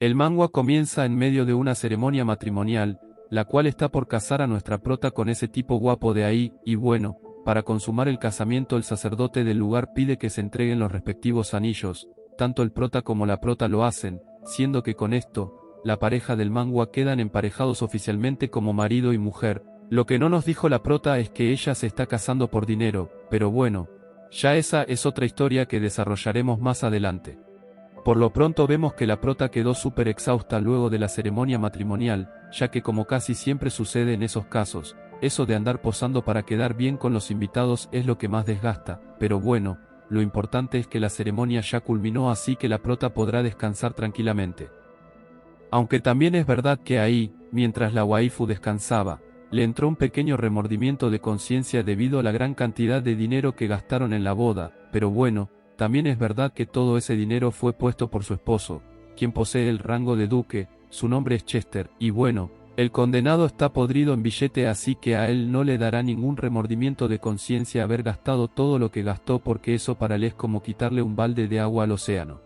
El manga comienza en medio de una ceremonia matrimonial, la cual está por casar a nuestra prota con ese tipo guapo de ahí, y bueno, para consumar el casamiento el sacerdote del lugar pide que se entreguen los respectivos anillos, tanto el prota como la prota lo hacen, siendo que con esto, la pareja del manga quedan emparejados oficialmente como marido y mujer. Lo que no nos dijo la prota es que ella se está casando por dinero, pero bueno, ya esa es otra historia que desarrollaremos más adelante. Por lo pronto vemos que la prota quedó súper exhausta luego de la ceremonia matrimonial, ya que como casi siempre sucede en esos casos, eso de andar posando para quedar bien con los invitados es lo que más desgasta, pero bueno, lo importante es que la ceremonia ya culminó, así que la prota podrá descansar tranquilamente. Aunque también es verdad que ahí, mientras la waifu descansaba, le entró un pequeño remordimiento de conciencia debido a la gran cantidad de dinero que gastaron en la boda, pero bueno, también es verdad que todo ese dinero fue puesto por su esposo, quien posee el rango de duque, su nombre es Chester, y bueno, el condenado está podrido en billete, así que a él no le dará ningún remordimiento de conciencia haber gastado todo lo que gastó, porque eso para él es como quitarle un balde de agua al océano.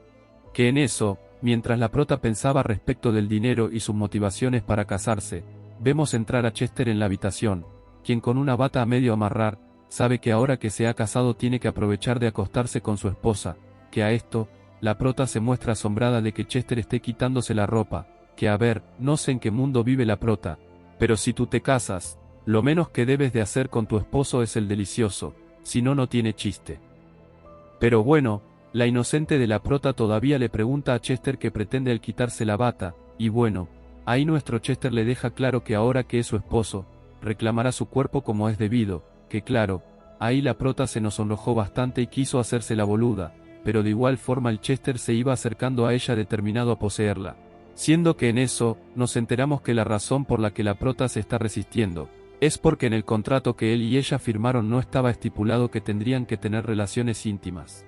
Que en eso, mientras la prota pensaba respecto del dinero y sus motivaciones para casarse, vemos entrar a Chester en la habitación, quien con una bata a medio amarrar, sabe que ahora que se ha casado tiene que aprovechar de acostarse con su esposa, que a esto, la prota se muestra asombrada de que Chester esté quitándose la ropa, que a ver, no sé en qué mundo vive la prota, pero si tú te casas, lo menos que debes de hacer con tu esposo es el delicioso, si no, no tiene chiste. Pero bueno, la inocente de la prota todavía le pregunta a Chester que pretende el quitarse la bata, y bueno, ahí nuestro Chester le deja claro que ahora que es su esposo, reclamará su cuerpo como es debido, que claro, ahí la prota se nos sonrojó bastante y quiso hacerse la boluda, pero de igual forma el Chester se iba acercando a ella determinado a poseerla. Siendo que en eso, nos enteramos que la razón por la que la prota se está resistiendo, es porque en el contrato que él y ella firmaron no estaba estipulado que tendrían que tener relaciones íntimas.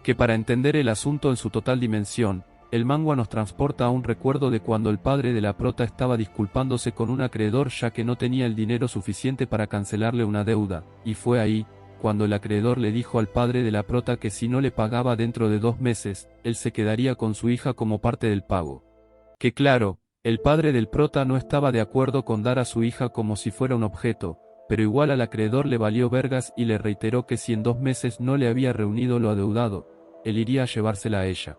Que para entender el asunto en su total dimensión, el manga nos transporta a un recuerdo de cuando el padre de la prota estaba disculpándose con un acreedor ya que no tenía el dinero suficiente para cancelarle una deuda, y fue ahí, cuando el acreedor le dijo al padre de la prota que si no le pagaba dentro de 2 meses, él se quedaría con su hija como parte del pago. Que claro, el padre del prota no estaba de acuerdo con dar a su hija como si fuera un objeto, pero igual al acreedor le valió vergas y le reiteró que si en 2 meses no le había reunido lo adeudado, él iría a llevársela a ella.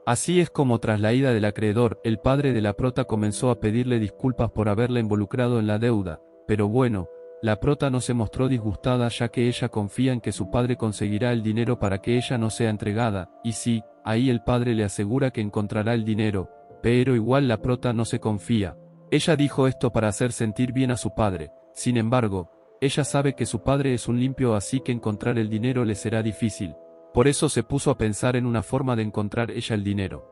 Así es como tras la ida del acreedor, el padre de la prota comenzó a pedirle disculpas por haberla involucrado en la deuda, pero bueno, la prota no se mostró disgustada ya que ella confía en que su padre conseguirá el dinero para que ella no sea entregada, y sí, ahí el padre le asegura que encontrará el dinero, pero igual la prota no se confía. Ella dijo esto para hacer sentir bien a su padre, sin embargo, ella sabe que su padre es un limpio, así que encontrar el dinero le será difícil. Por eso se puso a pensar en una forma de encontrar ella el dinero.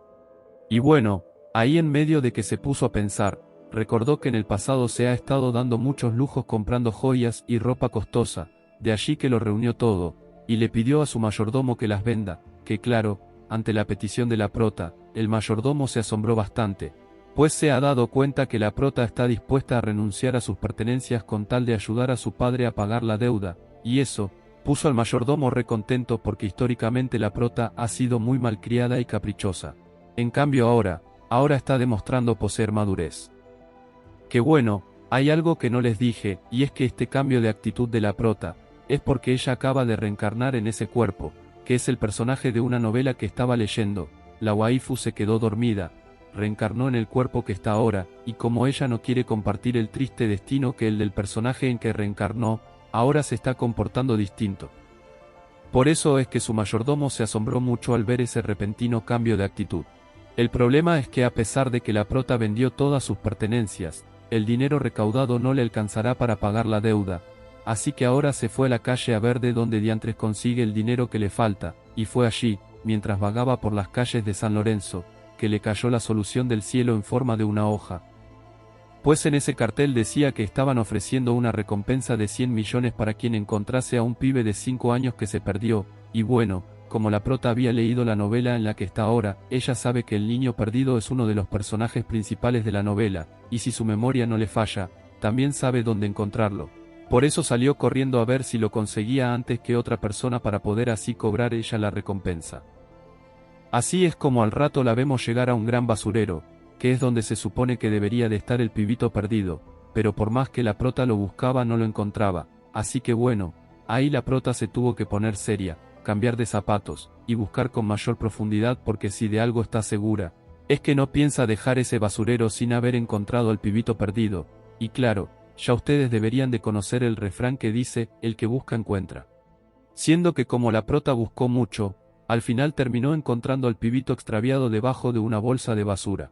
Y bueno, ahí en medio de que se puso a pensar, recordó que en el pasado se ha estado dando muchos lujos comprando joyas y ropa costosa, de allí que lo reunió todo, y le pidió a su mayordomo que las venda, que claro, ante la petición de la prota, el mayordomo se asombró bastante, pues se ha dado cuenta que la prota está dispuesta a renunciar a sus pertenencias con tal de ayudar a su padre a pagar la deuda, y eso puso al mayordomo recontento porque históricamente la prota ha sido muy malcriada y caprichosa. En cambio ahora está demostrando poseer madurez. Que bueno, hay algo que no les dije, y es que este cambio de actitud de la prota, es porque ella acaba de reencarnar en ese cuerpo, que es el personaje de una novela que estaba leyendo. La waifu se quedó dormida, reencarnó en el cuerpo que está ahora, y como ella no quiere compartir el triste destino que el del personaje en que reencarnó, ahora se está comportando distinto. Por eso es que su mayordomo se asombró mucho al ver ese repentino cambio de actitud. El problema es que a pesar de que la prota vendió todas sus pertenencias, el dinero recaudado no le alcanzará para pagar la deuda, así que ahora se fue a la calle a ver de dónde diantres consigue el dinero que le falta, y fue allí, mientras vagaba por las calles de San Lorenzo, que le cayó la solución del cielo en forma de una hoja. Pues en ese cartel decía que estaban ofreciendo una recompensa de 100 millones para quien encontrase a un pibe de 5 años que se perdió, y bueno, como la prota había leído la novela en la que está ahora, ella sabe que el niño perdido es uno de los personajes principales de la novela, y si su memoria no le falla, también sabe dónde encontrarlo. Por eso salió corriendo a ver si lo conseguía antes que otra persona para poder así cobrar ella la recompensa. Así es como al rato la vemos llegar a un gran basurero, que es donde se supone que debería de estar el pibito perdido, pero por más que la prota lo buscaba no lo encontraba, así que bueno, ahí la prota se tuvo que poner seria, cambiar de zapatos, y buscar con mayor profundidad porque si de algo está segura, es que no piensa dejar ese basurero sin haber encontrado al pibito perdido, y claro, ya ustedes deberían de conocer el refrán que dice, el que busca encuentra. Siendo que como la prota buscó mucho, al final terminó encontrando al pibito extraviado debajo de una bolsa de basura.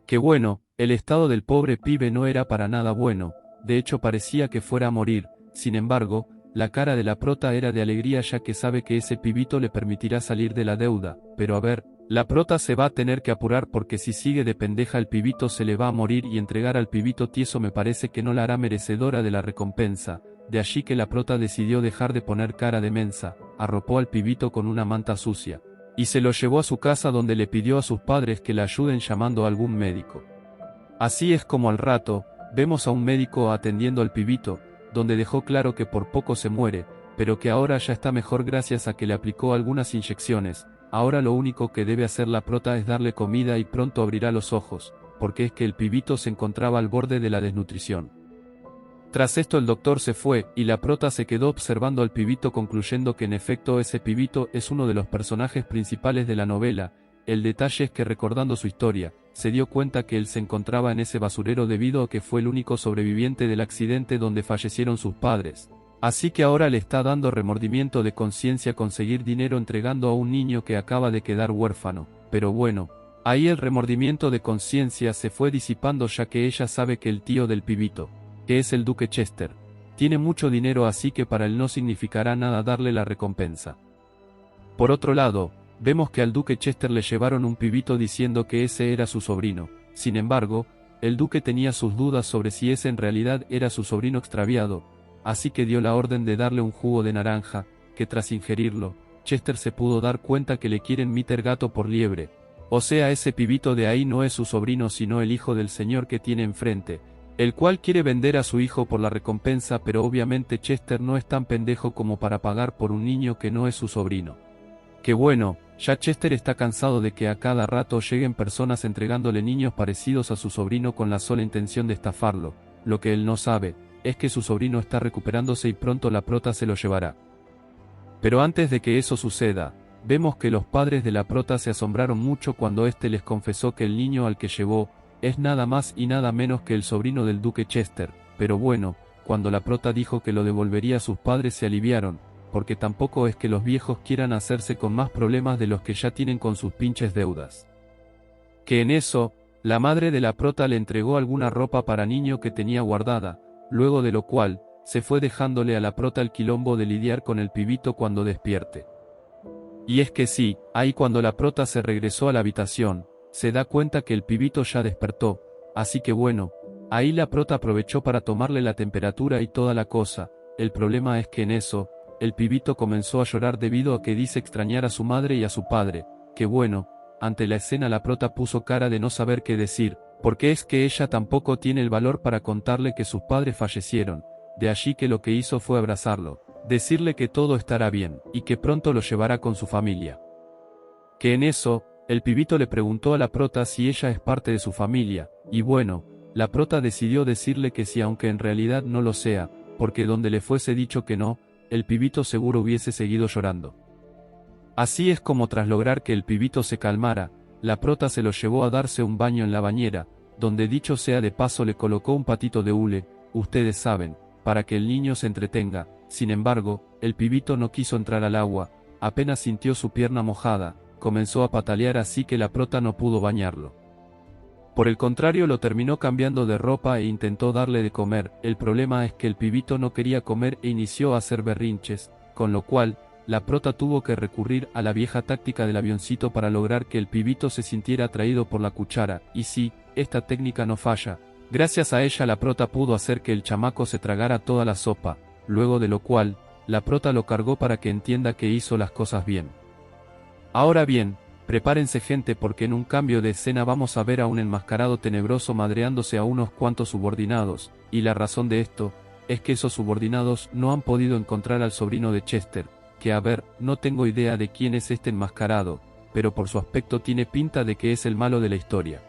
Que bueno, el estado del pobre pibe no era para nada bueno, de hecho parecía que fuera a morir, sin embargo, la cara de la prota era de alegría ya que sabe que ese pibito le permitirá salir de la deuda, pero a ver, la prota se va a tener que apurar porque si sigue de pendeja el pibito se le va a morir y entregar al pibito tieso me parece que no la hará merecedora de la recompensa, de allí que la prota decidió dejar de poner cara de mensa, arropó al pibito con una manta sucia, y se lo llevó a su casa donde le pidió a sus padres que la ayuden llamando a algún médico. Así es como al rato, vemos a un médico atendiendo al pibito, donde dejó claro que por poco se muere, pero que ahora ya está mejor gracias a que le aplicó algunas inyecciones. Ahora lo único que debe hacer la prota es darle comida y pronto abrirá los ojos, porque es que el pibito se encontraba al borde de la desnutrición. Tras esto el doctor se fue, y la prota se quedó observando al pibito concluyendo que en efecto ese pibito es uno de los personajes principales de la novela. El detalle es que recordando su historia, se dio cuenta que él se encontraba en ese basurero debido a que fue el único sobreviviente del accidente donde fallecieron sus padres. Así que ahora le está dando remordimiento de conciencia conseguir dinero entregando a un niño que acaba de quedar huérfano. Pero bueno, ahí el remordimiento de conciencia se fue disipando ya que ella sabe que el tío del pibito, que es el duque Chester, tiene mucho dinero así que para él no significará nada darle la recompensa. Por otro lado, vemos que al duque Chester le llevaron un pibito diciendo que ese era su sobrino. Sin embargo, el duque tenía sus dudas sobre si ese en realidad era su sobrino extraviado, así que dio la orden de darle un jugo de naranja, que tras ingerirlo, Chester se pudo dar cuenta que le quieren meter gato por liebre. O sea, ese pibito de ahí no es su sobrino sino el hijo del señor que tiene enfrente, el cual quiere vender a su hijo por la recompensa, pero obviamente Chester no es tan pendejo como para pagar por un niño que no es su sobrino. Que bueno, ya Chester está cansado de que a cada rato lleguen personas entregándole niños parecidos a su sobrino con la sola intención de estafarlo. Lo que él no sabe, es que su sobrino está recuperándose y pronto la prota se lo llevará. Pero antes de que eso suceda, vemos que los padres de la prota se asombraron mucho cuando éste les confesó que el niño al que llevó, es nada más y nada menos que el sobrino del duque Chester. Pero bueno, cuando la prota dijo que lo devolvería a sus padres se aliviaron, porque tampoco es que los viejos quieran hacerse con más problemas de los que ya tienen con sus pinches deudas. Que en eso, la madre de la prota le entregó alguna ropa para niño que tenía guardada, luego de lo cual, se fue dejándole a la prota el quilombo de lidiar con el pibito cuando despierte. Y es que sí, ahí cuando la prota se regresó a la habitación, se da cuenta que el pibito ya despertó, así que bueno, ahí la prota aprovechó para tomarle la temperatura y toda la cosa. El problema es que en eso, el pibito comenzó a llorar debido a que dice extrañar a su madre y a su padre. Que bueno, ante la escena la prota puso cara de no saber qué decir, porque es que ella tampoco tiene el valor para contarle que sus padres fallecieron, de allí que lo que hizo fue abrazarlo, decirle que todo estará bien, y que pronto lo llevará con su familia. Que en eso, el pibito le preguntó a la prota si ella es parte de su familia, y bueno, la prota decidió decirle que sí aunque en realidad no lo sea, porque donde le fuese dicho que no, el pibito seguro hubiese seguido llorando. Así es como tras lograr que el pibito se calmara, la prota se lo llevó a darse un baño en la bañera, donde dicho sea de paso le colocó un patito de hule, ustedes saben, para que el niño se entretenga. Sin embargo, el pibito no quiso entrar al agua, apenas sintió su pierna mojada, comenzó a patalear así que la prota no pudo bañarlo. Por el contrario lo terminó cambiando de ropa e intentó darle de comer. El problema es que el pibito no quería comer e inició a hacer berrinches, con lo cual, la prota tuvo que recurrir a la vieja táctica del avioncito para lograr que el pibito se sintiera atraído por la cuchara, y sí, esta técnica no falla. Gracias a ella la prota pudo hacer que el chamaco se tragara toda la sopa, luego de lo cual, la prota lo cargó para que entienda que hizo las cosas bien. Ahora bien, prepárense gente porque en un cambio de escena vamos a ver a un enmascarado tenebroso madreándose a unos cuantos subordinados, y la razón de esto, es que esos subordinados no han podido encontrar al sobrino de Chester, que a ver, no tengo idea de quién es este enmascarado, pero por su aspecto tiene pinta de que es el malo de la historia.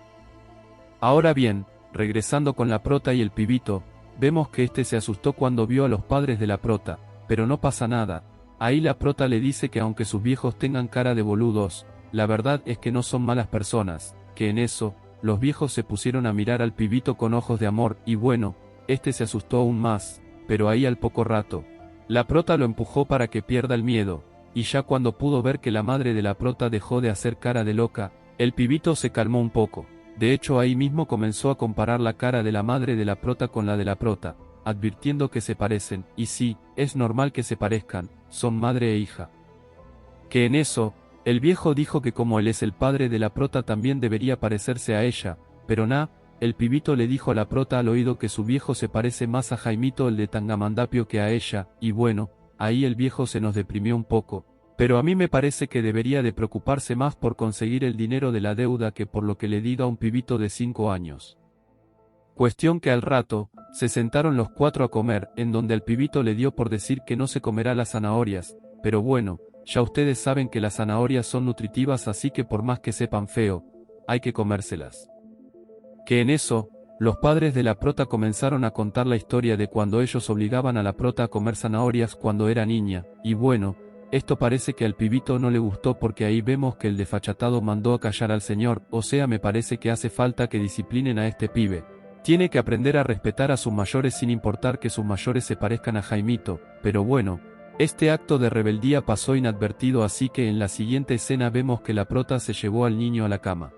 Ahora bien, regresando con la prota y el pibito, vemos que este se asustó cuando vio a los padres de la prota, pero no pasa nada. Ahí la prota le dice que aunque sus viejos tengan cara de boludos, la verdad es que no son malas personas, que en eso, los viejos se pusieron a mirar al pibito con ojos de amor, y bueno, este se asustó aún más, pero ahí al poco rato, la prota lo empujó para que pierda el miedo, y ya cuando pudo ver que la madre de la prota dejó de hacer cara de loca, el pibito se calmó un poco. De hecho ahí mismo comenzó a comparar la cara de la madre de la prota con la de la prota, advirtiendo que se parecen, y sí, es normal que se parezcan, son madre e hija. Que en eso, el viejo dijo que como él es el padre de la prota también debería parecerse a ella, pero el pibito le dijo a la prota al oído que su viejo se parece más a Jaimito el de Tangamandapio que a ella, y bueno, ahí el viejo se nos deprimió un poco, pero a mí me parece que debería de preocuparse más por conseguir el dinero de la deuda que por lo que le diga a un pibito de 5 años. Cuestión que al rato, se sentaron los cuatro a comer, en donde al pibito le dio por decir que no se comerá las zanahorias, pero bueno, ya ustedes saben que las zanahorias son nutritivas así que por más que sepan feo, hay que comérselas. Que en eso, los padres de la prota comenzaron a contar la historia de cuando ellos obligaban a la prota a comer zanahorias cuando era niña, y bueno, esto parece que al pibito no le gustó porque ahí vemos que el desfachatado mandó a callar al señor, o sea me parece que hace falta que disciplinen a este pibe. Tiene que aprender a respetar a sus mayores sin importar que sus mayores se parezcan a Jaimito, pero bueno, este acto de rebeldía pasó inadvertido así que en la siguiente escena vemos que la prota se llevó al niño a la cama.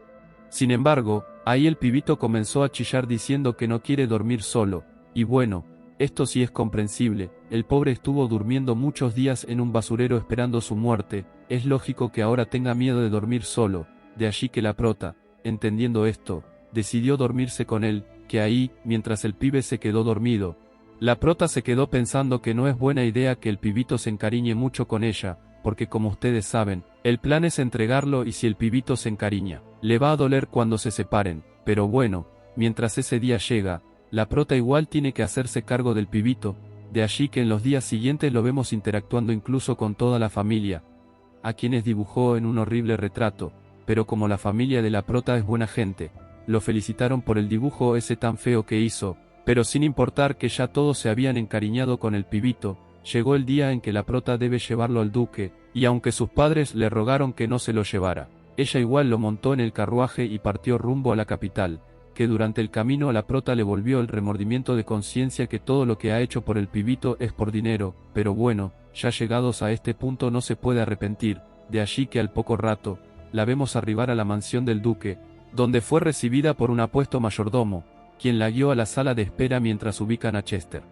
Sin embargo, ahí el pibito comenzó a chillar diciendo que no quiere dormir solo, y bueno, esto sí es comprensible, el pobre estuvo durmiendo muchos días en un basurero esperando su muerte, es lógico que ahora tenga miedo de dormir solo, de allí que la prota, entendiendo esto, decidió dormirse con él, que ahí, mientras el pibe se quedó dormido, la prota se quedó pensando que no es buena idea que el pibito se encariñe mucho con ella, porque como ustedes saben, el plan es entregarlo y si el pibito se encariña, le va a doler cuando se separen, pero bueno, mientras ese día llega, la prota igual tiene que hacerse cargo del pibito, de allí que en los días siguientes lo vemos interactuando incluso con toda la familia, a quienes dibujó en un horrible retrato, pero como la familia de la prota es buena gente, lo felicitaron por el dibujo ese tan feo que hizo, pero sin importar que ya todos se habían encariñado con el pibito, llegó el día en que la prota debe llevarlo al duque, y aunque sus padres le rogaron que no se lo llevara, ella igual lo montó en el carruaje y partió rumbo a la capital, que durante el camino a la prota le volvió el remordimiento de conciencia que todo lo que ha hecho por el pibito es por dinero, pero bueno, ya llegados a este punto no se puede arrepentir, de allí que al poco rato, la vemos arribar a la mansión del duque, donde fue recibida por un apuesto mayordomo, quien la guió a la sala de espera mientras ubican a Chester.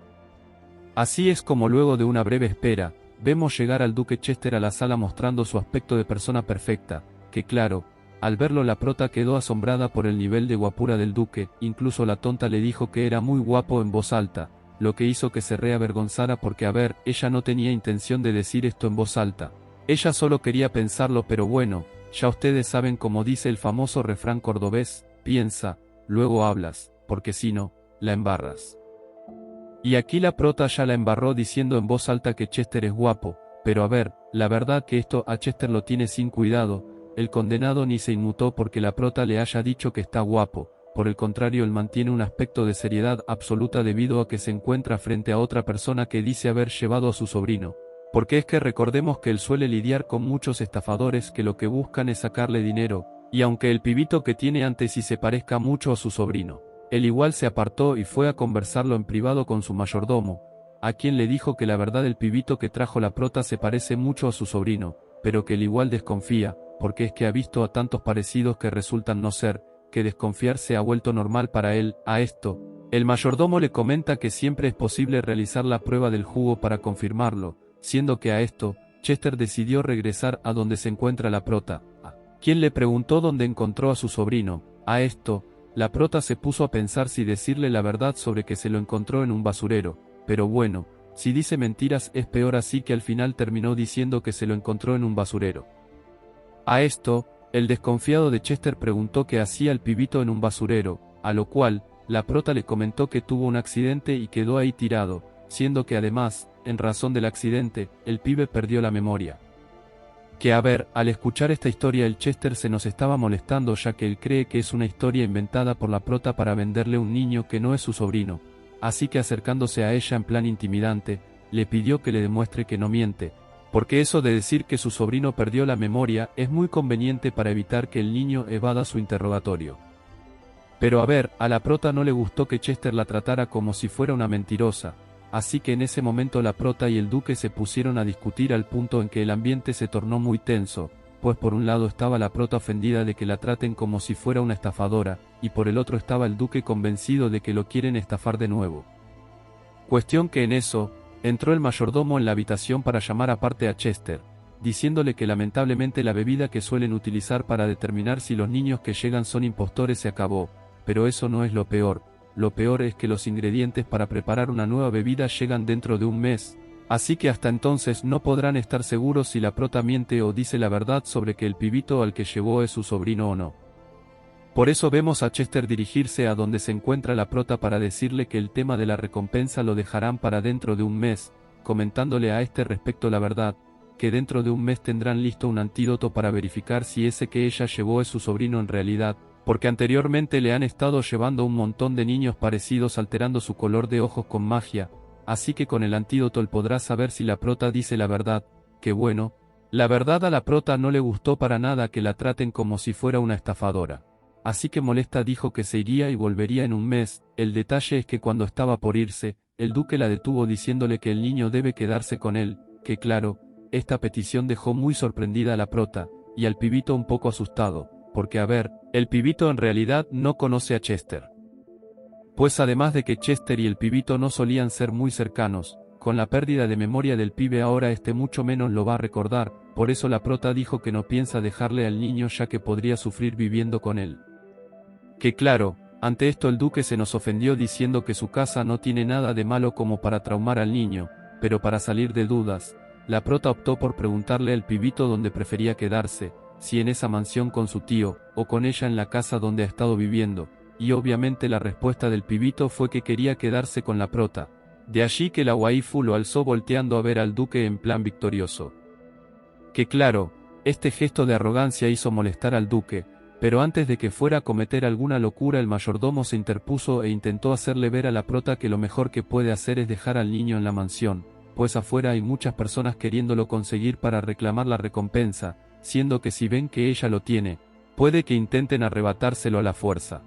Así es como luego de una breve espera, vemos llegar al duque Chester a la sala mostrando su aspecto de persona perfecta, que claro, al verlo la prota quedó asombrada por el nivel de guapura del duque, incluso la tonta le dijo que era muy guapo en voz alta, lo que hizo que se reavergonzara porque a ver, ella no tenía intención de decir esto en voz alta, ella solo quería pensarlo pero bueno, ya ustedes saben como dice el famoso refrán cordobés, piensa, luego hablas, porque si no, la embarras. Y aquí la prota ya la embarró diciendo en voz alta que Chester es guapo, pero a ver, la verdad que esto a Chester lo tiene sin cuidado, el condenado ni se inmutó porque la prota le haya dicho que está guapo, por el contrario él mantiene un aspecto de seriedad absoluta debido a que se encuentra frente a otra persona que dice haber llevado a su sobrino. Porque es que recordemos que él suele lidiar con muchos estafadores que lo que buscan es sacarle dinero, y aunque el pibito que tiene antes sí se parezca mucho a su sobrino, él igual se apartó y fue a conversarlo en privado con su mayordomo, a quien le dijo que la verdad el pibito que trajo la prota se parece mucho a su sobrino, pero que él igual desconfía, porque es que ha visto a tantos parecidos que resultan no ser, que desconfiar se ha vuelto normal para él. A esto, el mayordomo le comenta que siempre es posible realizar la prueba del jugo para confirmarlo, siendo que a esto, Chester decidió regresar a donde se encuentra la prota, quien le preguntó dónde encontró a su sobrino. A esto, la prota se puso a pensar si decirle la verdad sobre que se lo encontró en un basurero, pero bueno, si dice mentiras es peor así que al final terminó diciendo que se lo encontró en un basurero. A esto, el desconfiado de Chester preguntó qué hacía el pibito en un basurero, a lo cual, la prota le comentó que tuvo un accidente y quedó ahí tirado, siendo que además, en razón del accidente, el pibe perdió la memoria. Que a ver, al escuchar esta historia el Chester se nos estaba molestando ya que él cree que es una historia inventada por la prota para venderle un niño que no es su sobrino. Así que acercándose a ella en plan intimidante, le pidió que le demuestre que no miente, porque eso de decir que su sobrino perdió la memoria es muy conveniente para evitar que el niño evada su interrogatorio. Pero a ver, a la prota no le gustó que Chester la tratara como si fuera una mentirosa, así que en ese momento la prota y el duque se pusieron a discutir al punto en que el ambiente se tornó muy tenso, pues por un lado estaba la prota ofendida de que la traten como si fuera una estafadora, y por el otro estaba el duque convencido de que lo quieren estafar de nuevo. Cuestión que en eso, entró el mayordomo en la habitación para llamar aparte a Chester, diciéndole que lamentablemente la bebida que suelen utilizar para determinar si los niños que llegan son impostores se acabó, pero eso no es lo peor es que los ingredientes para preparar una nueva bebida llegan dentro de un mes, así que hasta entonces no podrán estar seguros si la prota miente o dice la verdad sobre que el pibito al que llevó es su sobrino o no. Por eso vemos a Chester dirigirse a donde se encuentra la prota para decirle que el tema de la recompensa lo dejarán para dentro de un mes, comentándole a este respecto la verdad, que dentro de un mes tendrán listo un antídoto para verificar si ese que ella llevó es su sobrino en realidad, porque anteriormente le han estado llevando un montón de niños parecidos alterando su color de ojos con magia, así que con el antídoto él podrá saber si la prota dice la verdad, que bueno, la verdad a la prota no le gustó para nada que la traten como si fuera una estafadora. Así que molesta dijo que se iría y volvería en un mes. El detalle es que cuando estaba por irse, el duque la detuvo diciéndole que el niño debe quedarse con él, que claro, esta petición dejó muy sorprendida a la prota, y al pibito un poco asustado, porque a ver, el pibito en realidad no conoce a Chester. Pues además de que Chester y el pibito no solían ser muy cercanos, con la pérdida de memoria del pibe ahora mucho menos lo va a recordar, por eso la prota dijo que no piensa dejarle al niño ya que podría sufrir viviendo con él. Que claro, ante esto el duque se nos ofendió diciendo que su casa no tiene nada de malo como para traumar al niño, pero para salir de dudas, la prota optó por preguntarle al pibito dónde prefería quedarse, si en esa mansión con su tío, o con ella en la casa donde ha estado viviendo, y obviamente la respuesta del pibito fue que quería quedarse con la prota. De allí que la waifu lo alzó volteando a ver al duque en plan victorioso. Que claro, este gesto de arrogancia hizo molestar al duque, pero antes de que fuera a cometer alguna locura el mayordomo se interpuso e intentó hacerle ver a la prota que lo mejor que puede hacer es dejar al niño en la mansión, pues afuera hay muchas personas queriéndolo conseguir para reclamar la recompensa, siendo que si ven que ella lo tiene, puede que intenten arrebatárselo a la fuerza.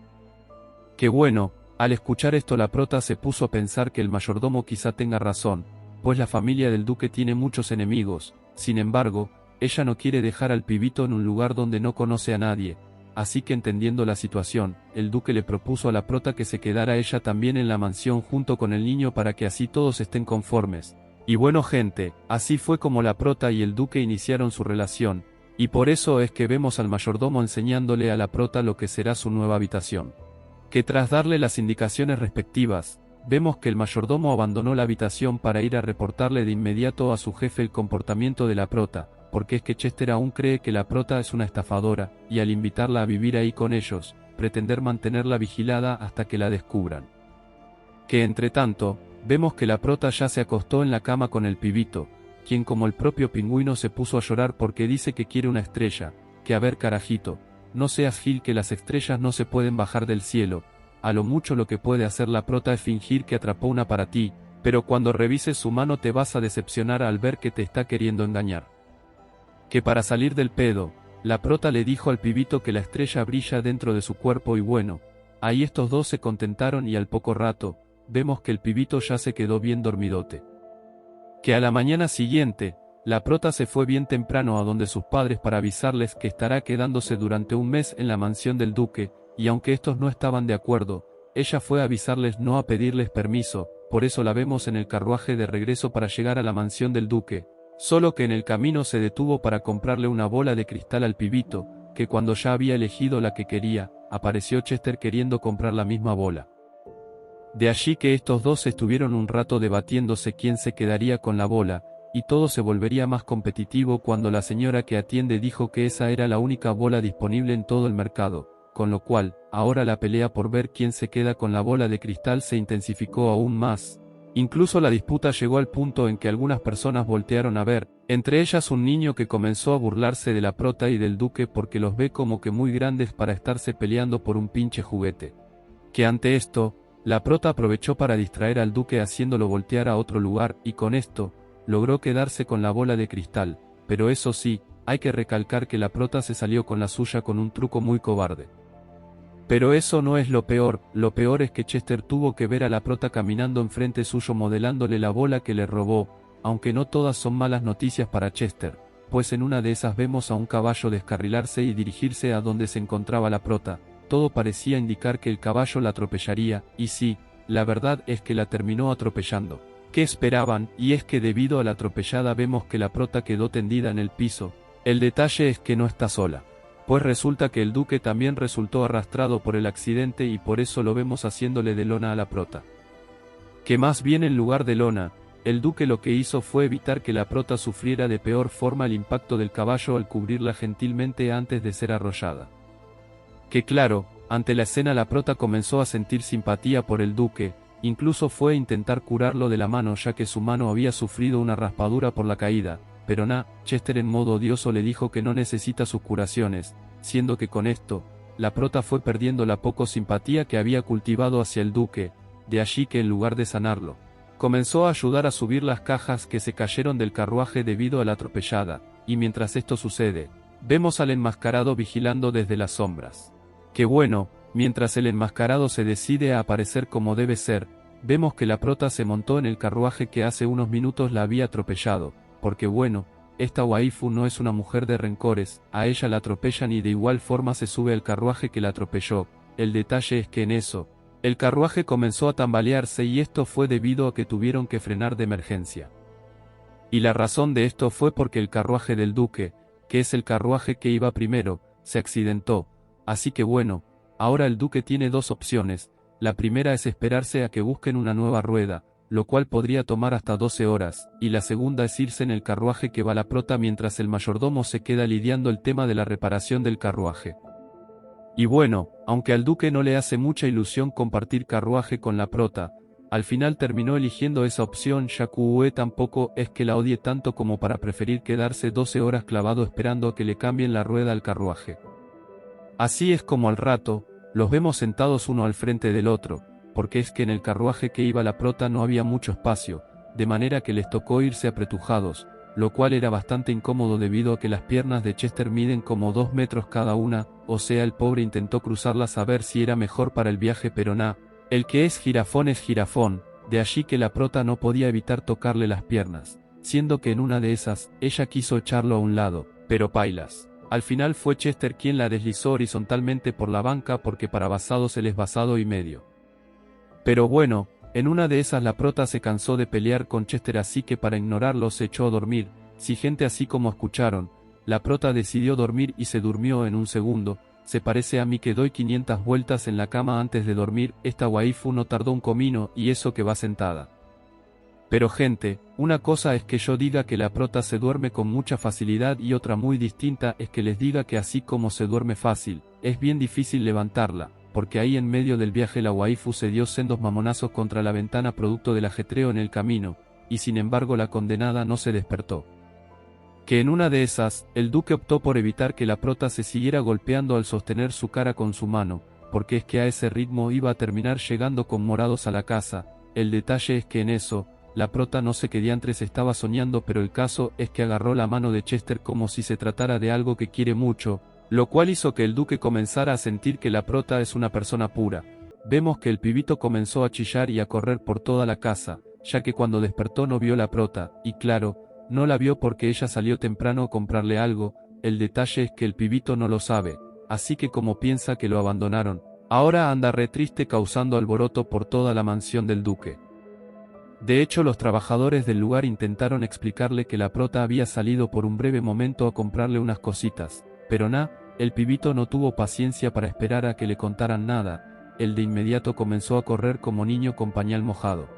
Que bueno, al escuchar esto la prota se puso a pensar que el mayordomo quizá tenga razón, pues la familia del duque tiene muchos enemigos, sin embargo, ella no quiere dejar al pibito en un lugar donde no conoce a nadie, así que entendiendo la situación, el duque le propuso a la prota que se quedara ella también en la mansión junto con el niño para que así todos estén conformes. Y bueno gente, así fue como la prota y el duque iniciaron su relación, y por eso es que vemos al mayordomo enseñándole a la prota lo que será su nueva habitación. Que tras darle las indicaciones respectivas, vemos que el mayordomo abandonó la habitación para ir a reportarle de inmediato a su jefe el comportamiento de la prota, porque es que Chester aún cree que la prota es una estafadora, y al invitarla a vivir ahí con ellos, pretender mantenerla vigilada hasta que la descubran. Que entre tanto, vemos que la prota ya se acostó en la cama con el pibito, quien como el propio pingüino se puso a llorar porque dice que quiere una estrella, que a ver carajito, no seas gil que las estrellas no se pueden bajar del cielo, a lo mucho lo que puede hacer la prota es fingir que atrapó una para ti, pero cuando revises su mano te vas a decepcionar al ver que te está queriendo engañar. Que para salir del pedo, la prota le dijo al pibito que la estrella brilla dentro de su cuerpo y bueno, ahí estos dos se contentaron y al poco rato, vemos que el pibito ya se quedó bien dormidote. Que a la mañana siguiente, la prota se fue bien temprano a donde sus padres para avisarles que estará quedándose durante un mes en la mansión del duque, y aunque estos no estaban de acuerdo, ella fue a avisarles no a pedirles permiso, por eso la vemos en el carruaje de regreso para llegar a la mansión del duque, solo que en el camino se detuvo para comprarle una bola de cristal al pibito, que cuando ya había elegido la que quería, apareció Chester queriendo comprar la misma bola. De allí que estos dos estuvieron un rato debatiéndose quién se quedaría con la bola, y todo se volvería más competitivo cuando la señora que atiende dijo que esa era la única bola disponible en todo el mercado, con lo cual, ahora la pelea por ver quién se queda con la bola de cristal se intensificó aún más. Incluso la disputa llegó al punto en que algunas personas voltearon a ver, Entre ellas un niño que comenzó a burlarse de la prota y del duque porque los ve como que muy grandes para estarse peleando por un pinche juguete. Que ante esto, la prota aprovechó para distraer al duque haciéndolo voltear a otro lugar y con esto, logró quedarse con la bola de cristal, pero eso sí, hay que recalcar que la prota se salió con la suya con un truco muy cobarde. Pero eso no es lo peor es que Chester tuvo que ver a la prota caminando enfrente suyo modelándole la bola que le robó, aunque no todas son malas noticias para Chester, pues en una de esas vemos a un caballo descarrilarse y dirigirse a donde se encontraba la prota. Todo parecía indicar que el caballo la atropellaría, y sí, la verdad es que la terminó atropellando. ¿Qué esperaban? Y es que debido a la atropellada vemos que la prota quedó tendida en el piso. El detalle es que no está sola, pues resulta que el duque también resultó arrastrado por el accidente y por eso lo vemos haciéndole de lona a la prota. Que más bien en lugar de lona, el duque lo que hizo fue evitar que la prota sufriera de peor forma el impacto del caballo al cubrirla gentilmente antes de ser arrollada. Que claro, ante la escena la prota comenzó a sentir simpatía por el duque, incluso fue a intentar curarlo de la mano ya que su mano había sufrido una raspadura por la caída, pero Chester en modo odioso le dijo que no necesita sus curaciones, siendo que con esto, la prota fue perdiendo la poco simpatía que había cultivado hacia el duque, de allí que en lugar de sanarlo, comenzó a ayudar a subir las cajas que se cayeron del carruaje debido a la atropellada, y mientras esto sucede, vemos al enmascarado vigilando desde las sombras. Que bueno, mientras el enmascarado se decide a aparecer como debe ser, vemos que la prota se montó en el carruaje que hace unos minutos la había atropellado, porque bueno, esta waifu no es una mujer de rencores, a ella la atropellan y de igual forma se sube al carruaje que la atropelló. El detalle es que en eso, el carruaje comenzó a tambalearse y esto fue debido a que tuvieron que frenar de emergencia. Y la razón de esto fue porque el carruaje del duque, que es el carruaje que iba primero, se accidentó, así que bueno, ahora el duque tiene dos opciones, la primera es esperarse a que busquen una nueva rueda, lo cual podría tomar hasta 12 horas, y la segunda es irse en el carruaje que va la prota mientras el mayordomo se queda lidiando el tema de la reparación del carruaje. Y bueno, aunque al duque no le hace mucha ilusión compartir carruaje con la prota, al final terminó eligiendo esa opción ya que Uwe tampoco es que la odie tanto como para preferir quedarse 12 horas clavado esperando a que le cambien la rueda al carruaje. Así es como al rato, los vemos sentados uno al frente del otro, porque es que en el carruaje que iba la prota no había mucho espacio, de manera que les tocó irse apretujados, lo cual era bastante incómodo debido a que las piernas de Chester miden como 2 metros cada una, o sea el pobre intentó cruzarlas a ver si era mejor para el viaje pero el que es jirafón, de allí que la prota no podía evitar tocarle las piernas, siendo que en una de esas, ella quiso echarlo a un lado, pero pailas. Al final fue Chester quien la deslizó horizontalmente por la banca porque para basados él es basado y medio. Pero bueno, en una de esas la prota se cansó de pelear con Chester así que para ignorarlo se echó a dormir, si gente así como escucharon, la prota decidió dormir y se durmió en un segundo, se parece a mí que doy 500 vueltas en la cama antes de dormir, esta waifu no tardó un comino y eso que va sentada. Pero gente, una cosa es que yo diga que la prota se duerme con mucha facilidad y otra muy distinta es que les diga que así como se duerme fácil, es bien difícil levantarla, porque ahí en medio del viaje la waifu se dio sendos mamonazos contra la ventana producto del ajetreo en el camino, y sin embargo la condenada no se despertó. Que en una de esas, el duque optó por evitar que la prota se siguiera golpeando al sostener su cara con su mano, porque es que a ese ritmo iba a terminar llegando con morados a la casa. El detalle es que en eso, la prota no sé qué diantres estaba soñando pero el caso es que agarró la mano de Chester como si se tratara de algo que quiere mucho, lo cual hizo que el duque comenzara a sentir que la prota es una persona pura. Vemos que el pibito comenzó a chillar y a correr por toda la casa, ya que cuando despertó no vio la prota, y claro, no la vio porque ella salió temprano a comprarle algo. El detalle es que el pibito no lo sabe, así que como piensa que lo abandonaron, ahora anda re triste causando alboroto por toda la mansión del duque. De hecho los trabajadores del lugar intentaron explicarle que la prota había salido por un breve momento a comprarle unas cositas, pero el pibito no tuvo paciencia para esperar a que le contaran nada, él de inmediato comenzó a correr como niño con pañal mojado.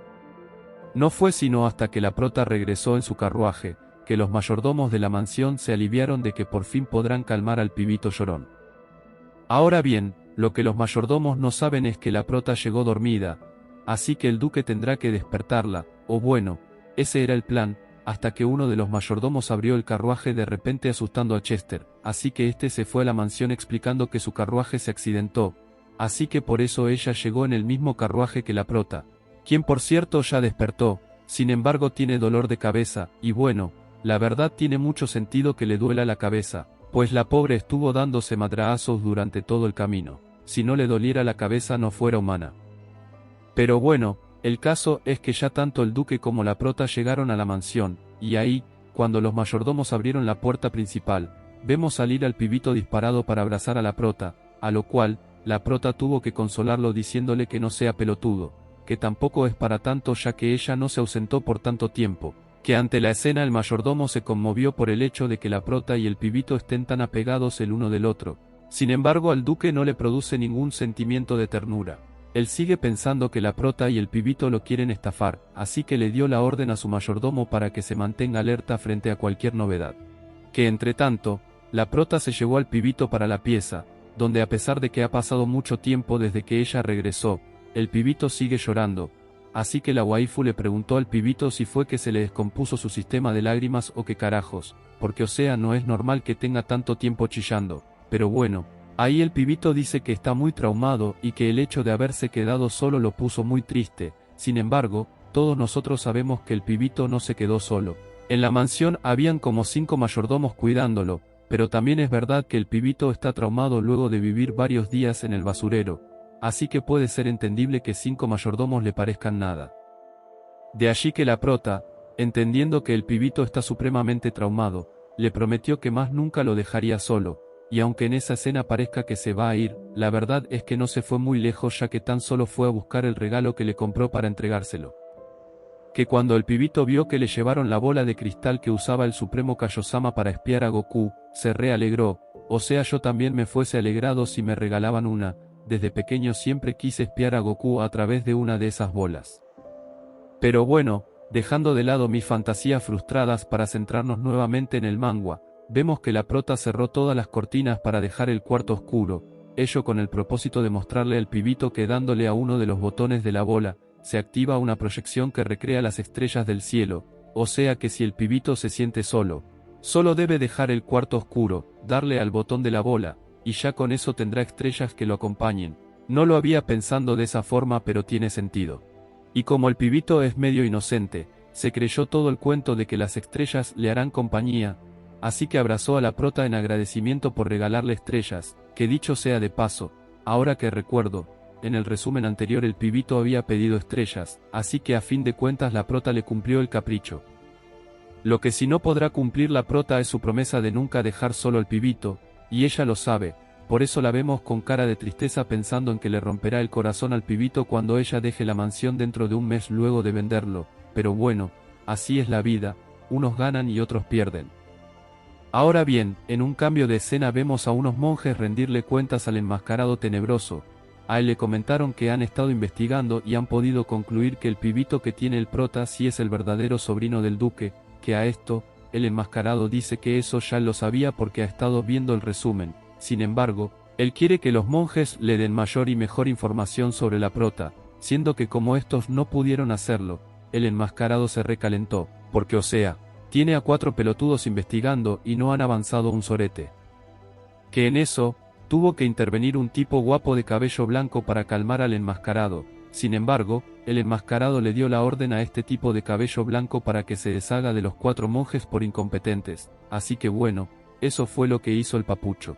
No fue sino hasta que la prota regresó en su carruaje, que los mayordomos de la mansión se aliviaron de que por fin podrán calmar al pibito llorón. Ahora bien, lo que los mayordomos no saben es que la prota llegó dormida, así que el duque tendrá que despertarla, o bueno, ese era el plan, hasta que uno de los mayordomos abrió el carruaje de repente asustando a Chester, así que este se fue a la mansión explicando que su carruaje se accidentó, así que por eso ella llegó en el mismo carruaje que la prota, quien por cierto ya despertó, sin embargo tiene dolor de cabeza, y bueno, la verdad tiene mucho sentido que le duela la cabeza, pues la pobre estuvo dándose madraazos durante todo el camino, si no le doliera la cabeza no fuera humana. Pero bueno, el caso es que ya tanto el duque como la prota llegaron a la mansión, y ahí, cuando los mayordomos abrieron la puerta principal, vemos salir al pibito disparado para abrazar a la prota, a lo cual, la prota tuvo que consolarlo diciéndole que no sea pelotudo, que tampoco es para tanto ya que ella no se ausentó por tanto tiempo, que ante la escena el mayordomo se conmovió por el hecho de que la prota y el pibito estén tan apegados el uno del otro, sin embargo al duque no le produce ningún sentimiento de ternura. Él sigue pensando que la prota y el pibito lo quieren estafar, así que le dio la orden a su mayordomo para que se mantenga alerta frente a cualquier novedad. Que entre tanto, la prota se llevó al pibito para la pieza, donde a pesar de que ha pasado mucho tiempo desde que ella regresó, el pibito sigue llorando, así que la waifu le preguntó al pibito si fue que se le descompuso su sistema de lágrimas o qué carajos, porque o sea no es normal que tenga tanto tiempo chillando, pero bueno. Ahí el pibito dice que está muy traumado y que el hecho de haberse quedado solo lo puso muy triste, sin embargo, todos nosotros sabemos que el pibito no se quedó solo. En la mansión habían como 5 mayordomos cuidándolo, pero también es verdad que el pibito está traumado luego de vivir varios días en el basurero, así que puede ser entendible que 5 mayordomos le parezcan nada. De allí que la prota, entendiendo que el pibito está supremamente traumado, le prometió que más nunca lo dejaría solo. Y aunque en esa escena parezca que se va a ir, la verdad es que no se fue muy lejos ya que tan solo fue a buscar el regalo que le compró para entregárselo. Que cuando el pibito vio que le llevaron la bola de cristal que usaba el Supremo Kaiosama para espiar a Goku, se realegró, o sea yo también me fuese alegrado si me regalaban una, desde pequeño siempre quise espiar a Goku a través de una de esas bolas. Pero bueno, dejando de lado mis fantasías frustradas para centrarnos nuevamente en el manga, vemos que la prota cerró todas las cortinas para dejar el cuarto oscuro, ello con el propósito de mostrarle al pibito que dándole a uno de los botones de la bola, se activa una proyección que recrea las estrellas del cielo, o sea que si el pibito se siente solo, solo debe dejar el cuarto oscuro, darle al botón de la bola, y ya con eso tendrá estrellas que lo acompañen. No lo había pensado de esa forma pero tiene sentido. Y como el pibito es medio inocente, se creyó todo el cuento de que las estrellas le harán compañía, así que abrazó a la prota en agradecimiento por regalarle estrellas, que dicho sea de paso, ahora que recuerdo, en el resumen anterior el pibito había pedido estrellas, así que a fin de cuentas la prota le cumplió el capricho. Lo que sí no podrá cumplir la prota es su promesa de nunca dejar solo al pibito, y ella lo sabe, por eso la vemos con cara de tristeza pensando en que le romperá el corazón al pibito cuando ella deje la mansión dentro de un mes luego de venderlo, pero bueno, así es la vida, unos ganan y otros pierden. Ahora bien, en un cambio de escena vemos a unos monjes rendirle cuentas al enmascarado tenebroso. A él le comentaron que han estado investigando y han podido concluir que el pibito que tiene el prota sí es el verdadero sobrino del duque, que a esto, el enmascarado dice que eso ya lo sabía porque ha estado viendo el resumen. Sin embargo, él quiere que los monjes le den mayor y mejor información sobre la prota, siendo que como estos no pudieron hacerlo, el enmascarado se recalentó, porque o sea, tiene a 4 pelotudos investigando y no han avanzado un sorete. Que en eso, tuvo que intervenir un tipo guapo de cabello blanco para calmar al enmascarado. Sin embargo, el enmascarado le dio la orden a este tipo de cabello blanco para que se deshaga de los 4 monjes por incompetentes, así que bueno, eso fue lo que hizo el papucho.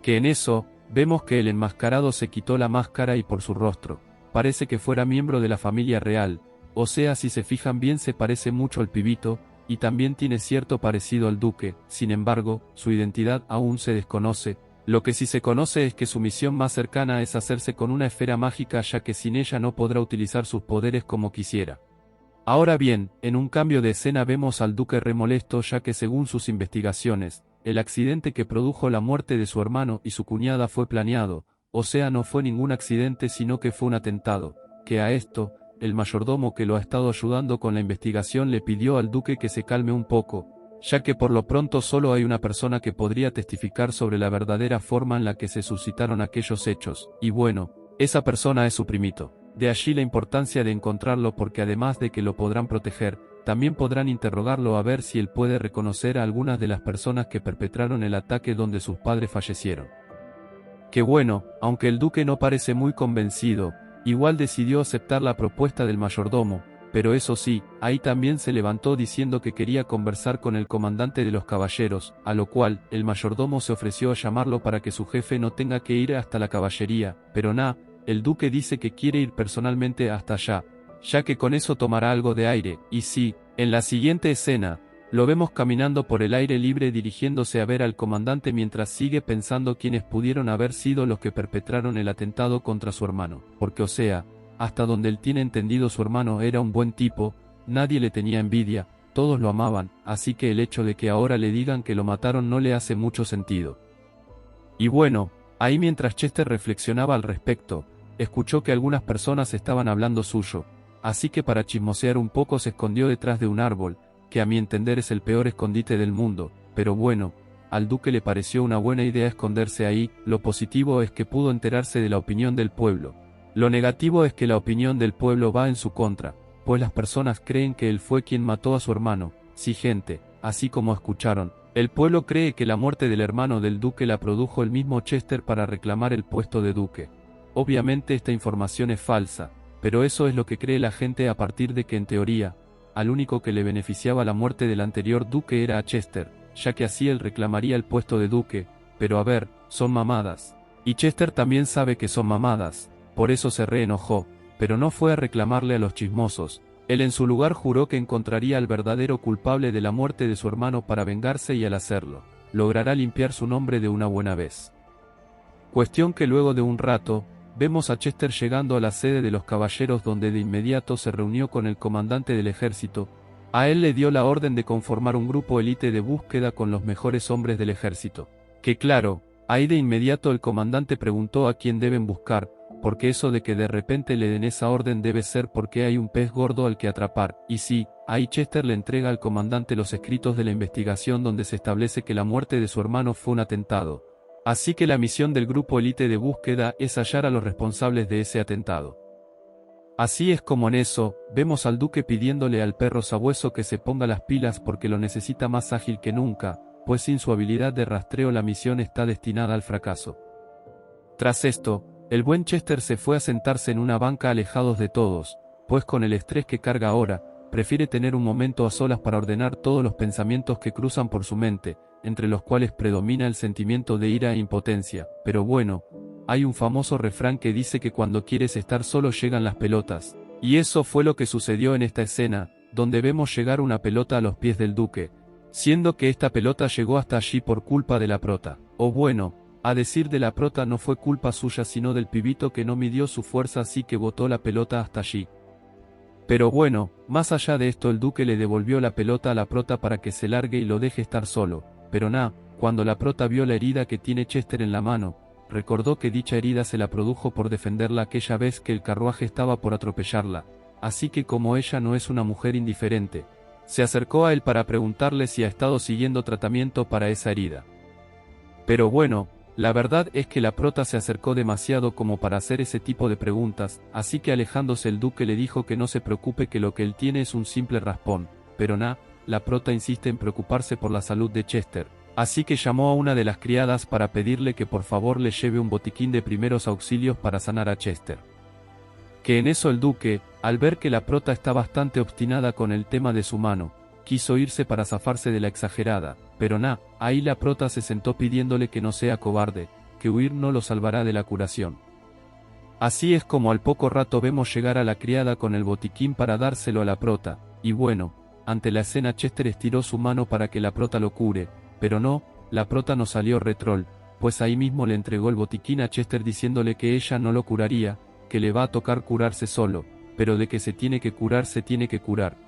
Que en eso, vemos que el enmascarado se quitó la máscara y por su rostro, parece que fuera miembro de la familia real, o sea si se fijan bien se parece mucho al pibito, y también tiene cierto parecido al duque, sin embargo, su identidad aún se desconoce, lo que sí se conoce es que su misión más cercana es hacerse con una esfera mágica ya que sin ella no podrá utilizar sus poderes como quisiera. Ahora bien, en un cambio de escena vemos al duque remolesto ya que según sus investigaciones, el accidente que produjo la muerte de su hermano y su cuñada fue planeado, o sea no fue ningún accidente sino que fue un atentado, que a esto, el mayordomo que lo ha estado ayudando con la investigación le pidió al duque que se calme un poco, ya que por lo pronto solo hay una persona que podría testificar sobre la verdadera forma en la que se suscitaron aquellos hechos, y bueno, esa persona es su primito. De allí la importancia de encontrarlo porque además de que lo podrán proteger, también podrán interrogarlo a ver si él puede reconocer a algunas de las personas que perpetraron el ataque donde sus padres fallecieron. Que bueno, aunque el duque no parece muy convencido, igual decidió aceptar la propuesta del mayordomo, pero eso sí, ahí también se levantó diciendo que quería conversar con el comandante de los caballeros, a lo cual, el mayordomo se ofreció a llamarlo para que su jefe no tenga que ir hasta la caballería, pero el duque dice que quiere ir personalmente hasta allá, ya que con eso tomará algo de aire, y sí, en la siguiente escena, lo vemos caminando por el aire libre dirigiéndose a ver al comandante mientras sigue pensando quiénes pudieron haber sido los que perpetraron el atentado contra su hermano, porque o sea, hasta donde él tiene entendido su hermano era un buen tipo, nadie le tenía envidia, todos lo amaban, así que el hecho de que ahora le digan que lo mataron no le hace mucho sentido. Y bueno, ahí mientras Chester reflexionaba al respecto, escuchó que algunas personas estaban hablando suyo, así que para chismosear un poco se escondió detrás de un árbol, que a mi entender es el peor escondite del mundo, pero bueno, al duque le pareció una buena idea esconderse ahí. Lo positivo es que pudo enterarse de la opinión del pueblo. Lo negativo es que la opinión del pueblo va en su contra, pues las personas creen que él fue quien mató a su hermano. Sí, gente, así como escucharon, el pueblo cree que la muerte del hermano del duque la produjo el mismo Chester para reclamar el puesto de duque. Obviamente esta información es falsa, pero eso es lo que cree la gente a partir de que en teoría, al único que le beneficiaba la muerte del anterior duque era a Chester, ya que así él reclamaría el puesto de duque, pero a ver, son mamadas. Y Chester también sabe que son mamadas, por eso se reenojó, pero no fue a reclamarle a los chismosos. Él en su lugar juró que encontraría al verdadero culpable de la muerte de su hermano para vengarse y al hacerlo, logrará limpiar su nombre de una buena vez. Cuestión que luego de un rato, vemos a Chester llegando a la sede de los caballeros donde de inmediato se reunió con el comandante del ejército. A él le dio la orden de conformar un grupo élite de búsqueda con los mejores hombres del ejército. Que claro, ahí de inmediato el comandante preguntó a quién deben buscar, porque eso de que de repente le den esa orden debe ser porque hay un pez gordo al que atrapar, y sí, ahí Chester le entrega al comandante los escritos de la investigación donde se establece que la muerte de su hermano fue un atentado. Así que la misión del grupo élite de búsqueda es hallar a los responsables de ese atentado. Así es como en eso, vemos al duque pidiéndole al perro sabueso que se ponga las pilas porque lo necesita más ágil que nunca, pues sin su habilidad de rastreo la misión está destinada al fracaso. Tras esto, el buen Chester se fue a sentarse en una banca alejados de todos, pues con el estrés que carga ahora, prefiere tener un momento a solas para ordenar todos los pensamientos que cruzan por su mente, entre los cuales predomina el sentimiento de ira e impotencia. Pero bueno, hay un famoso refrán que dice que cuando quieres estar solo llegan las pelotas, y eso fue lo que sucedió en esta escena, donde vemos llegar una pelota a los pies del duque, siendo que esta pelota llegó hasta allí por culpa de la prota. O bueno, a decir de la prota no fue culpa suya sino del pibito que no midió su fuerza así que botó la pelota hasta allí. Pero bueno, más allá de esto el duque le devolvió la pelota a la prota para que se largue y lo deje estar solo, pero cuando la prota vio la herida que tiene Chester en la mano, recordó que dicha herida se la produjo por defenderla aquella vez que el carruaje estaba por atropellarla, así que como ella no es una mujer indiferente, se acercó a él para preguntarle si ha estado siguiendo tratamiento para esa herida. Pero bueno, la verdad es que la prota se acercó demasiado como para hacer ese tipo de preguntas, así que alejándose el duque le dijo que no se preocupe que lo que él tiene es un simple raspón, pero la prota insiste en preocuparse por la salud de Chester, así que llamó a una de las criadas para pedirle que por favor le lleve un botiquín de primeros auxilios para sanar a Chester. Que en eso el duque, al ver que la prota está bastante obstinada con el tema de su mano, quiso irse para zafarse de la exagerada, pero ahí la prota se sentó pidiéndole que no sea cobarde, que huir no lo salvará de la curación. Así es como al poco rato vemos llegar a la criada con el botiquín para dárselo a la prota, y bueno, ante la escena Chester estiró su mano para que la prota lo cure, pero la prota no salió retrol, pues ahí mismo le entregó el botiquín a Chester diciéndole que ella no lo curaría, que le va a tocar curarse solo, pero de que se tiene que curar se tiene que curar.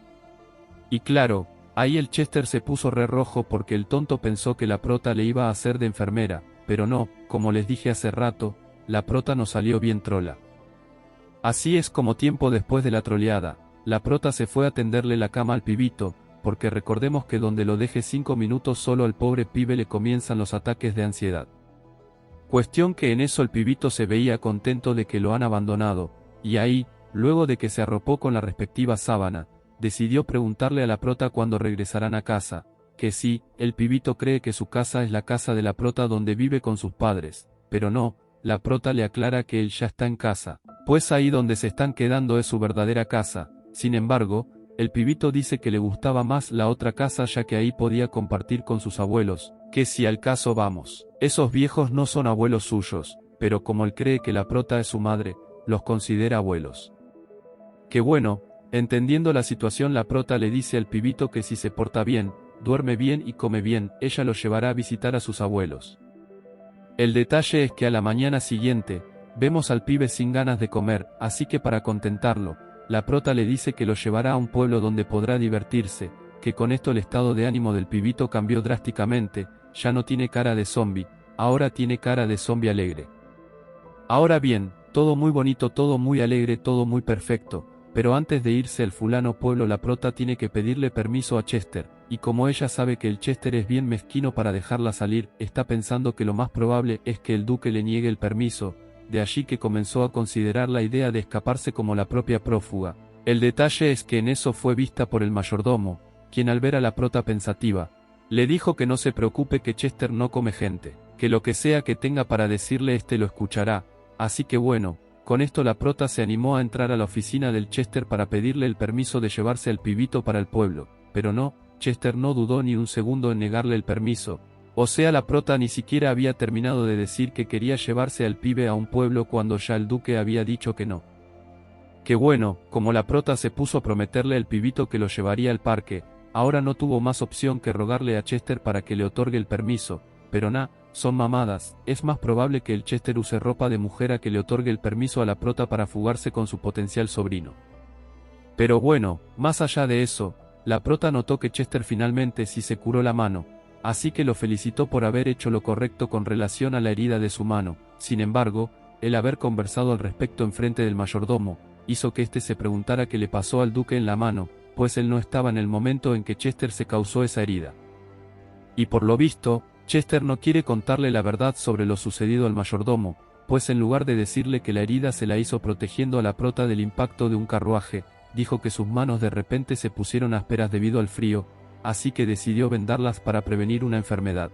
Y claro, ahí el Chester se puso re rojo porque el tonto pensó que la prota le iba a hacer de enfermera, pero como les dije hace rato, la prota no salió bien trola. Así es como tiempo después de la troleada, la prota se fue a tenderle la cama al pibito, porque recordemos que donde lo deje 5 minutos solo al pobre pibe le comienzan los ataques de ansiedad. Cuestión que en eso el pibito se veía contento de que lo han abandonado, y ahí, luego de que se arropó con la respectiva sábana, decidió preguntarle a la prota cuándo regresarán a casa, que sí, el pibito cree que su casa es la casa de la prota donde vive con sus padres, pero no, la prota le aclara que él ya está en casa, pues ahí donde se están quedando es su verdadera casa. Sin embargo, el pibito dice que le gustaba más la otra casa ya que ahí podía compartir con sus abuelos, que si al caso vamos, esos viejos no son abuelos suyos, pero como él cree que la prota es su madre, los considera abuelos. Que bueno, entendiendo la situación la prota le dice al pibito que si se porta bien, duerme bien y come bien, ella lo llevará a visitar a sus abuelos. El detalle es que a la mañana siguiente, vemos al pibe sin ganas de comer, así que para contentarlo, la prota le dice que lo llevará a un pueblo donde podrá divertirse, que con esto el estado de ánimo del pibito cambió drásticamente, ya no tiene cara de zombi, ahora tiene cara de zombi alegre. Ahora bien, todo muy bonito, todo muy alegre, todo muy perfecto, pero antes de irse al fulano pueblo la prota tiene que pedirle permiso a Chester, y como ella sabe que el Chester es bien mezquino para dejarla salir, está pensando que lo más probable es que el duque le niegue el permiso, de allí que comenzó a considerar la idea de escaparse como la propia prófuga. El detalle es que en eso fue vista por el mayordomo, quien al ver a la prota pensativa, le dijo que no se preocupe que Chester no come gente, que lo que sea que tenga para decirle lo escuchará, así que bueno, con esto la prota se animó a entrar a la oficina del Chester para pedirle el permiso de llevarse al pibito para el pueblo, pero no, Chester no dudó ni un segundo en negarle el permiso. O sea, la prota ni siquiera había terminado de decir que quería llevarse al pibe a un pueblo cuando ya el duque había dicho que no. Que bueno, como la prota se puso a prometerle al pibito que lo llevaría al parque, ahora no tuvo más opción que rogarle a Chester para que le otorgue el permiso, pero son mamadas, es más probable que el Chester use ropa de mujer a que le otorgue el permiso a la prota para fugarse con su potencial sobrino. Pero bueno, más allá de eso, la prota notó que Chester finalmente sí se curó la mano, así que lo felicitó por haber hecho lo correcto con relación a la herida de su mano. Sin embargo, el haber conversado al respecto en frente del mayordomo, hizo que éste se preguntara qué le pasó al duque en la mano, pues él no estaba en el momento en que Chester se causó esa herida. Y por lo visto, Chester no quiere contarle la verdad sobre lo sucedido al mayordomo, pues en lugar de decirle que la herida se la hizo protegiendo a la prota del impacto de un carruaje, dijo que sus manos de repente se pusieron ásperas debido al frío, así que decidió vendarlas para prevenir una enfermedad.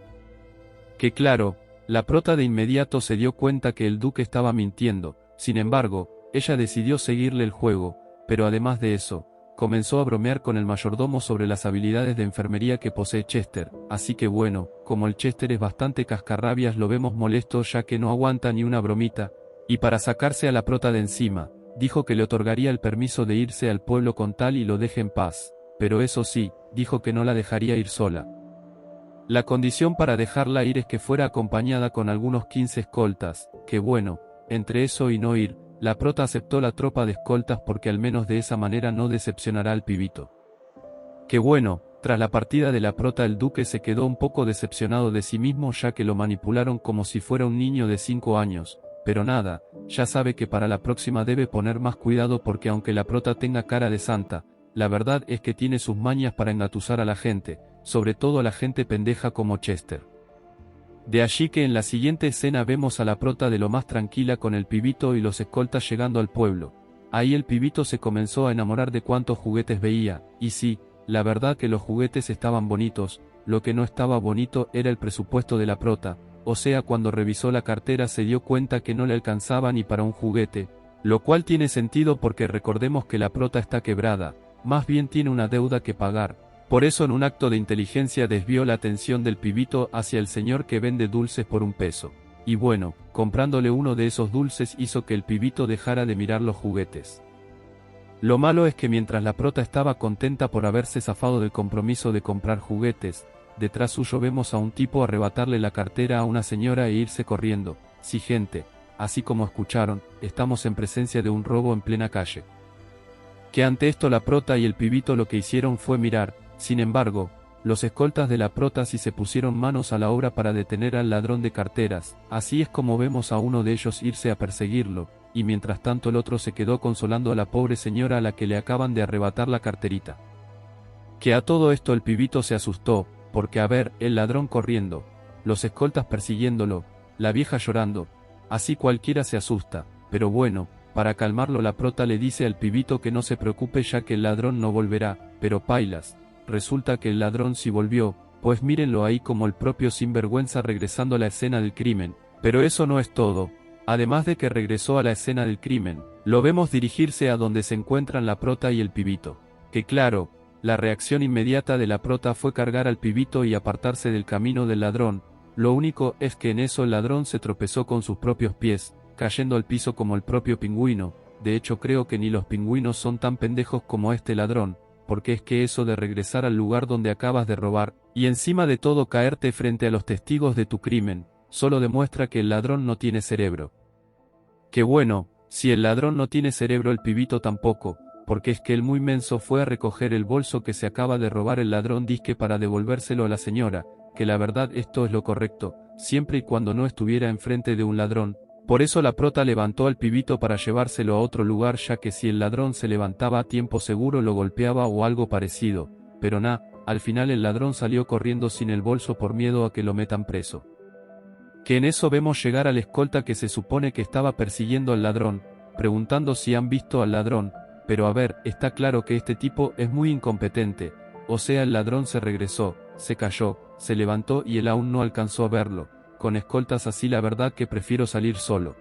Que claro, la prota de inmediato se dio cuenta que el duque estaba mintiendo, sin embargo, ella decidió seguirle el juego, pero además de eso, comenzó a bromear con el mayordomo sobre las habilidades de enfermería que posee Chester, así que bueno, como el Chester es bastante cascarrabias lo vemos molesto ya que no aguanta ni una bromita, y para sacarse a la prota de encima, dijo que le otorgaría el permiso de irse al pueblo con tal y lo deje en paz, pero eso sí, dijo que no la dejaría ir sola. La condición para dejarla ir es que fuera acompañada con algunos 15 escoltas, que bueno, entre eso y no ir, la prota aceptó la tropa de escoltas porque al menos de esa manera no decepcionará al pibito. Que bueno, tras la partida de la prota el duque se quedó un poco decepcionado de sí mismo ya que lo manipularon como si fuera un niño de 5 años, pero nada, ya sabe que para la próxima debe poner más cuidado porque aunque la prota tenga cara de santa, la verdad es que tiene sus mañas para engatusar a la gente, sobre todo a la gente pendeja como Chester. De allí que en la siguiente escena vemos a la prota de lo más tranquila con el pibito y los escoltas llegando al pueblo. Ahí el pibito se comenzó a enamorar de cuantos juguetes veía, y sí, la verdad que los juguetes estaban bonitos, lo que no estaba bonito era el presupuesto de la prota, o sea cuando revisó la cartera se dio cuenta que no le alcanzaba ni para un juguete, lo cual tiene sentido porque recordemos que la prota está quebrada, más bien tiene una deuda que pagar. Por eso en un acto de inteligencia desvió la atención del pibito hacia el señor que vende dulces por $1. Y bueno, comprándole uno de esos dulces hizo que el pibito dejara de mirar los juguetes. Lo malo es que mientras la prota estaba contenta por haberse zafado del compromiso de comprar juguetes, detrás suyo vemos a un tipo arrebatarle la cartera a una señora e irse corriendo. Sí gente, así como escucharon, estamos en presencia de un robo en plena calle. Que ante esto la prota y el pibito lo que hicieron fue mirar. Sin embargo, los escoltas de la prota sí se pusieron manos a la obra para detener al ladrón de carteras, así es como vemos a uno de ellos irse a perseguirlo, y mientras tanto el otro se quedó consolando a la pobre señora a la que le acaban de arrebatar la carterita. Que a todo esto el pibito se asustó, porque a ver, el ladrón corriendo, los escoltas persiguiéndolo, la vieja llorando, así cualquiera se asusta, pero bueno, Para calmarlo la prota le dice al pibito que no se preocupe ya que el ladrón no volverá, pero pailas, resulta que el ladrón sí volvió, pues mírenlo ahí como el propio sinvergüenza regresando a la escena del crimen. Pero eso no es todo. Además de que regresó a la escena del crimen, lo vemos dirigirse a donde se encuentran la prota y el pibito. Que claro, la reacción inmediata de la prota fue cargar al pibito y apartarse del camino del ladrón. Lo único es que en eso el ladrón se tropezó con sus propios pies, cayendo al piso como el propio pingüino. De hecho creo que ni los pingüinos son tan pendejos como este ladrón, porque es que eso de regresar al lugar donde acabas de robar, y encima de todo caerte frente a los testigos de tu crimen, solo demuestra que el ladrón no tiene cerebro. Que bueno, si el ladrón no tiene cerebro el pibito tampoco, porque es que el muy menso fue a recoger el bolso que se acaba de robar el ladrón disque para devolvérselo a la señora, que la verdad esto es lo correcto, siempre y cuando no estuviera enfrente de un ladrón. Por eso la prota levantó al pibito para llevárselo a otro lugar ya que si el ladrón se levantaba a tiempo seguro lo golpeaba o algo parecido, pero al final el ladrón salió corriendo sin el bolso por miedo a que lo metan preso. Que en eso vemos llegar al escolta que se supone que estaba persiguiendo al ladrón, preguntando si han visto al ladrón, pero a ver, está claro que este tipo es muy incompetente, o sea el ladrón se regresó, se cayó, se levantó y él aún no alcanzó a verlo. Con escoltas así la verdad que prefiero salir solo.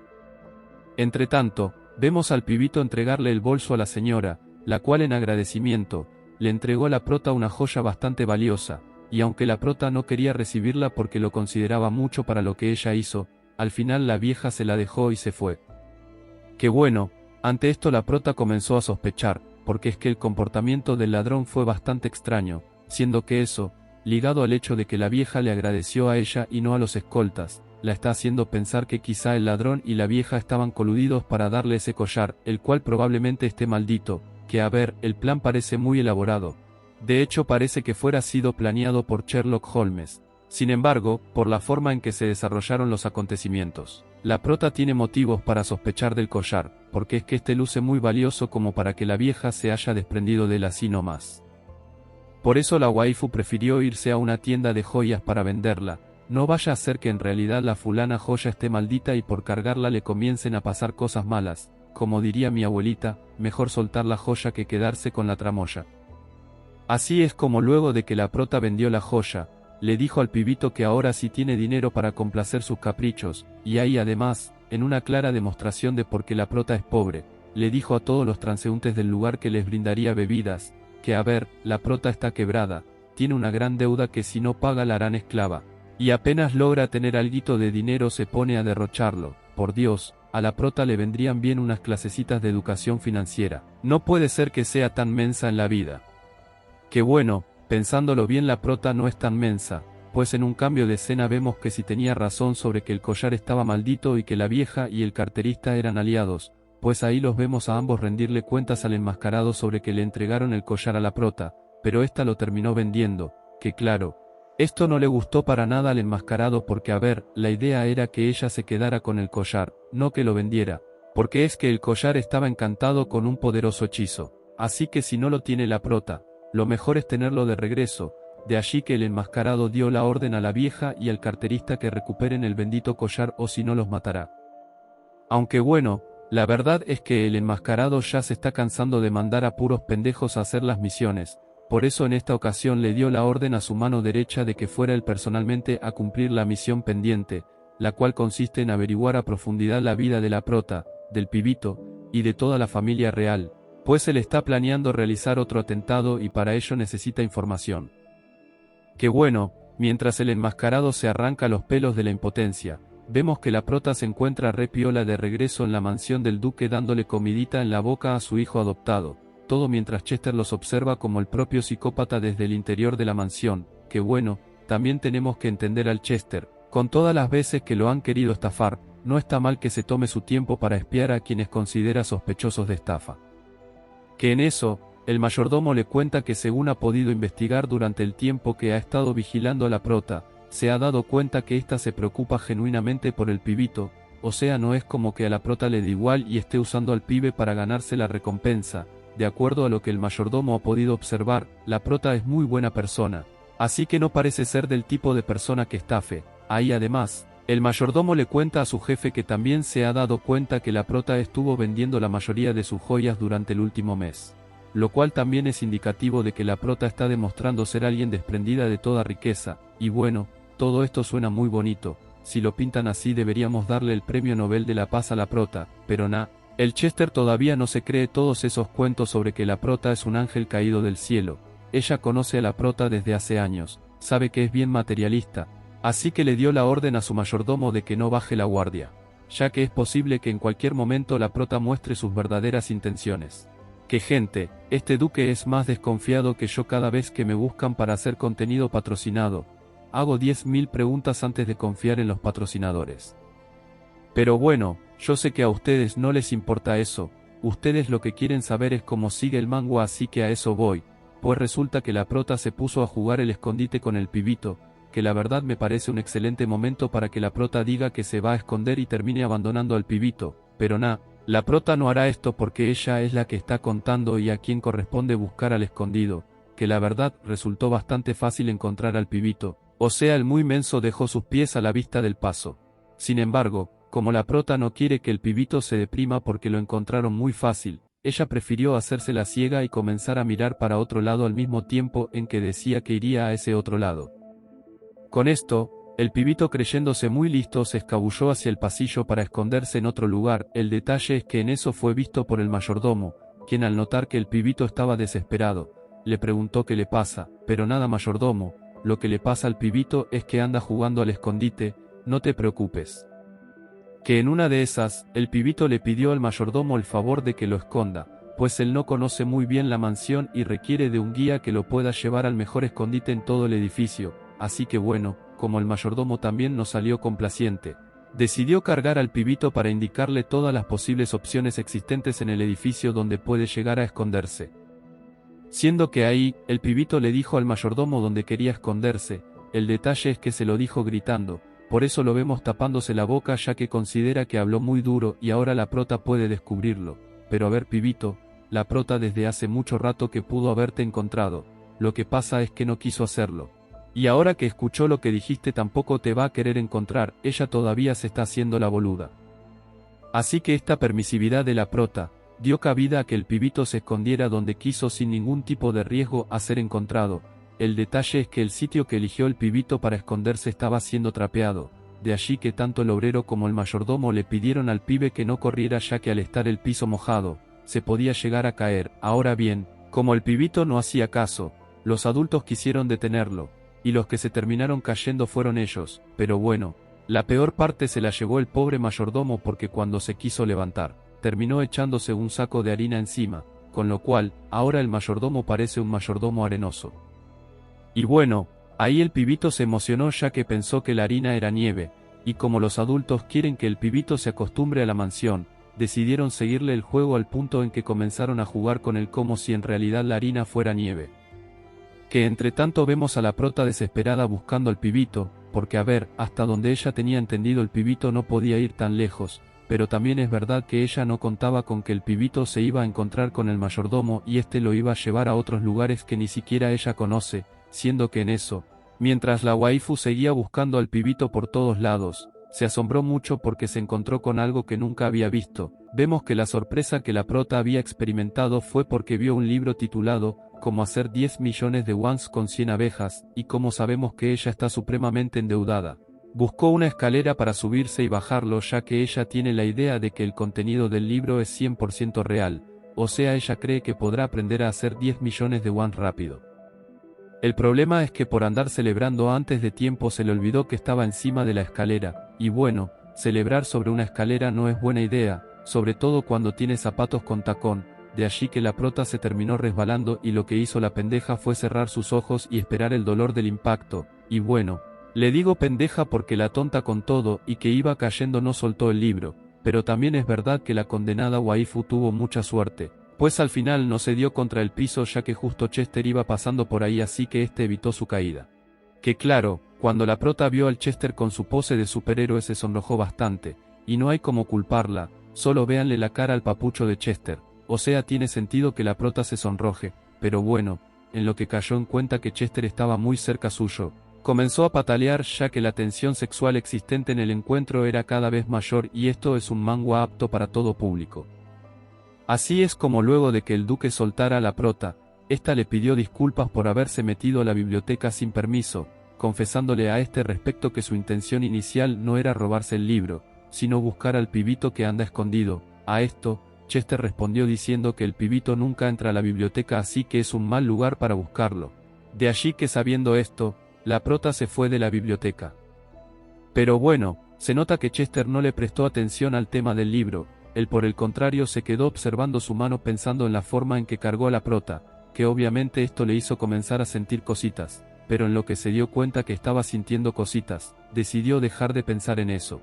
Entretanto, vemos al pibito entregarle el bolso a la señora, la cual en agradecimiento, le entregó a la prota una joya bastante valiosa, y aunque la prota no quería recibirla porque lo consideraba mucho para lo que ella hizo, al final la vieja se la dejó y se fue. Que bueno, ante esto la prota comenzó a sospechar, porque es que el comportamiento del ladrón fue bastante extraño, siendo que eso, ligado al hecho de que la vieja le agradeció a ella y no a los escoltas, la está haciendo pensar que quizá el ladrón y la vieja estaban coludidos para darle ese collar, el cual probablemente esté maldito, que a ver, el plan parece muy elaborado. De hecho parece que fuera sido planeado por Sherlock Holmes. Sin embargo, por la forma en que se desarrollaron los acontecimientos, la prota tiene motivos para sospechar del collar, porque es que este luce muy valioso como para que la vieja se haya desprendido de él así nomás. Por eso la waifu prefirió irse a una tienda de joyas para venderla, no vaya a ser que en realidad la fulana joya esté maldita y por cargarla le comiencen a pasar cosas malas, como diría mi abuelita, mejor soltar la joya que quedarse con la tramoya. Así es como luego de que la prota vendió la joya, le dijo al pibito que ahora sí tiene dinero para complacer sus caprichos, y ahí además, en una clara demostración de por qué la prota es pobre, le dijo a todos los transeúntes del lugar que les brindaría bebidas, que a ver, la prota está quebrada, tiene una gran deuda que si no paga la harán esclava, y apenas logra tener alguito de dinero se pone a derrocharlo. Por Dios, a la prota le vendrían bien unas clasecitas de educación financiera, no puede ser que sea tan mensa en la vida. Que bueno, pensándolo bien la prota no es tan mensa, pues en un cambio de escena vemos que sí tenía razón sobre que el collar estaba maldito y que la vieja y el carterista eran aliados, pues ahí los vemos a ambos rendirle cuentas al enmascarado sobre que le entregaron el collar a la prota, pero ésta lo terminó vendiendo, que claro, esto no le gustó para nada al enmascarado porque a ver, la idea era que ella se quedara con el collar, no que lo vendiera, porque es que el collar estaba encantado con un poderoso hechizo, así que si no lo tiene la prota, lo mejor es tenerlo de regreso, de allí que el enmascarado dio la orden a la vieja y al carterista que recuperen el bendito collar o si no los matará. Aunque bueno, la verdad es que el enmascarado ya se está cansando de mandar a puros pendejos a hacer las misiones, por eso en esta ocasión le dio la orden a su mano derecha de que fuera él personalmente a cumplir la misión pendiente, la cual consiste en averiguar a profundidad la vida de la prota, del pibito, y de toda la familia real, pues él está planeando realizar otro atentado y para ello necesita información. Que bueno, mientras el enmascarado se arranca los pelos de la impotencia, vemos que la prota se encuentra re piola de regreso en la mansión del duque dándole comidita en la boca a su hijo adoptado, todo mientras Chester los observa como el propio psicópata desde el interior de la mansión. Que bueno, también tenemos que entender al Chester, con todas las veces que lo han querido estafar, no está mal que se tome su tiempo para espiar a quienes considera sospechosos de estafa. Que en eso, el mayordomo le cuenta que según ha podido investigar durante el tiempo que ha estado vigilando a la prota, se ha dado cuenta que ésta se preocupa genuinamente por el pibito, o sea no es como que a la prota le da igual y esté usando al pibe para ganarse la recompensa. De acuerdo a lo que el mayordomo ha podido observar, la prota es muy buena persona, así que no parece ser del tipo de persona que estafe. Ahí además, El mayordomo le cuenta a su jefe que también se ha dado cuenta que la prota estuvo vendiendo la mayoría de sus joyas durante el último mes. Lo cual también es indicativo de que la prota está demostrando ser alguien desprendida de toda riqueza, y bueno, todo esto suena muy bonito. Si lo pintan así deberíamos darle el premio Nobel de la Paz a la prota, pero el Chester todavía no se cree todos esos cuentos sobre que la prota es un ángel caído del cielo. Ella conoce a la prota desde hace años, sabe que es bien materialista, así que le dio la orden a su mayordomo de que no baje la guardia, ya que es posible que en cualquier momento la prota muestre sus verdaderas intenciones. Que gente, este duque es más desconfiado que yo cada vez que me buscan para hacer contenido patrocinado. Hago 10.000 preguntas antes de confiar en los patrocinadores. Pero bueno, yo sé que a ustedes no les importa eso, ustedes lo que quieren saber es cómo sigue el manga, así que a eso voy, pues resulta que la prota se puso a jugar el escondite con el pibito, que la verdad me parece un excelente momento para que la prota diga que se va a esconder y termine abandonando al pibito, pero la prota no hará esto porque ella es la que está contando y a quien corresponde buscar al escondido, que la verdad resultó bastante fácil encontrar al pibito, o sea el muy menso dejó sus pies a la vista del paso. Sin embargo, como la prota no quiere que el pibito se deprima porque lo encontraron muy fácil, ella prefirió hacerse la ciega y comenzar a mirar para otro lado al mismo tiempo en que decía que iría a ese otro lado. Con esto, el pibito creyéndose muy listo se escabulló hacia el pasillo para esconderse en otro lugar. El detalle es que en eso fue visto por el mayordomo, quien al notar que el pibito estaba desesperado, le preguntó qué le pasa, pero nada mayordomo, lo que le pasa al pibito es que anda jugando al escondite, no te preocupes. Que en una de esas, el pibito le pidió al mayordomo el favor de que lo esconda, pues él no conoce muy bien la mansión y requiere de un guía que lo pueda llevar al mejor escondite en todo el edificio, así que bueno, como el mayordomo también no salió complaciente, decidió cargar al pibito para indicarle todas las posibles opciones existentes en el edificio donde puede llegar a esconderse. Siendo que ahí, el pibito le dijo al mayordomo dónde quería esconderse, el detalle es que se lo dijo gritando, por eso lo vemos tapándose la boca ya que considera que habló muy duro y ahora la prota puede descubrirlo, pero a ver pibito, la prota desde hace mucho rato que pudo haberte encontrado, lo que pasa es que no quiso hacerlo. Y ahora que escuchó lo que dijiste tampoco te va a querer encontrar, ella todavía se está haciendo la boluda. Así que esta permisividad de la prota, dio cabida a que el pibito se escondiera donde quiso sin ningún tipo de riesgo a ser encontrado. El detalle es que el sitio que eligió el pibito para esconderse estaba siendo trapeado, de allí que tanto el obrero como el mayordomo le pidieron al pibe que no corriera ya que al estar el piso mojado, se podía llegar a caer. Ahora bien, como el pibito no hacía caso, los adultos quisieron detenerlo, y los que se terminaron cayendo fueron ellos, pero bueno, la peor parte se la llevó el pobre mayordomo porque cuando se quiso levantar, terminó echándose un saco de harina encima, con lo cual, ahora el mayordomo parece un mayordomo arenoso. Y bueno, ahí el pibito se emocionó ya que pensó que la harina era nieve, y como los adultos quieren que el pibito se acostumbre a la mansión, decidieron seguirle el juego al punto en que comenzaron a jugar con él como si en realidad la harina fuera nieve. Que entre tanto vemos a la prota desesperada buscando al pibito, porque a ver, hasta donde ella tenía entendido el pibito no podía ir tan lejos, pero también es verdad que ella no contaba con que el pibito se iba a encontrar con el mayordomo y este lo iba a llevar a otros lugares que ni siquiera ella conoce, siendo que en eso, mientras la waifu seguía buscando al pibito por todos lados, se asombró mucho porque se encontró con algo que nunca había visto. Vemos que la sorpresa que la prota había experimentado fue porque vio un libro titulado Cómo hacer 10 millones de wons con 100 abejas, y como sabemos que ella está supremamente endeudada, buscó una escalera para subirse y bajarlo ya que ella tiene la idea de que el contenido del libro es 100% real, o sea ella cree que podrá aprender a hacer 10 millones de wons rápido. El problema es que por andar celebrando antes de tiempo se le olvidó que estaba encima de la escalera, y bueno, celebrar sobre una escalera no es buena idea, sobre todo cuando tiene zapatos con tacón, de allí que la prota se terminó resbalando y lo que hizo la pendeja fue cerrar sus ojos y esperar el dolor del impacto, y bueno, le digo pendeja porque la tonta con todo y que iba cayendo no soltó el libro, pero también es verdad que la condenada waifu tuvo mucha suerte, pues al final no se dio contra el piso ya que justo Chester iba pasando por ahí así que este evitó su caída. Que claro, cuando la prota vio al Chester con su pose de superhéroe se sonrojó bastante, y no hay como culparla, solo véanle la cara al papucho de Chester, o sea tiene sentido que la prota se sonroje, pero bueno, en lo que cayó en cuenta que Chester estaba muy cerca suyo, Comenzó a patalear ya que la tensión sexual existente en el encuentro era cada vez mayor y esto es un manga apto para todo público. Así es como luego de que el duque soltara a la prota, ésta le pidió disculpas por haberse metido a la biblioteca sin permiso, confesándole a este respecto que su intención inicial no era robarse el libro, sino buscar al pibito que anda escondido. A esto, Chester respondió diciendo que el pibito nunca entra a la biblioteca así que es un mal lugar para buscarlo. De allí que sabiendo esto, la prota se fue de la biblioteca. Pero bueno, se nota que Chester no le prestó atención al tema del libro, él por el contrario se quedó observando su mano pensando en la forma en que cargó a la prota, que obviamente esto le hizo comenzar a sentir cositas, pero en lo que se dio cuenta que estaba sintiendo cositas, decidió dejar de pensar en eso.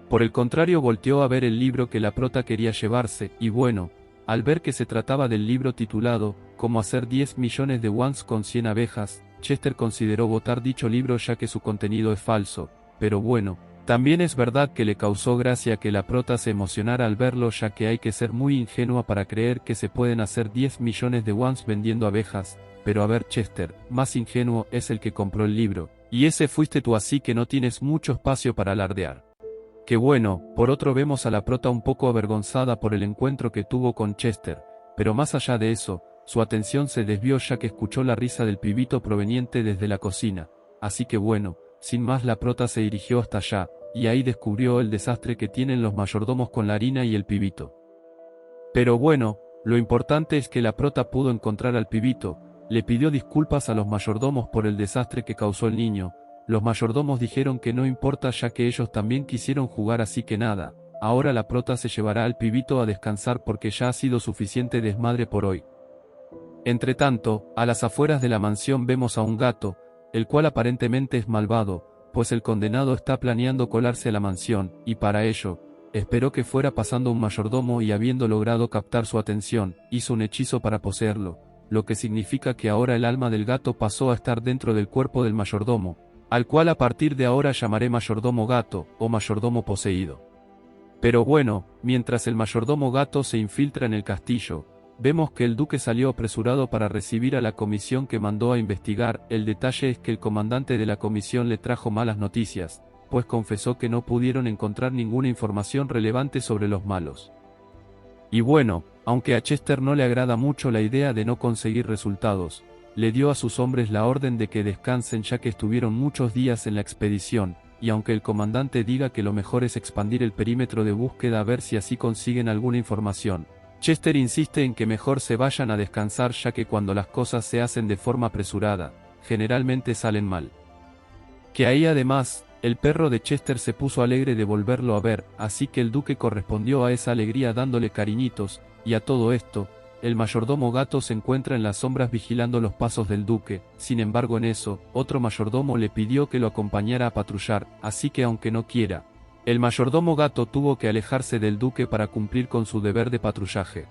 Por el contrario volteó a ver el libro que la prota quería llevarse, y bueno, al ver que se trataba del libro titulado, Cómo hacer 10 millones de wons con 100 abejas, Chester consideró botar dicho libro ya que su contenido es falso, pero bueno, también es verdad que le causó gracia que la prota se emocionara al verlo ya que hay que ser muy ingenua para creer que se pueden hacer 10 millones de wons vendiendo abejas, pero a ver Chester, más ingenuo es el que compró el libro, y ese fuiste tú así que no tienes mucho espacio para alardear. Que bueno, por otro vemos a la prota un poco avergonzada por el encuentro que tuvo con Chester, pero más allá de eso, su atención se desvió ya que escuchó la risa del pibito proveniente desde la cocina, así que bueno, sin más la prota se dirigió hasta allá, y ahí descubrió el desastre que tienen los mayordomos con la harina y el pibito. Pero bueno, lo importante es que la prota pudo encontrar al pibito, le pidió disculpas a los mayordomos por el desastre que causó el niño, los mayordomos dijeron que no importa ya que ellos también quisieron jugar así que nada, ahora la prota se llevará al pibito a descansar porque ya ha sido suficiente desmadre por hoy. Entretanto, a las afueras de la mansión vemos a un gato, el cual aparentemente es malvado, pues el condenado está planeando colarse a la mansión, y para ello, esperó que fuera pasando un mayordomo y habiendo logrado captar su atención, hizo un hechizo para poseerlo, lo que significa que ahora el alma del gato pasó a estar dentro del cuerpo del mayordomo, al cual a partir de ahora llamaré mayordomo gato, o mayordomo poseído. Pero bueno, mientras el mayordomo gato se infiltra en el castillo, vemos que el duque salió apresurado para recibir a la comisión que mandó a investigar. El detalle es que el comandante de la comisión le trajo malas noticias, pues confesó que no pudieron encontrar ninguna información relevante sobre los malos. Y bueno, aunque a Chester no le agrada mucho la idea de no conseguir resultados, le dio a sus hombres la orden de que descansen ya que estuvieron muchos días en la expedición, y aunque el comandante diga que lo mejor es expandir el perímetro de búsqueda a ver si así consiguen alguna información, Chester insiste en que mejor se vayan a descansar ya que cuando las cosas se hacen de forma apresurada, generalmente salen mal. Que ahí además, el perro de Chester se puso alegre de volverlo a ver, así que el duque correspondió a esa alegría dándole cariñitos, y a todo esto, el mayordomo gato se encuentra en las sombras vigilando los pasos del duque. Sin embargo en eso, otro mayordomo le pidió que lo acompañara a patrullar, así que aunque no quiera, el mayordomo gato tuvo que alejarse del duque para cumplir con su deber de patrullaje.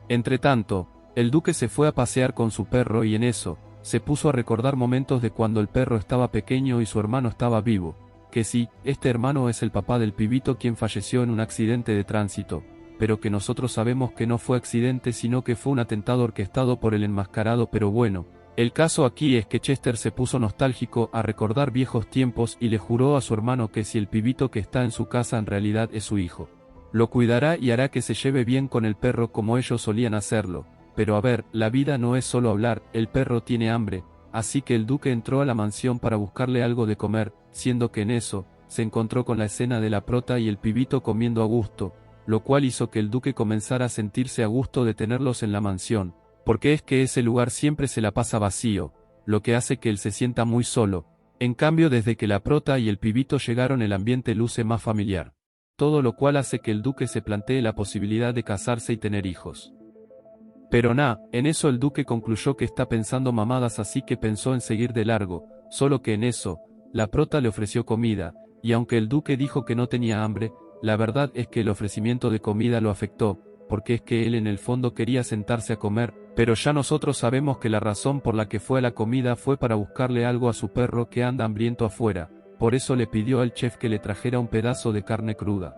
Entretanto, el duque se fue a pasear con su perro y en eso, se puso a recordar momentos de cuando el perro estaba pequeño y su hermano estaba vivo, que sí, este hermano es el papá del pibito quien falleció en un accidente de tránsito, pero que nosotros sabemos que no fue accidente sino que fue un atentado orquestado por el enmascarado. Pero bueno, el caso aquí es que Chester se puso nostálgico a recordar viejos tiempos y le juró a su hermano que si el pibito que está en su casa en realidad es su hijo, lo cuidará y hará que se lleve bien con el perro como ellos solían hacerlo. Pero a ver, la vida no es solo hablar, el perro tiene hambre, así que el duque entró a la mansión para buscarle algo de comer, siendo que en eso, se encontró con la escena de la prota y el pibito comiendo a gusto, lo cual hizo que el duque comenzara a sentirse a gusto de tenerlos en la mansión, porque es que ese lugar siempre se la pasa vacío, lo que hace que él se sienta muy solo. En cambio desde que la prota y el pibito llegaron el ambiente luce más familiar, todo lo cual hace que el duque se plantee la posibilidad de casarse y tener hijos. Pero en eso el duque concluyó que está pensando mamadas así que pensó en seguir de largo, solo que en eso, la prota le ofreció comida, y aunque el duque dijo que no tenía hambre, la verdad es que el ofrecimiento de comida lo afectó, porque es que él en el fondo quería sentarse a comer, pero ya nosotros sabemos que la razón por la que fue a la comida fue para buscarle algo a su perro que anda hambriento afuera, por eso le pidió al chef que le trajera un pedazo de carne cruda.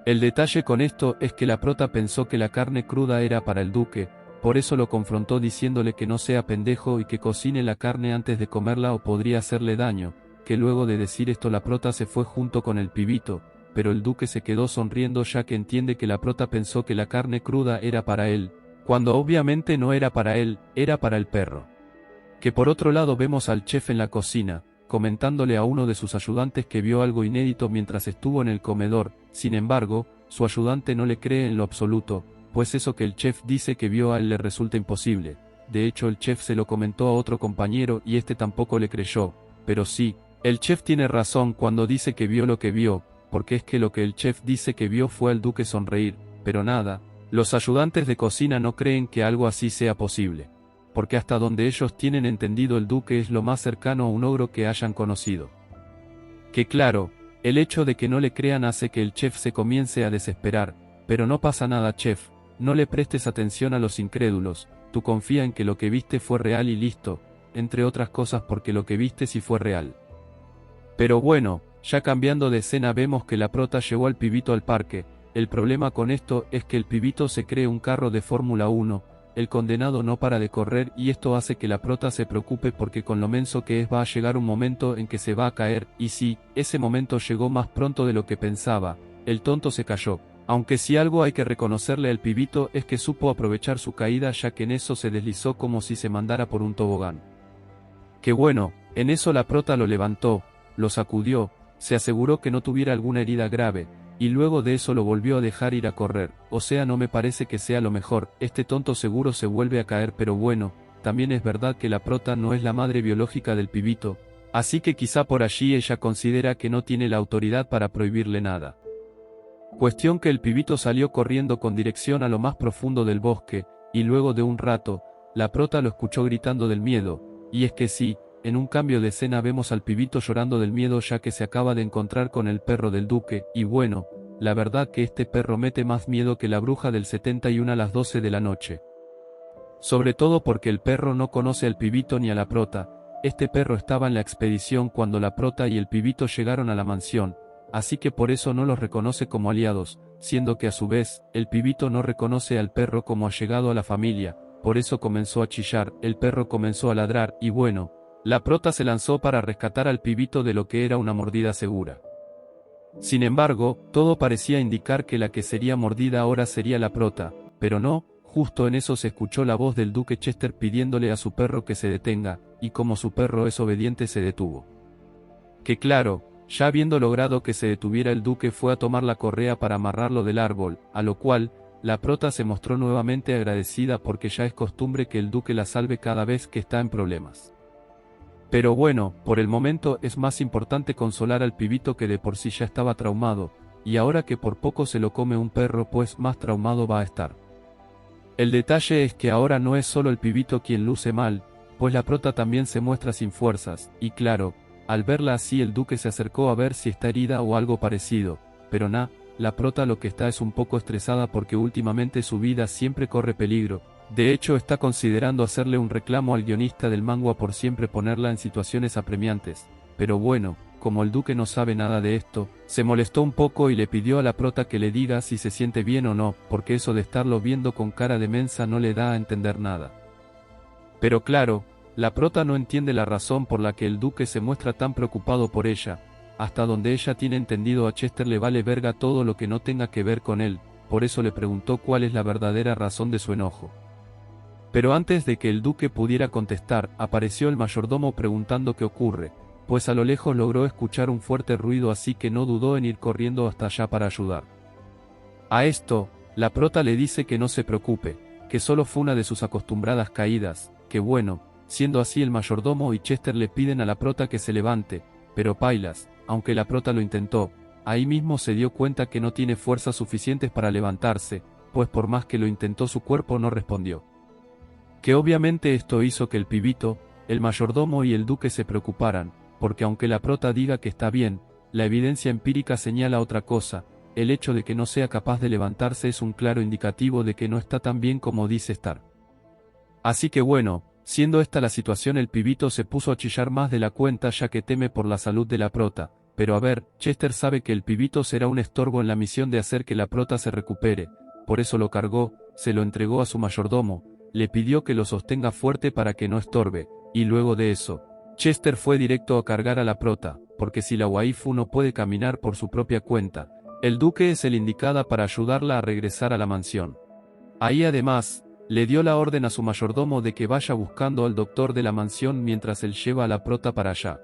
El detalle con esto es que la prota pensó que la carne cruda era para el duque, por eso lo confrontó diciéndole que no sea pendejo y que cocine la carne antes de comerla o podría hacerle daño, que luego de decir esto la prota se fue junto con el pibito, pero el duque se quedó sonriendo ya que entiende que la prota pensó que la carne cruda era para él, cuando obviamente no era para él, era para el perro. Que por otro lado vemos al chef en la cocina, comentándole a uno de sus ayudantes que vio algo inédito mientras estuvo en el comedor, sin embargo, su ayudante no le cree en lo absoluto, pues eso que el chef dice que vio a él le resulta imposible. De hecho el chef se lo comentó a otro compañero y este tampoco le creyó, pero sí, el chef tiene razón cuando dice que vio lo que vio, porque es que lo que el chef dice que vio fue al duque sonreír, pero nada, los ayudantes de cocina no creen que algo así sea posible. Porque hasta donde ellos tienen entendido el duque es lo más cercano a un ogro que hayan conocido. Que claro, el hecho de que no le crean hace que el chef se comience a desesperar, pero no pasa nada chef, no le prestes atención a los incrédulos, tú confía en que lo que viste fue real y listo, entre otras cosas porque lo que viste sí fue real. Pero bueno, ya cambiando de escena vemos que la prota llevó al pibito al parque, el problema con esto es que el pibito se cree un carro de Fórmula 1, el condenado no para de correr y esto hace que la prota se preocupe porque con lo menso que es va a llegar un momento en que se va a caer, y sí, ese momento llegó más pronto de lo que pensaba, el tonto se cayó, aunque si algo hay que reconocerle al pibito es que supo aprovechar su caída ya que en eso se deslizó como si se mandara por un tobogán. Que bueno, en eso la prota lo levantó, lo sacudió, se aseguró que no tuviera alguna herida grave, y luego de eso lo volvió a dejar ir a correr, o sea no me parece que sea lo mejor, este tonto seguro se vuelve a caer pero bueno, también es verdad que la prota no es la madre biológica del pibito, así que quizá por allí ella considera que no tiene la autoridad para prohibirle nada. Cuestión que el pibito salió corriendo con dirección a lo más profundo del bosque, y luego de un rato, la prota lo escuchó gritando del miedo, y es que sí, en un cambio de escena vemos al pibito llorando del miedo ya que se acaba de encontrar con el perro del duque, y bueno, la verdad que este perro mete más miedo que la bruja del 71 a las 12 de la noche. Sobre todo porque el perro no conoce al pibito ni a la prota, este perro estaba en la expedición cuando la prota y el pibito llegaron a la mansión, así que por eso no los reconoce como aliados, siendo que a su vez, el pibito no reconoce al perro como allegado a la familia, por eso comenzó a chillar, el perro comenzó a ladrar, y bueno, la prota se lanzó para rescatar al pibito de lo que era una mordida segura. Sin embargo, todo parecía indicar que la que sería mordida ahora sería la prota, pero no, justo en eso se escuchó la voz del duque Chester pidiéndole a su perro que se detenga, y como su perro es obediente se detuvo. Que claro, ya habiendo logrado que se detuviera el duque fue a tomar la correa para amarrarlo del árbol, a lo cual, la prota se mostró nuevamente agradecida porque ya es costumbre que el duque la salve cada vez que está en problemas. Pero bueno, por el momento es más importante consolar al pibito que de por sí ya estaba traumado, y ahora que por poco se lo come un perro pues más traumado va a estar. El detalle es que ahora no es solo el pibito quien luce mal, pues la prota también se muestra sin fuerzas, y claro, al verla así el duque se acercó a ver si está herida o algo parecido, pero la prota lo que está es un poco estresada porque últimamente su vida siempre corre peligro. De hecho está considerando hacerle un reclamo al guionista del manga por siempre ponerla en situaciones apremiantes, pero bueno, como el duque no sabe nada de esto, se molestó un poco y le pidió a la prota que le diga si se siente bien o no, porque eso de estarlo viendo con cara de mensa no le da a entender nada. Pero claro, la prota no entiende la razón por la que el duque se muestra tan preocupado por ella, hasta donde ella tiene entendido a Chester le vale verga todo lo que no tenga que ver con él, por eso le preguntó cuál es la verdadera razón de su enojo. Pero antes de que el duque pudiera contestar, apareció el mayordomo preguntando qué ocurre, pues a lo lejos logró escuchar un fuerte ruido así que no dudó en ir corriendo hasta allá para ayudar. A esto, la prota le dice que no se preocupe, que solo fue una de sus acostumbradas caídas, que bueno, siendo así el mayordomo y Chester le piden a la prota que se levante, pero pailas, aunque la prota lo intentó, ahí mismo se dio cuenta que no tiene fuerzas suficientes para levantarse, pues por más que lo intentó su cuerpo no respondió. Que obviamente esto hizo que el pibito, el mayordomo y el duque se preocuparan, porque aunque la prota diga que está bien, la evidencia empírica señala otra cosa, el hecho de que no sea capaz de levantarse es un claro indicativo de que no está tan bien como dice estar. Así que bueno, siendo esta la situación el pibito se puso a chillar más de la cuenta ya que teme por la salud de la prota, pero a ver, Chester sabe que el pibito será un estorbo en la misión de hacer que la prota se recupere, por eso lo cargó, se lo entregó a su mayordomo, le pidió que lo sostenga fuerte para que no estorbe, y luego de eso, Chester fue directo a cargar a la prota, porque si la waifu no puede caminar por su propia cuenta, el duque es el indicado para ayudarla a regresar a la mansión. Ahí además, le dio la orden a su mayordomo de que vaya buscando al doctor de la mansión mientras él lleva a la prota para allá.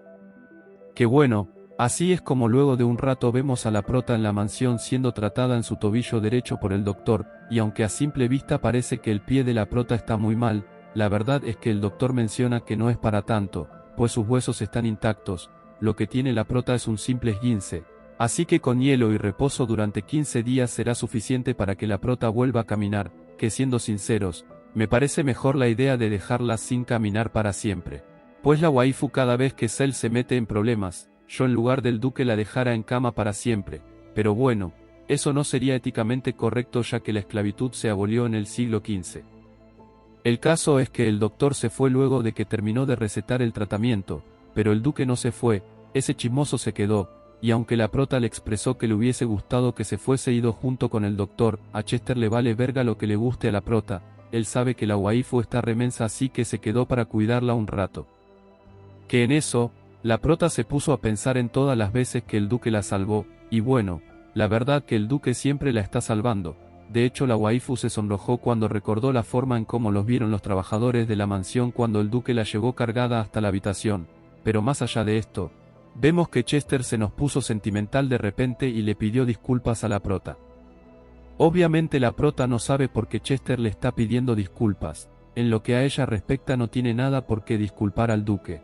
Qué bueno, así es como luego de un rato vemos a la prota en la mansión siendo tratada en su tobillo derecho por el doctor, y aunque a simple vista parece que el pie de la prota está muy mal, la verdad es que el doctor menciona que no es para tanto, pues sus huesos están intactos, lo que tiene la prota es un simple esguince, así que con hielo y reposo durante 15 días será suficiente para que la prota vuelva a caminar, que siendo sinceros, me parece mejor la idea de dejarla sin caminar para siempre. Pues la waifu cada vez que Cell se mete en problemas, yo en lugar del duque la dejara en cama para siempre, pero bueno, eso no sería éticamente correcto ya que la esclavitud se abolió en el siglo XV. El caso es que el doctor se fue luego de que terminó de recetar el tratamiento, pero el duque no se fue, ese chismoso se quedó, y aunque la prota le expresó que le hubiese gustado que se fuese ido junto con el doctor, a Chester le vale verga lo que le guste a la prota, él sabe que la waifu está remensa así que se quedó para cuidarla un rato. Que en eso, la prota se puso a pensar en todas las veces que el duque la salvó, y bueno, la verdad que el duque siempre la está salvando. De hecho la waifu se sonrojó cuando recordó la forma en cómo los vieron los trabajadores de la mansión cuando el duque la llevó cargada hasta la habitación, pero más allá de esto, vemos que Chester se nos puso sentimental de repente y le pidió disculpas a la prota. Obviamente la prota no sabe por qué Chester le está pidiendo disculpas, en lo que a ella respecta no tiene nada por qué disculpar al duque.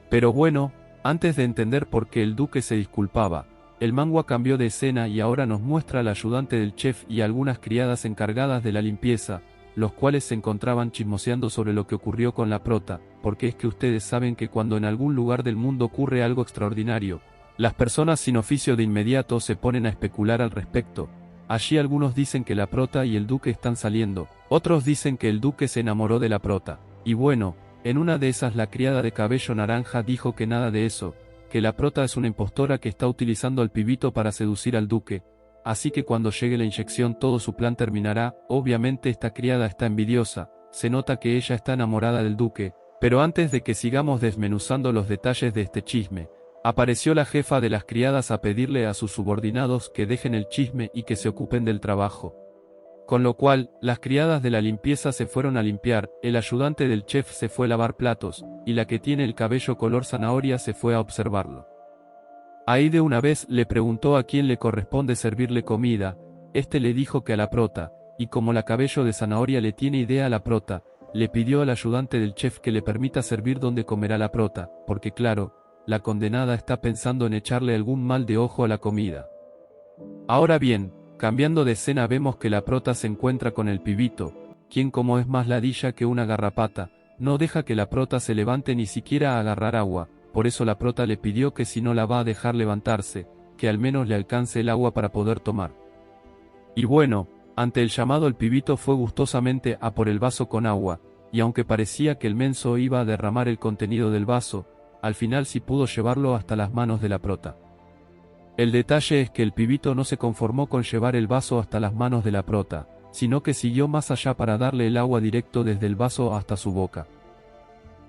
Pero bueno, antes de entender por qué el duque se disculpaba, el manga cambió de escena y ahora nos muestra al ayudante del chef y algunas criadas encargadas de la limpieza, los cuales se encontraban chismoseando sobre lo que ocurrió con la prota, porque es que ustedes saben que cuando en algún lugar del mundo ocurre algo extraordinario, las personas sin oficio de inmediato se ponen a especular al respecto. Allí algunos dicen que la prota y el duque están saliendo, otros dicen que el duque se enamoró de la prota, y bueno, en una de esas la criada de cabello naranja dijo que nada de eso, que la prota es una impostora que está utilizando al pibito para seducir al duque, así que cuando llegue la inyección todo su plan terminará. Obviamente esta criada está envidiosa, se nota que ella está enamorada del duque, pero antes de que sigamos desmenuzando los detalles de este chisme, apareció la jefa de las criadas a pedirle a sus subordinados que dejen el chisme y que se ocupen del trabajo. Con lo cual, las criadas de la limpieza se fueron a limpiar, el ayudante del chef se fue a lavar platos, y la que tiene el cabello color zanahoria se fue a observarlo. Ahí de una vez le preguntó a quién le corresponde servirle comida, este le dijo que a la prota, y como la cabello de zanahoria le tiene idea a la prota, le pidió al ayudante del chef que le permita servir donde comerá la prota, porque claro, la condenada está pensando en echarle algún mal de ojo a la comida. Ahora bien, cambiando de escena vemos que la prota se encuentra con el pibito, quien como es más ladilla que una garrapata, no deja que la prota se levante ni siquiera a agarrar agua, por eso la prota le pidió que si no la va a dejar levantarse, que al menos le alcance el agua para poder tomar. Y bueno, ante el llamado el pibito fue gustosamente a por el vaso con agua, y aunque parecía que el menso iba a derramar el contenido del vaso, al final sí pudo llevarlo hasta las manos de la prota. El detalle es que el pibito no se conformó con llevar el vaso hasta las manos de la prota, sino que siguió más allá para darle el agua directo desde el vaso hasta su boca.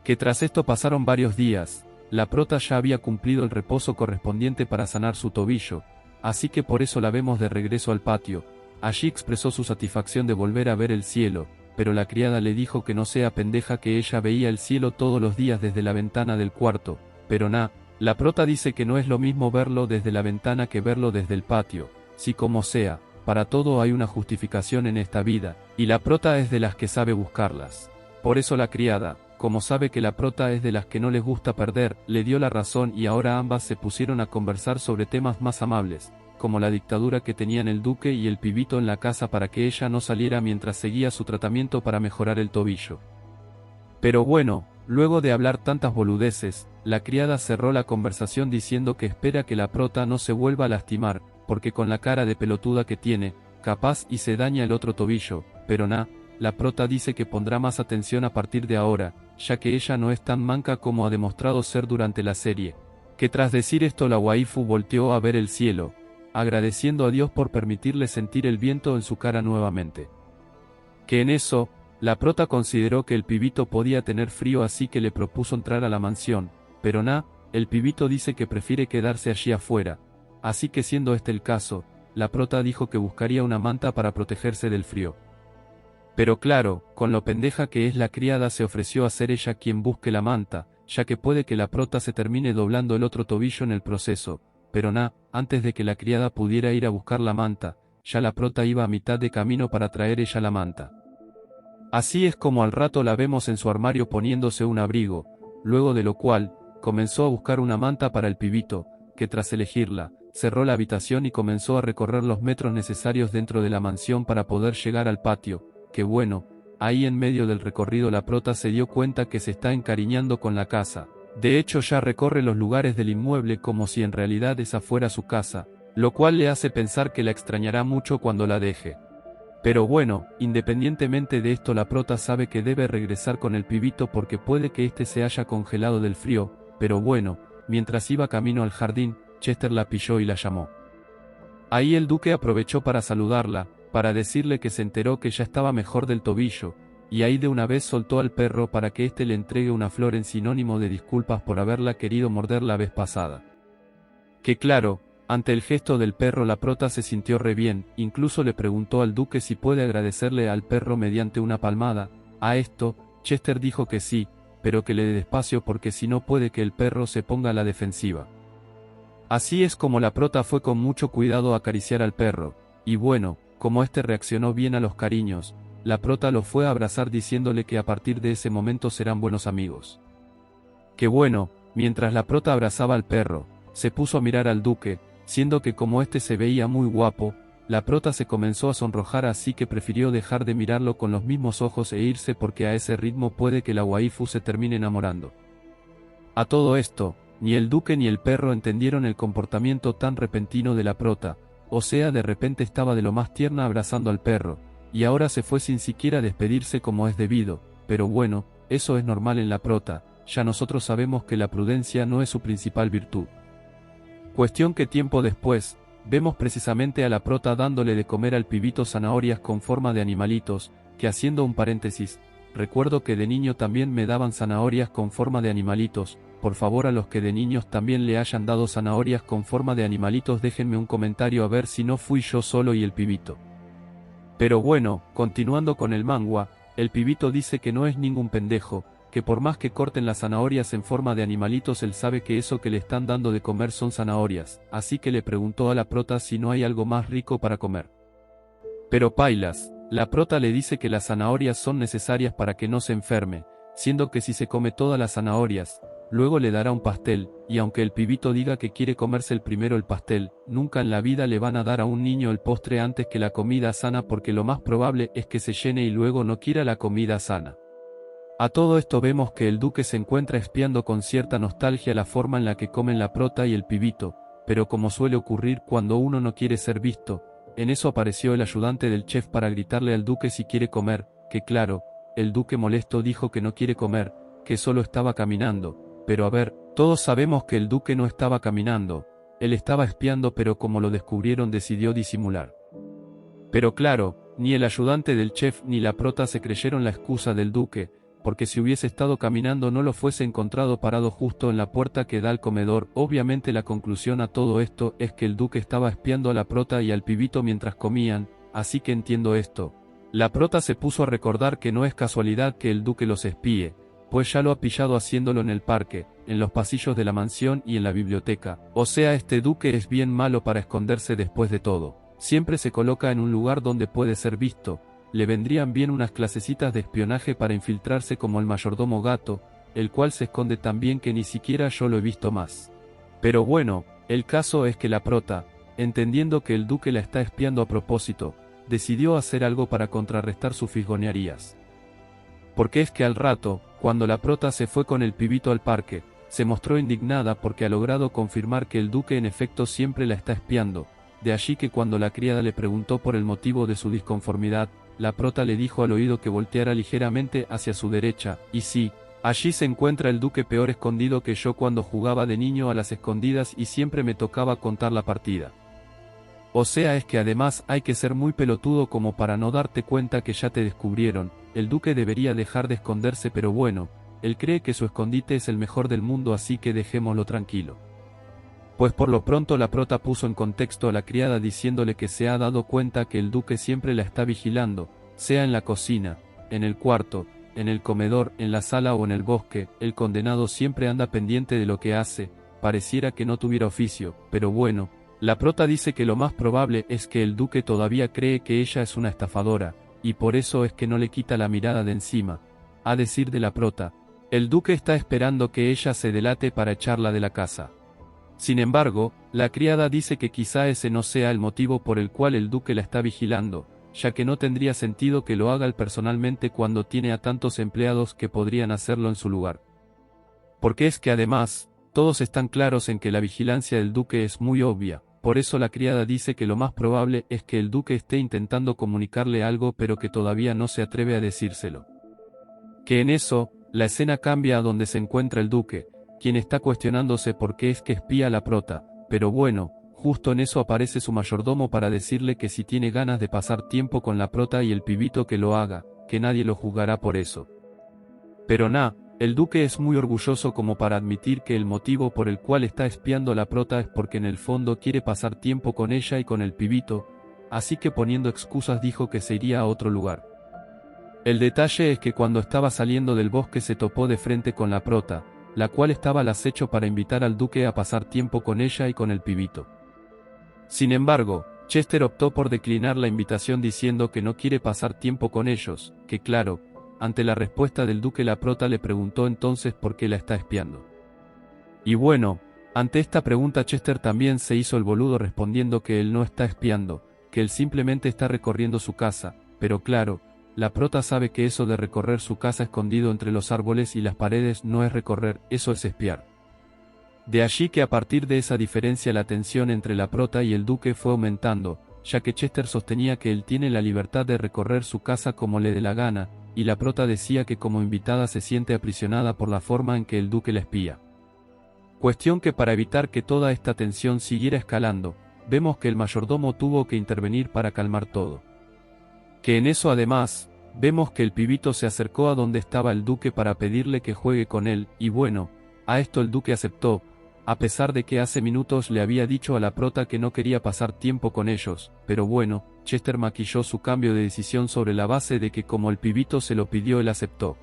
Que tras esto pasaron varios días, la prota ya había cumplido el reposo correspondiente para sanar su tobillo, así que por eso la vemos de regreso al patio. Allí expresó su satisfacción de volver a ver el cielo, pero la criada le dijo que no sea pendeja que ella veía el cielo todos los días desde la ventana del cuarto, pero la prota dice que no es lo mismo verlo desde la ventana que verlo desde el patio, si como sea, para todo hay una justificación en esta vida, y la prota es de las que sabe buscarlas. Por eso la criada, como sabe que la prota es de las que no les gusta perder, le dio la razón y ahora ambas se pusieron a conversar sobre temas más amables, como la dictadura que tenían el duque y el pibito en la casa para que ella no saliera mientras seguía su tratamiento para mejorar el tobillo. Pero bueno, luego de hablar tantas boludeces, la criada cerró la conversación diciendo que espera que la prota no se vuelva a lastimar, porque con la cara de pelotuda que tiene, capaz y se daña el otro tobillo, pero la prota dice que pondrá más atención a partir de ahora, ya que ella no es tan manca como ha demostrado ser durante la serie. Que tras decir esto la waifu volteó a ver el cielo, agradeciendo a Dios por permitirle sentir el viento en su cara nuevamente. Que en eso, La prota consideró que el pibito podía tener frío, así que le propuso entrar a la mansión, pero el pibito dice que prefiere quedarse allí afuera, así que siendo este el caso, la prota dijo que buscaría una manta para protegerse del frío. Pero claro, con lo pendeja que es la criada, se ofreció a ser ella quien busque la manta, ya que puede que la prota se termine doblando el otro tobillo en el proceso, pero antes de que la criada pudiera ir a buscar la manta, ya la prota iba a mitad de camino para traer ella la manta. Así es como al rato la vemos en su armario poniéndose un abrigo, luego de lo cual, comenzó a buscar una manta para el pibito, que tras elegirla, cerró la habitación y comenzó a recorrer los metros necesarios dentro de la mansión para poder llegar al patio, que bueno, ahí en medio del recorrido la prota se dio cuenta que se está encariñando con la casa. De hecho ya recorre los lugares del inmueble como si en realidad esa fuera su casa, lo cual le hace pensar que la extrañará mucho cuando la deje. Pero bueno, independientemente de esto, la prota sabe que debe regresar con el pibito porque puede que éste se haya congelado del frío, pero bueno, mientras iba camino al jardín, Chester la pilló y la llamó. Ahí el duque aprovechó para saludarla, para decirle que se enteró que ya estaba mejor del tobillo, y ahí de una vez soltó al perro para que éste le entregue una flor en sinónimo de disculpas por haberla querido morder la vez pasada. Que claro, ante el gesto del perro la prota se sintió re bien, incluso le preguntó al duque si puede agradecerle al perro mediante una palmada. A esto, Chester dijo que sí, pero que le dé despacio porque si no puede que el perro se ponga a la defensiva. Así es como la prota fue con mucho cuidado a acariciar al perro, y bueno, como este reaccionó bien a los cariños, la prota lo fue a abrazar diciéndole que a partir de ese momento serán buenos amigos. Que bueno, mientras la prota abrazaba al perro, se puso a mirar al duque, siendo que como este se veía muy guapo, la prota se comenzó a sonrojar, así que prefirió dejar de mirarlo con los mismos ojos e irse porque a ese ritmo puede que la waifu se termine enamorando. A todo esto, ni el duque ni el perro entendieron el comportamiento tan repentino de la prota, o sea, de repente estaba de lo más tierna abrazando al perro, y ahora se fue sin siquiera despedirse como es debido, pero bueno, eso es normal en la prota, ya nosotros sabemos que la prudencia no es su principal virtud. Cuestión que tiempo después, vemos precisamente a la prota dándole de comer al pibito zanahorias con forma de animalitos, que haciendo un paréntesis, recuerdo que de niño también me daban zanahorias con forma de animalitos. Por favor, a los que de niños también le hayan dado zanahorias con forma de animalitos déjenme un comentario a ver si no fui yo solo y el pibito. Pero bueno, continuando con el manga, el pibito dice que no es ningún pendejo, que por más que corten las zanahorias en forma de animalitos él sabe que eso que le están dando de comer son zanahorias, así que le preguntó a la prota si no hay algo más rico para comer. Pero pailas, la prota le dice que las zanahorias son necesarias para que no se enferme, siendo que si se come todas las zanahorias, luego le dará un pastel, y aunque el pibito diga que quiere comerse el primero el pastel, nunca en la vida le van a dar a un niño el postre antes que la comida sana porque lo más probable es que se llene y luego no quiera la comida sana. A todo esto vemos que el duque se encuentra espiando con cierta nostalgia la forma en la que comen la prota y el pibito, pero como suele ocurrir cuando uno no quiere ser visto, en eso apareció el ayudante del chef para gritarle al duque si quiere comer, que claro, el duque molesto dijo que no quiere comer, que solo estaba caminando, pero a ver, todos sabemos que el duque no estaba caminando, él estaba espiando, pero como lo descubrieron decidió disimular. Pero claro, ni el ayudante del chef ni la prota se creyeron la excusa del duque, porque si hubiese estado caminando no lo fuese encontrado parado justo en la puerta que da al comedor. Obviamente la conclusión a todo esto es que el duque estaba espiando a la prota y al pibito mientras comían, así que entiendo esto. La prota se puso a recordar que no es casualidad que el duque los espíe, pues ya lo ha pillado haciéndolo en el parque, en los pasillos de la mansión y en la biblioteca. O sea, este duque es bien malo para esconderse después de todo. Siempre se coloca en un lugar donde puede ser visto. Le vendrían bien unas clasecitas de espionaje para infiltrarse como el mayordomo gato, el cual se esconde tan bien que ni siquiera yo lo he visto más. Pero bueno, el caso es que la prota, entendiendo que el duque la está espiando a propósito, decidió hacer algo para contrarrestar sus fisgonearías. Porque es que al rato, cuando la prota se fue con el pibito al parque, se mostró indignada porque ha logrado confirmar que el duque en efecto siempre la está espiando, de allí que cuando la criada le preguntó por el motivo de su disconformidad, la prota le dijo al oído que volteara ligeramente hacia su derecha, y sí, allí se encuentra el duque peor escondido que yo cuando jugaba de niño a las escondidas y siempre me tocaba contar la partida. O sea, es que además hay que ser muy pelotudo como para no darte cuenta que ya te descubrieron. El duque debería dejar de esconderse, pero bueno, él cree que su escondite es el mejor del mundo, así que dejémoslo tranquilo. Pues por lo pronto la prota puso en contexto a la criada diciéndole que se ha dado cuenta que el duque siempre la está vigilando, sea en la cocina, en el cuarto, en el comedor, en la sala o en el bosque. El condenado siempre anda pendiente de lo que hace, pareciera que no tuviera oficio, pero bueno, la prota dice que lo más probable es que el duque todavía cree que ella es una estafadora, y por eso es que no le quita la mirada de encima. A decir de la prota, el duque está esperando que ella se delate para echarla de la casa. Sin embargo, la criada dice que quizá ese no sea el motivo por el cual el duque la está vigilando, ya que no tendría sentido que lo haga él personalmente cuando tiene a tantos empleados que podrían hacerlo en su lugar. Porque es que además, todos están claros en que la vigilancia del duque es muy obvia, por eso la criada dice que lo más probable es que el duque esté intentando comunicarle algo pero que todavía no se atreve a decírselo. Que en eso, la escena cambia a donde se encuentra el duque, quien está cuestionándose por qué es que espía a la prota, pero bueno, justo en eso aparece su mayordomo para decirle que si tiene ganas de pasar tiempo con la prota y el pibito que lo haga, que nadie lo juzgará por eso. Pero el duque es muy orgulloso como para admitir que el motivo por el cual está espiando a la prota es porque en el fondo quiere pasar tiempo con ella y con el pibito, así que poniendo excusas dijo que se iría a otro lugar. El detalle es que cuando estaba saliendo del bosque se topó de frente con la prota, la cual estaba al acecho para invitar al duque a pasar tiempo con ella y con el pibito. Sin embargo, Chester optó por declinar la invitación diciendo que no quiere pasar tiempo con ellos, que claro, ante la respuesta del duque la prota le preguntó entonces por qué la está espiando. Y bueno, ante esta pregunta Chester también se hizo el boludo respondiendo que él no está espiando, que él simplemente está recorriendo su casa, pero claro, la prota sabe que eso de recorrer su casa escondido entre los árboles y las paredes no es recorrer, eso es espiar. De allí que a partir de esa diferencia la tensión entre la prota y el duque fue aumentando, ya que Chester sostenía que él tiene la libertad de recorrer su casa como le dé la gana, y la prota decía que como invitada se siente aprisionada por la forma en que el duque la espía. Cuestión que para evitar que toda esta tensión siguiera escalando, vemos que el mayordomo tuvo que intervenir para calmar todo. Que en eso además, vemos que el pibito se acercó a donde estaba el duque para pedirle que juegue con él, y bueno, a esto el duque aceptó, a pesar de que hace minutos le había dicho a la prota que no quería pasar tiempo con ellos, pero bueno, Chester maquilló su cambio de decisión sobre la base de que como el pibito se lo pidió él aceptó.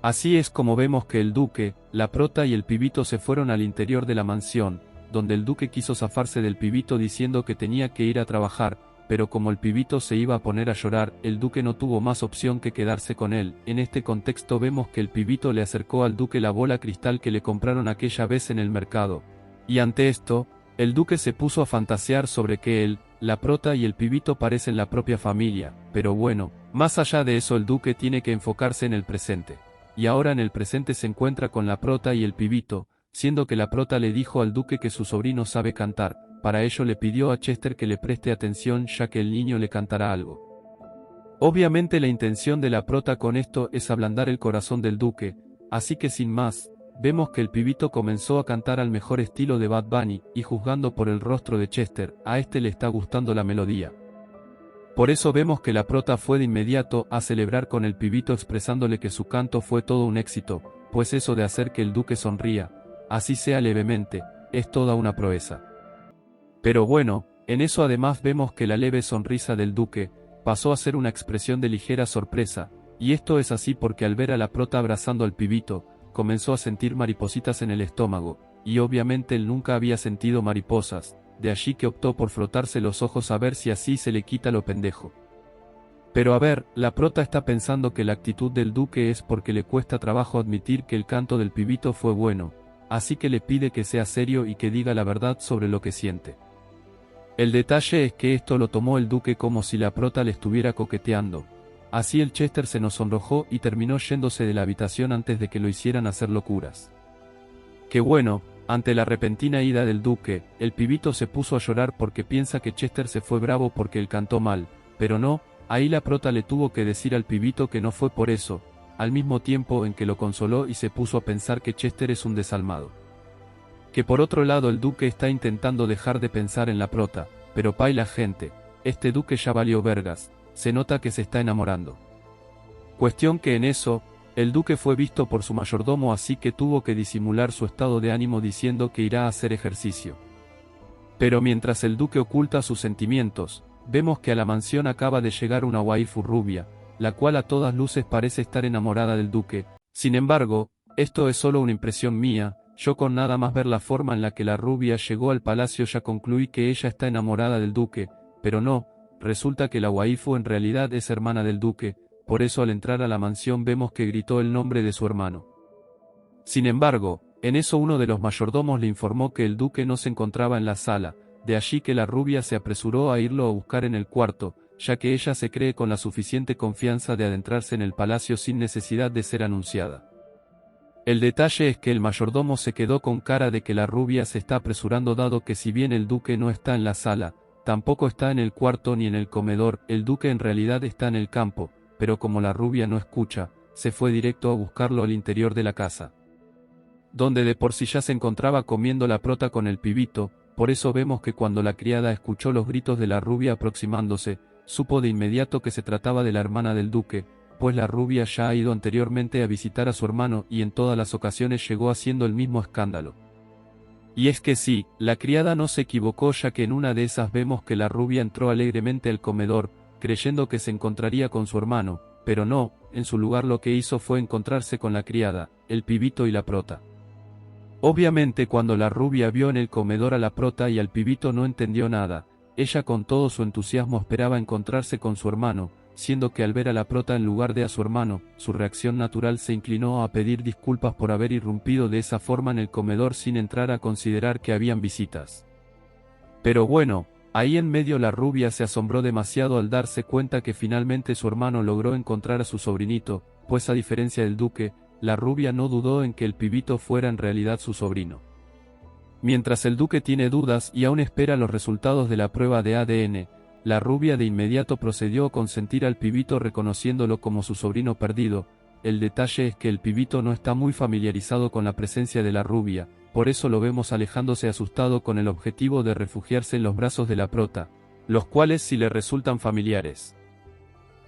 Así es como vemos que el duque, la prota y el pibito se fueron al interior de la mansión, donde el duque quiso zafarse del pibito diciendo que tenía que ir a trabajar, pero como el pibito se iba a poner a llorar, el duque no tuvo más opción que quedarse con él. En este contexto vemos que el pibito le acercó al duque la bola cristal que le compraron aquella vez en el mercado. Y ante esto, el duque se puso a fantasear sobre que él, la prota y el pibito parecen la propia familia, pero bueno, más allá de eso el duque tiene que enfocarse en el presente. Y ahora en el presente se encuentra con la prota y el pibito, siendo que la prota le dijo al duque que su sobrino sabe cantar. Para ello le pidió a Chester que le preste atención ya que el niño le cantará algo. Obviamente la intención de la prota con esto es ablandar el corazón del duque, así que sin más, vemos que el pibito comenzó a cantar al mejor estilo de Bad Bunny, y juzgando por el rostro de Chester, a este le está gustando la melodía. Por eso vemos que la prota fue de inmediato a celebrar con el pibito expresándole que su canto fue todo un éxito, pues eso de hacer que el duque sonría, así sea levemente, es toda una proeza. Pero bueno, en eso además vemos que la leve sonrisa del duque pasó a ser una expresión de ligera sorpresa, y esto es así porque al ver a la prota abrazando al pibito, comenzó a sentir maripositas en el estómago, y obviamente él nunca había sentido mariposas, de allí que optó por frotarse los ojos a ver si así se le quita lo pendejo. Pero a ver, la prota está pensando que la actitud del duque es porque le cuesta trabajo admitir que el canto del pibito fue bueno, así que le pide que sea serio y que diga la verdad sobre lo que siente. El detalle es que esto lo tomó el duque como si la prota le estuviera coqueteando. Así el Chester se nos sonrojó y terminó yéndose de la habitación antes de que lo hicieran hacer locuras. Que bueno, ante la repentina ida del duque, el pibito se puso a llorar porque piensa que Chester se fue bravo porque él cantó mal, pero no, ahí la prota le tuvo que decir al pibito que no fue por eso, al mismo tiempo en que lo consoló y se puso a pensar que Chester es un desalmado. Que por otro lado el duque está intentando dejar de pensar en la prota, pero paila gente, este duque ya valió vergas, se nota que se está enamorando. Cuestión que en eso, el duque fue visto por su mayordomo, así que tuvo que disimular su estado de ánimo diciendo que irá a hacer ejercicio. Pero mientras el duque oculta sus sentimientos, vemos que a la mansión acaba de llegar una waifu rubia, la cual a todas luces parece estar enamorada del duque. Sin embargo, esto es solo una impresión mía, yo con nada más ver la forma en la que la rubia llegó al palacio ya concluí que ella está enamorada del duque, pero no, resulta que la waifu en realidad es hermana del duque, por eso al entrar a la mansión vemos que gritó el nombre de su hermano. Sin embargo, en eso uno de los mayordomos le informó que el duque no se encontraba en la sala, de allí que la rubia se apresuró a irlo a buscar en el cuarto, ya que ella se cree con la suficiente confianza de adentrarse en el palacio sin necesidad de ser anunciada. El detalle es que el mayordomo se quedó con cara de que la rubia se está apresurando dado que si bien el duque no está en la sala, tampoco está en el cuarto ni en el comedor, el duque en realidad está en el campo, pero como la rubia no escucha, se fue directo a buscarlo al interior de la casa, donde de por sí ya se encontraba comiendo la prota con el pibito. Por eso vemos que cuando la criada escuchó los gritos de la rubia aproximándose, supo de inmediato que se trataba de la hermana del duque, pues la rubia ya ha ido anteriormente a visitar a su hermano y en todas las ocasiones llegó haciendo el mismo escándalo. Y es que sí, la criada no se equivocó, ya que en una de esas vemos que la rubia entró alegremente al comedor, creyendo que se encontraría con su hermano, pero no, en su lugar lo que hizo fue encontrarse con la criada, el pibito y la prota. Obviamente cuando la rubia vio en el comedor a la prota y al pibito no entendió nada, ella con todo su entusiasmo esperaba encontrarse con su hermano, siendo que al ver a la prota en lugar de a su hermano, su reacción natural se inclinó a pedir disculpas por haber irrumpido de esa forma en el comedor sin entrar a considerar que habían visitas. Pero bueno, ahí en medio la rubia se asombró demasiado al darse cuenta que finalmente su hermano logró encontrar a su sobrinito, pues a diferencia del duque, la rubia no dudó en que el pibito fuera en realidad su sobrino. Mientras el duque tiene dudas y aún espera los resultados de la prueba de ADN, la rubia de inmediato procedió a consentir al pibito reconociéndolo como su sobrino perdido. El detalle es que el pibito no está muy familiarizado con la presencia de la rubia, por eso lo vemos alejándose asustado con el objetivo de refugiarse en los brazos de la prota, los cuales sí le resultan familiares.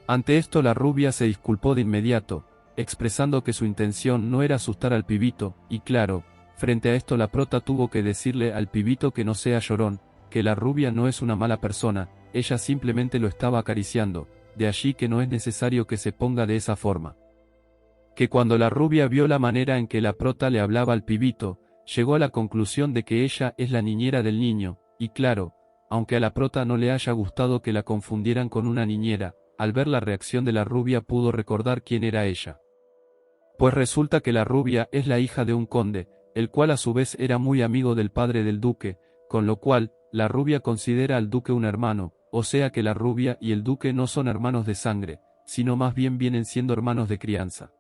Ante esto la rubia se disculpó de inmediato, expresando que su intención no era asustar al pibito, y claro, frente a esto la prota tuvo que decirle al pibito que no sea llorón, que la rubia no es una mala persona, ella simplemente lo estaba acariciando, de allí que no es necesario que se ponga de esa forma. Que cuando la rubia vio la manera en que la prota le hablaba al pibito, llegó a la conclusión de que ella es la niñera del niño, y claro, aunque a la prota no le haya gustado que la confundieran con una niñera, al ver la reacción de la rubia pudo recordar quién era ella. Pues resulta que la rubia es la hija de un conde, el cual a su vez era muy amigo del padre del duque, con lo cual, la rubia considera al duque un hermano, o sea que la rubia y el duque no son hermanos de sangre, sino más bien vienen siendo hermanos de crianza.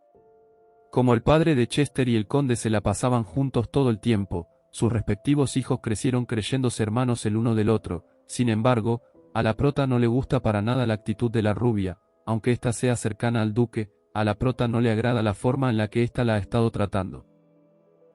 Como el padre de Chester y el conde se la pasaban juntos todo el tiempo, sus respectivos hijos crecieron creyéndose hermanos el uno del otro. Sin embargo, a la prota no le gusta para nada la actitud de la rubia, aunque ésta sea cercana al duque, a la prota no le agrada la forma en la que ésta la ha estado tratando.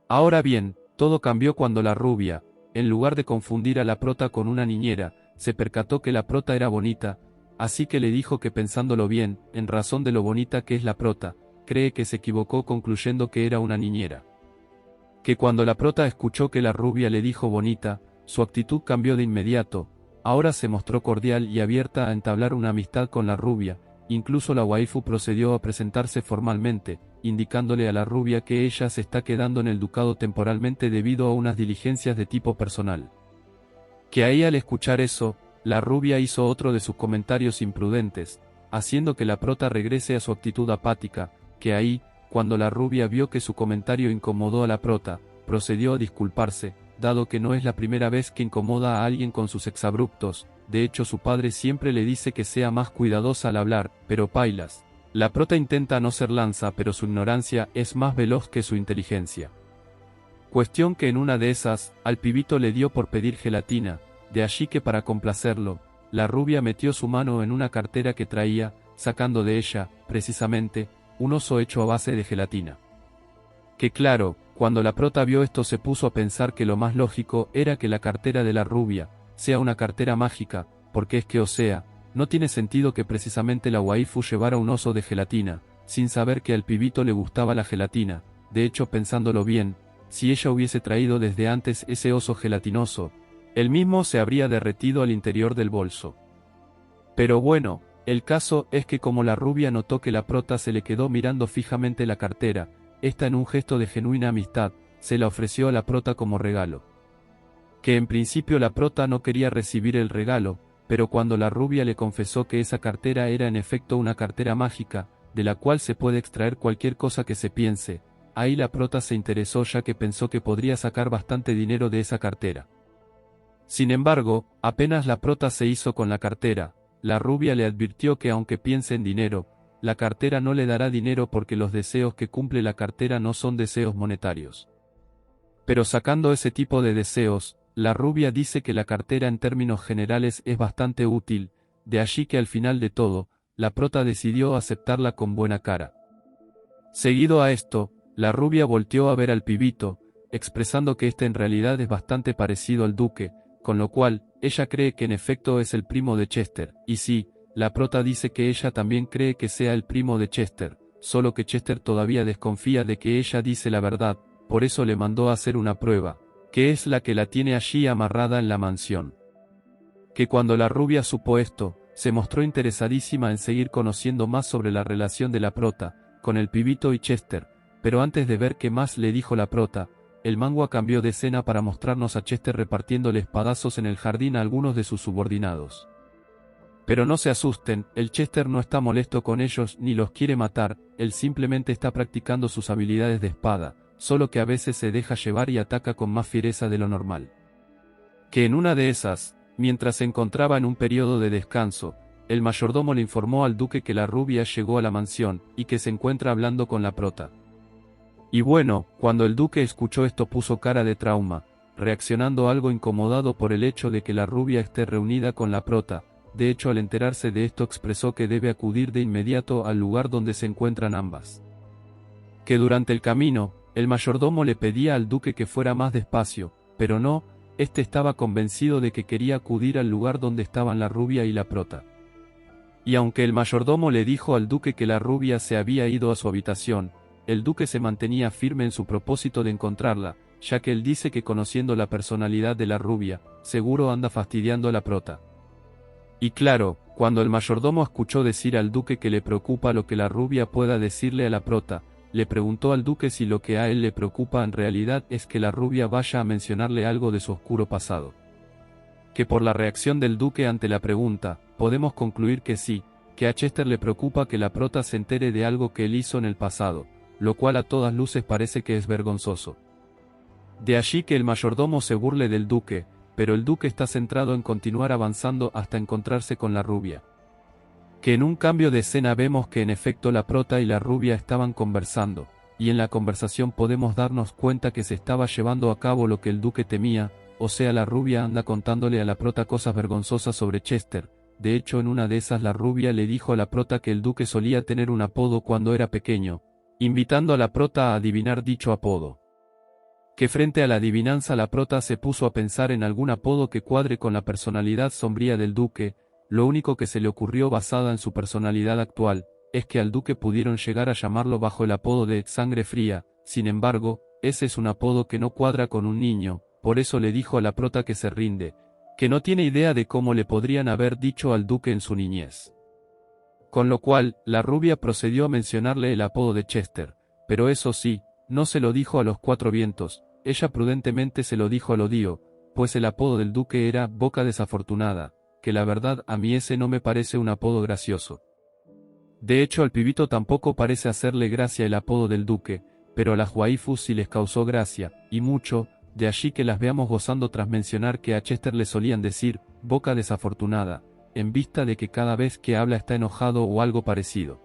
Ahora bien, todo cambió cuando la rubia, en lugar de confundir a la prota con una niñera, se percató que la prota era bonita, así que le dijo que pensándolo bien, en razón de lo bonita que es la prota, cree que se equivocó concluyendo que era una niñera. Que cuando la prota escuchó que la rubia le dijo bonita, su actitud cambió de inmediato, ahora se mostró cordial y abierta a entablar una amistad con la rubia, incluso la waifu procedió a presentarse formalmente, indicándole a la rubia que ella se está quedando en el ducado temporalmente debido a unas diligencias de tipo personal. Que ahí al escuchar eso, la rubia hizo otro de sus comentarios imprudentes, haciendo que la prota regrese a su actitud apática, que ahí, cuando la rubia vio que su comentario incomodó a la prota, procedió a disculparse, dado que no es la primera vez que incomoda a alguien con sus exabruptos. De hecho su padre siempre le dice que sea más cuidadosa al hablar, pero pailas. La prota intenta no ser lanza, pero su ignorancia es más veloz que su inteligencia. Cuestión que en una de esas, al pibito le dio por pedir gelatina, de allí que para complacerlo, la rubia metió su mano en una cartera que traía, sacando de ella, precisamente, un oso hecho a base de gelatina. Que claro, cuando la prota vio esto se puso a pensar que lo más lógico era que la cartera de la rubia, sea una cartera mágica, porque es que o sea, no tiene sentido que precisamente la waifu llevara un oso de gelatina, sin saber que al pibito le gustaba la gelatina. De hecho, pensándolo bien, si ella hubiese traído desde antes ese oso gelatinoso, el mismo se habría derretido al interior del bolso. Pero bueno, el caso es que como la rubia notó que la prota se le quedó mirando fijamente la cartera, esta en un gesto de genuina amistad, se la ofreció a la prota como regalo. Que en principio la prota no quería recibir el regalo, pero cuando la rubia le confesó que esa cartera era en efecto una cartera mágica, de la cual se puede extraer cualquier cosa que se piense, ahí la prota se interesó ya que pensó que podría sacar bastante dinero de esa cartera. Sin embargo, apenas la prota se hizo con la cartera, la rubia le advirtió que aunque piense en dinero, la cartera no le dará dinero porque los deseos que cumple la cartera no son deseos monetarios. Pero sacando ese tipo de deseos, la rubia dice que la cartera en términos generales es bastante útil, de allí que al final de todo, la prota decidió aceptarla con buena cara. Seguido a esto, la rubia volteó a ver al pibito, expresando que este en realidad es bastante parecido al duque, con lo cual, ella cree que en efecto es el primo de Chester, y sí, la prota dice que ella también cree que sea el primo de Chester, solo que Chester todavía desconfía de que ella dice la verdad, por eso le mandó a hacer una prueba, que es la que la tiene allí amarrada en la mansión. Que cuando la rubia supo esto, se mostró interesadísima en seguir conociendo más sobre la relación de la prota, con el pibito y Chester, pero antes de ver qué más le dijo la prota, el manga cambió de escena para mostrarnos a Chester repartiéndole espadazos en el jardín a algunos de sus subordinados. Pero no se asusten, el Chester no está molesto con ellos ni los quiere matar, él simplemente está practicando sus habilidades de espada, solo que a veces se deja llevar y ataca con más fiereza de lo normal. Que en una de esas, mientras se encontraba en un periodo de descanso, el mayordomo le informó al duque que la rubia llegó a la mansión, y que se encuentra hablando con la prota. Y bueno, cuando el duque escuchó esto puso cara de trauma, reaccionando algo incomodado por el hecho de que la rubia esté reunida con la prota. De hecho, al enterarse de esto expresó que debe acudir de inmediato al lugar donde se encuentran ambas. Que durante el camino, el mayordomo le pedía al duque que fuera más despacio, pero no, este estaba convencido de que quería acudir al lugar donde estaban la rubia y la prota. Y aunque el mayordomo le dijo al duque que la rubia se había ido a su habitación, el duque se mantenía firme en su propósito de encontrarla, ya que él dice que conociendo la personalidad de la rubia, seguro anda fastidiando a la prota. Y claro, cuando el mayordomo escuchó decir al duque que le preocupa lo que la rubia pueda decirle a la prota, le preguntó al duque si lo que a él le preocupa en realidad es que la rubia vaya a mencionarle algo de su oscuro pasado. Que por la reacción del duque ante la pregunta, podemos concluir que sí, que a Chester le preocupa que la prota se entere de algo que él hizo en el pasado, lo cual a todas luces parece que es vergonzoso. De allí que el mayordomo se burle del duque, pero el duque está centrado en continuar avanzando hasta encontrarse con la rubia. Que en un cambio de escena vemos que en efecto la prota y la rubia estaban conversando, y en la conversación podemos darnos cuenta que se estaba llevando a cabo lo que el duque temía, o sea la rubia anda contándole a la prota cosas vergonzosas sobre Chester. De hecho en una de esas la rubia le dijo a la prota que el duque solía tener un apodo cuando era pequeño, invitando a la prota a adivinar dicho apodo. Que frente a la adivinanza la prota se puso a pensar en algún apodo que cuadre con la personalidad sombría del duque. Lo único que se le ocurrió basada en su personalidad actual, es que al duque pudieron llegar a llamarlo bajo el apodo de Sangre Fría. Sin embargo, ese es un apodo que no cuadra con un niño, por eso le dijo a la prota que se rinde, que no tiene idea de cómo le podrían haber dicho al duque en su niñez. Con lo cual, la rubia procedió a mencionarle el apodo de Chester, pero eso sí, no se lo dijo a los cuatro vientos, ella prudentemente se lo dijo al odio, pues el apodo del duque era Boca Desafortunada, que la verdad a mí ese no me parece un apodo gracioso. De hecho al pibito tampoco parece hacerle gracia el apodo del duque, pero a las waifus sí les causó gracia, y mucho, de allí que las veamos gozando tras mencionar que a Chester le solían decir, Boca Desafortunada, en vista de que cada vez que habla está enojado o algo parecido.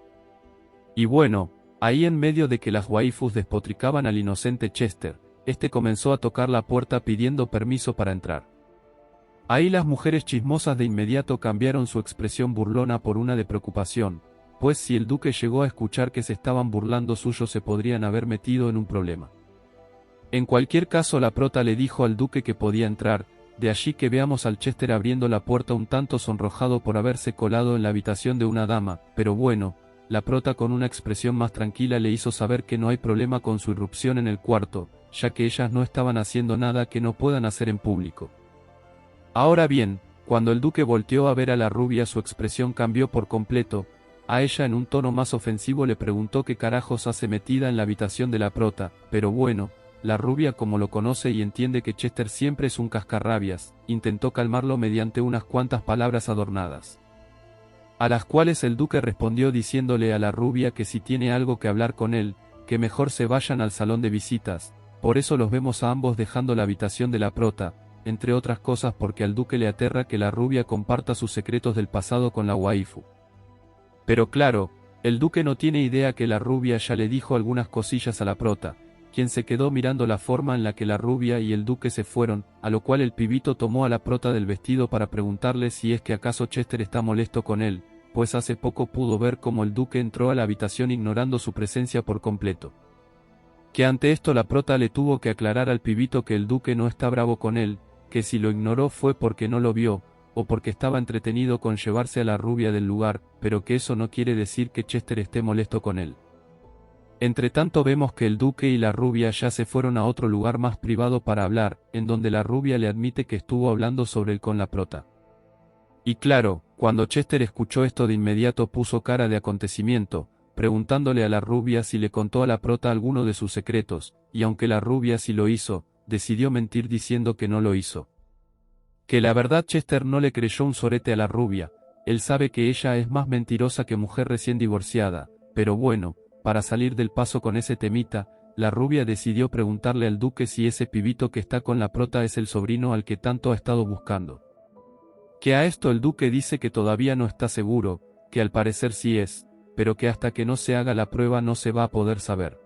Y bueno, ahí en medio de que las waifus despotricaban al inocente Chester, este comenzó a tocar la puerta pidiendo permiso para entrar. Ahí las mujeres chismosas de inmediato cambiaron su expresión burlona por una de preocupación, pues si el duque llegó a escuchar que se estaban burlando suyo se podrían haber metido en un problema. En cualquier caso la prota le dijo al duque que podía entrar, De allí que veamos al Chester abriendo la puerta un tanto sonrojado por haberse colado en la habitación de una dama, pero bueno, la prota con una expresión más tranquila le hizo saber que no hay problema con su irrupción en el cuarto, ya que ellas no estaban haciendo nada que no puedan hacer en público. Ahora bien, cuando el duque volteó a ver a la rubia su expresión cambió por completo. A ella en un tono más ofensivo le preguntó qué carajos hace metida en la habitación de la prota, pero bueno, la rubia como lo conoce y entiende que Chester siempre es un cascarrabias, intentó calmarlo mediante unas cuantas palabras adornadas. A las cuales el duque respondió diciéndole a la rubia que si tiene algo que hablar con él, que mejor se vayan al salón de visitas, por eso los vemos a ambos dejando la habitación de la prota, entre otras cosas porque al duque le aterra que la rubia comparta sus secretos del pasado con la waifu. Pero claro, el duque no tiene idea que la rubia ya le dijo algunas cosillas a la prota, quien se quedó mirando la forma en la que la rubia y el duque se fueron, a lo cual el pibito tomó a la prota del vestido para preguntarle si es que acaso Chester está molesto con él, pues hace poco pudo ver cómo el duque entró a la habitación ignorando su presencia por completo. Que ante esto la prota le tuvo que aclarar al pibito que el duque no está bravo con él, que si lo ignoró fue porque no lo vio, o porque estaba entretenido con llevarse a la rubia del lugar, pero que eso no quiere decir que Chester esté molesto con él. Entretanto vemos que el duque y la rubia ya se fueron a otro lugar más privado para hablar, en donde la rubia le admite que estuvo hablando sobre él con la prota. Y claro, cuando Chester escuchó esto de inmediato puso cara de acontecimiento, preguntándole a la rubia si le contó a la prota alguno de sus secretos, y aunque la rubia sí lo hizo, decidió mentir diciendo que no lo hizo. Que la verdad Chester no le creyó un sorete a la rubia, él sabe que ella es más mentirosa que mujer recién divorciada, pero bueno, para salir del paso con ese temita, la rubia decidió preguntarle al duque si ese pibito que está con la prota es el sobrino al que tanto ha estado buscando. Que a esto el duque dice que todavía no está seguro, que al parecer sí es, pero que hasta que no se haga la prueba no se va a poder saber.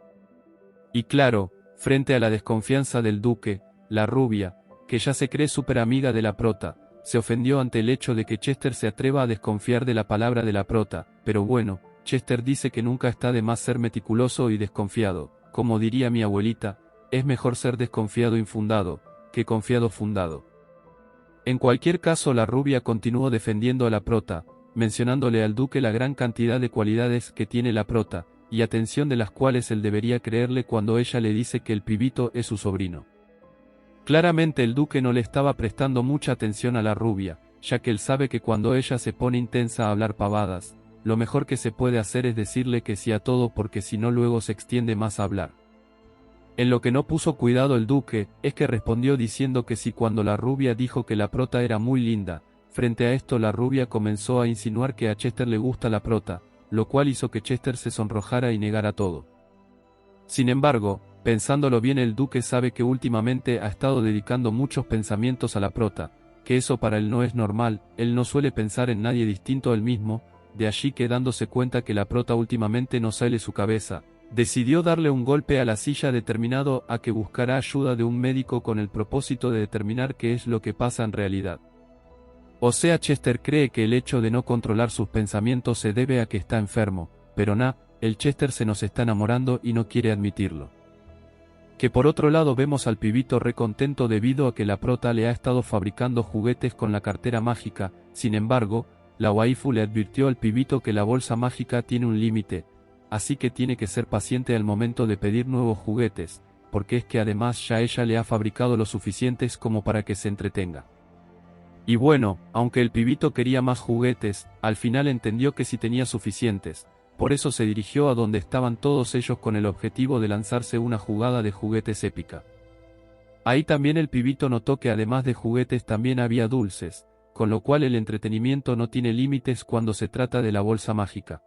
Y claro, frente a la desconfianza del duque, la rubia, que ya se cree súper amiga de la prota, se ofendió ante el hecho de que Chester se atreva a desconfiar de la palabra de la prota, pero bueno, Chester dice que nunca está de más ser meticuloso y desconfiado, como diría mi abuelita, es mejor ser desconfiado infundado, que confiado fundado. En cualquier caso la rubia continuó defendiendo a la prota, mencionándole al duque la gran cantidad de cualidades que tiene la prota, y atención de las cuales él debería creerle cuando ella le dice que el pibito es su sobrino. Claramente el duque no le estaba prestando mucha atención a la rubia, ya que él sabe que cuando ella se pone intensa a hablar pavadas, lo mejor que se puede hacer es decirle que sí a todo porque si no luego se extiende más a hablar. En lo que no puso cuidado el duque, es que respondió diciendo que sí cuando la rubia dijo que la prota era muy linda, frente a esto la rubia comenzó a insinuar que a Chester le gusta la prota, lo cual hizo que Chester se sonrojara y negara todo. Sin embargo, pensándolo bien el duque sabe que últimamente ha estado dedicando muchos pensamientos a la prota, que eso para él no es normal, él no suele pensar en nadie distinto a él mismo, de allí que dándose cuenta que la prota últimamente no sale su cabeza, decidió darle un golpe a la silla determinado a que buscará ayuda de un médico con el propósito de determinar qué es lo que pasa en realidad. O sea, Chester cree que el hecho de no controlar sus pensamientos se debe a que está enfermo, pero el Chester se nos está enamorando y no quiere admitirlo. Que por otro lado vemos al pibito re contento debido a que la prota le ha estado fabricando juguetes con la cartera mágica, sin embargo, la waifu le advirtió al pibito que la bolsa mágica tiene un límite, así que tiene que ser paciente al momento de pedir nuevos juguetes, porque es que además ya ella le ha fabricado lo suficientes como para que se entretenga. Y bueno, aunque el pibito quería más juguetes, al final entendió que sí tenía suficientes, por eso se dirigió a donde estaban todos ellos con el objetivo de lanzarse una jugada de juguetes épica. Ahí también el pibito notó que además de juguetes también había dulces, con lo cual el entretenimiento no tiene límites cuando se trata de la bolsa mágica.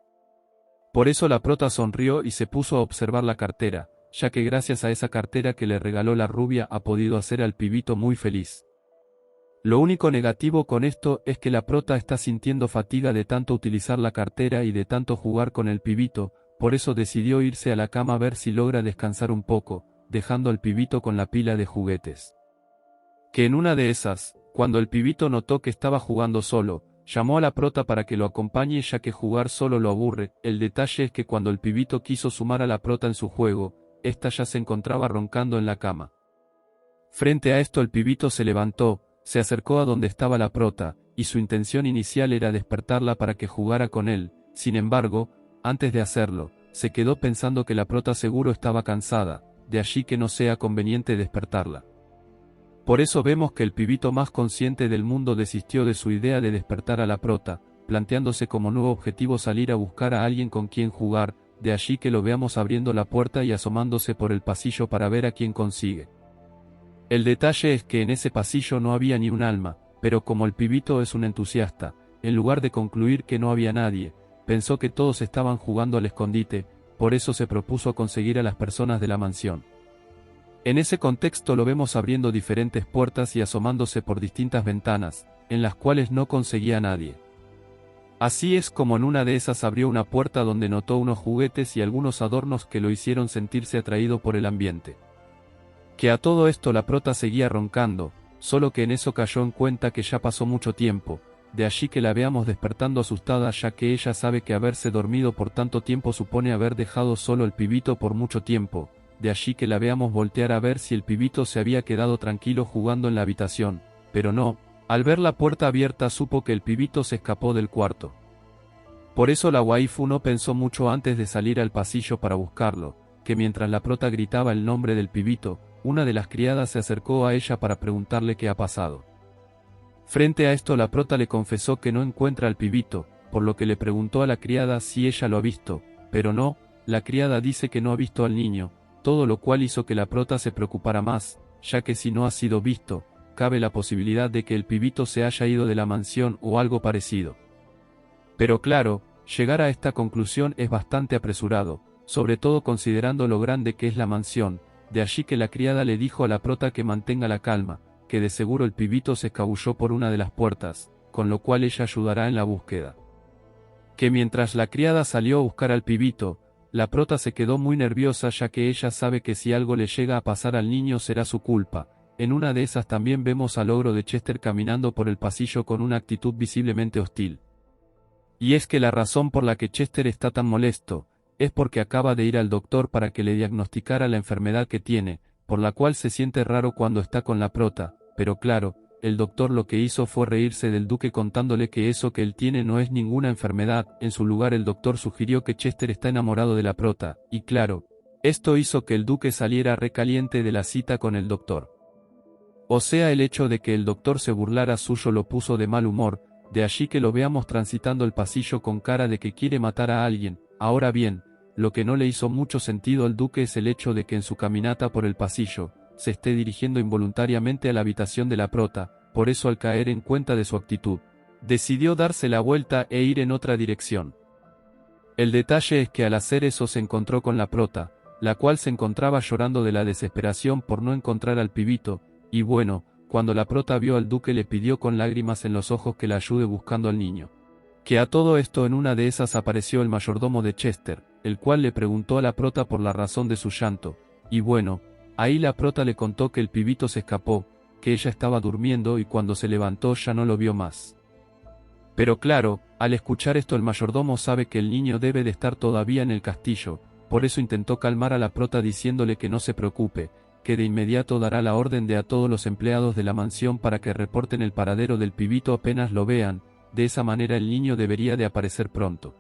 Por eso la prota sonrió y se puso a observar la cartera, ya que gracias a esa cartera que le regaló la rubia ha podido hacer al pibito muy feliz. Lo único negativo con esto es que la prota está sintiendo fatiga de tanto utilizar la cartera y de tanto jugar con el pibito, por eso decidió irse a la cama a ver si logra descansar un poco, dejando al pibito con la pila de juguetes. Que en una de esas, cuando el pibito notó que estaba jugando solo, llamó a la prota para que lo acompañe ya que jugar solo lo aburre. El detalle es que cuando el pibito quiso sumar a la prota en su juego, ésta ya se encontraba roncando en la cama. Frente a esto el pibito se levantó, se acercó a donde estaba la prota, y su intención inicial era despertarla para que jugara con él. Sin embargo, antes de hacerlo, se quedó pensando que la prota seguro estaba cansada, de allí que no sea conveniente despertarla. Por eso vemos que el pibito más consciente del mundo desistió de su idea de despertar a la prota, planteándose como nuevo objetivo salir a buscar a alguien con quien jugar, de allí que lo veamos abriendo la puerta y asomándose por el pasillo para ver a quién consigue. El detalle es que en ese pasillo no había ni un alma, pero como el pibito es un entusiasta, en lugar de concluir que no había nadie, pensó que todos estaban jugando al escondite, por eso se propuso conseguir a las personas de la mansión. En ese contexto lo vemos abriendo diferentes puertas y asomándose por distintas ventanas, en las cuales no conseguía a nadie. Así es como en una de esas abrió una puerta donde notó unos juguetes y algunos adornos que lo hicieron sentirse atraído por el ambiente. Que a todo esto la prota seguía roncando, solo que en eso cayó en cuenta que ya pasó mucho tiempo, de allí que la veamos despertando asustada ya que ella sabe que haberse dormido por tanto tiempo supone haber dejado solo el pibito por mucho tiempo, de allí que la veamos voltear a ver si el pibito se había quedado tranquilo jugando en la habitación, pero no, al ver la puerta abierta supo que el pibito se escapó del cuarto. Por eso la waifu no pensó mucho antes de salir al pasillo para buscarlo, que mientras la prota gritaba el nombre del pibito, una de las criadas se acercó a ella para preguntarle qué ha pasado. Frente a esto la prota le confesó que no encuentra al pibito, por lo que le preguntó a la criada si ella lo ha visto, pero no, la criada dice que no ha visto al niño, todo lo cual hizo que la prota se preocupara más, ya que si no ha sido visto, cabe la posibilidad de que el pibito se haya ido de la mansión o algo parecido. Pero claro, llegar a esta conclusión es bastante apresurado, sobre todo considerando lo grande que es la mansión, de allí que la criada le dijo a la prota que mantenga la calma, que de seguro el pibito se escabulló por una de las puertas, con lo cual ella ayudará en la búsqueda. Que mientras la criada salió a buscar al pibito, la prota se quedó muy nerviosa ya que ella sabe que si algo le llega a pasar al niño será su culpa. En una de esas también vemos al ogro de Chester caminando por el pasillo con una actitud visiblemente hostil. Y es que la razón por la que Chester está tan molesto, es porque acaba de ir al doctor para que le diagnosticara la enfermedad que tiene, por la cual se siente raro cuando está con la prota, pero claro, el doctor lo que hizo fue reírse del duque contándole que eso que él tiene no es ninguna enfermedad. En su lugar el doctor sugirió que Chester está enamorado de la prota, y claro, esto hizo que el duque saliera recaliente de la cita con el doctor. O sea, el hecho de que el doctor se burlara suyo lo puso de mal humor, de allí que lo veamos transitando el pasillo con cara de que quiere matar a alguien. Ahora bien, lo que no le hizo mucho sentido al duque es el hecho de que en su caminata por el pasillo, se esté dirigiendo involuntariamente a la habitación de la prota, por eso al caer en cuenta de su actitud, decidió darse la vuelta e ir en otra dirección. El detalle es que al hacer eso se encontró con la prota, la cual se encontraba llorando de la desesperación por no encontrar al pibito, y bueno, cuando la prota vio al duque le pidió con lágrimas en los ojos que la ayude buscando al niño. Que a todo esto en una de esas apareció el mayordomo de Chester, el cual le preguntó a la prota por la razón de su llanto, y bueno, ahí la prota le contó que el pibito se escapó, que ella estaba durmiendo y cuando se levantó ya no lo vio más. Pero claro, al escuchar esto el mayordomo sabe que el niño debe de estar todavía en el castillo, por eso intentó calmar a la prota diciéndole que no se preocupe, que de inmediato dará la orden de a todos los empleados de la mansión para que reporten el paradero del pibito apenas lo vean, de esa manera el niño debería de aparecer pronto.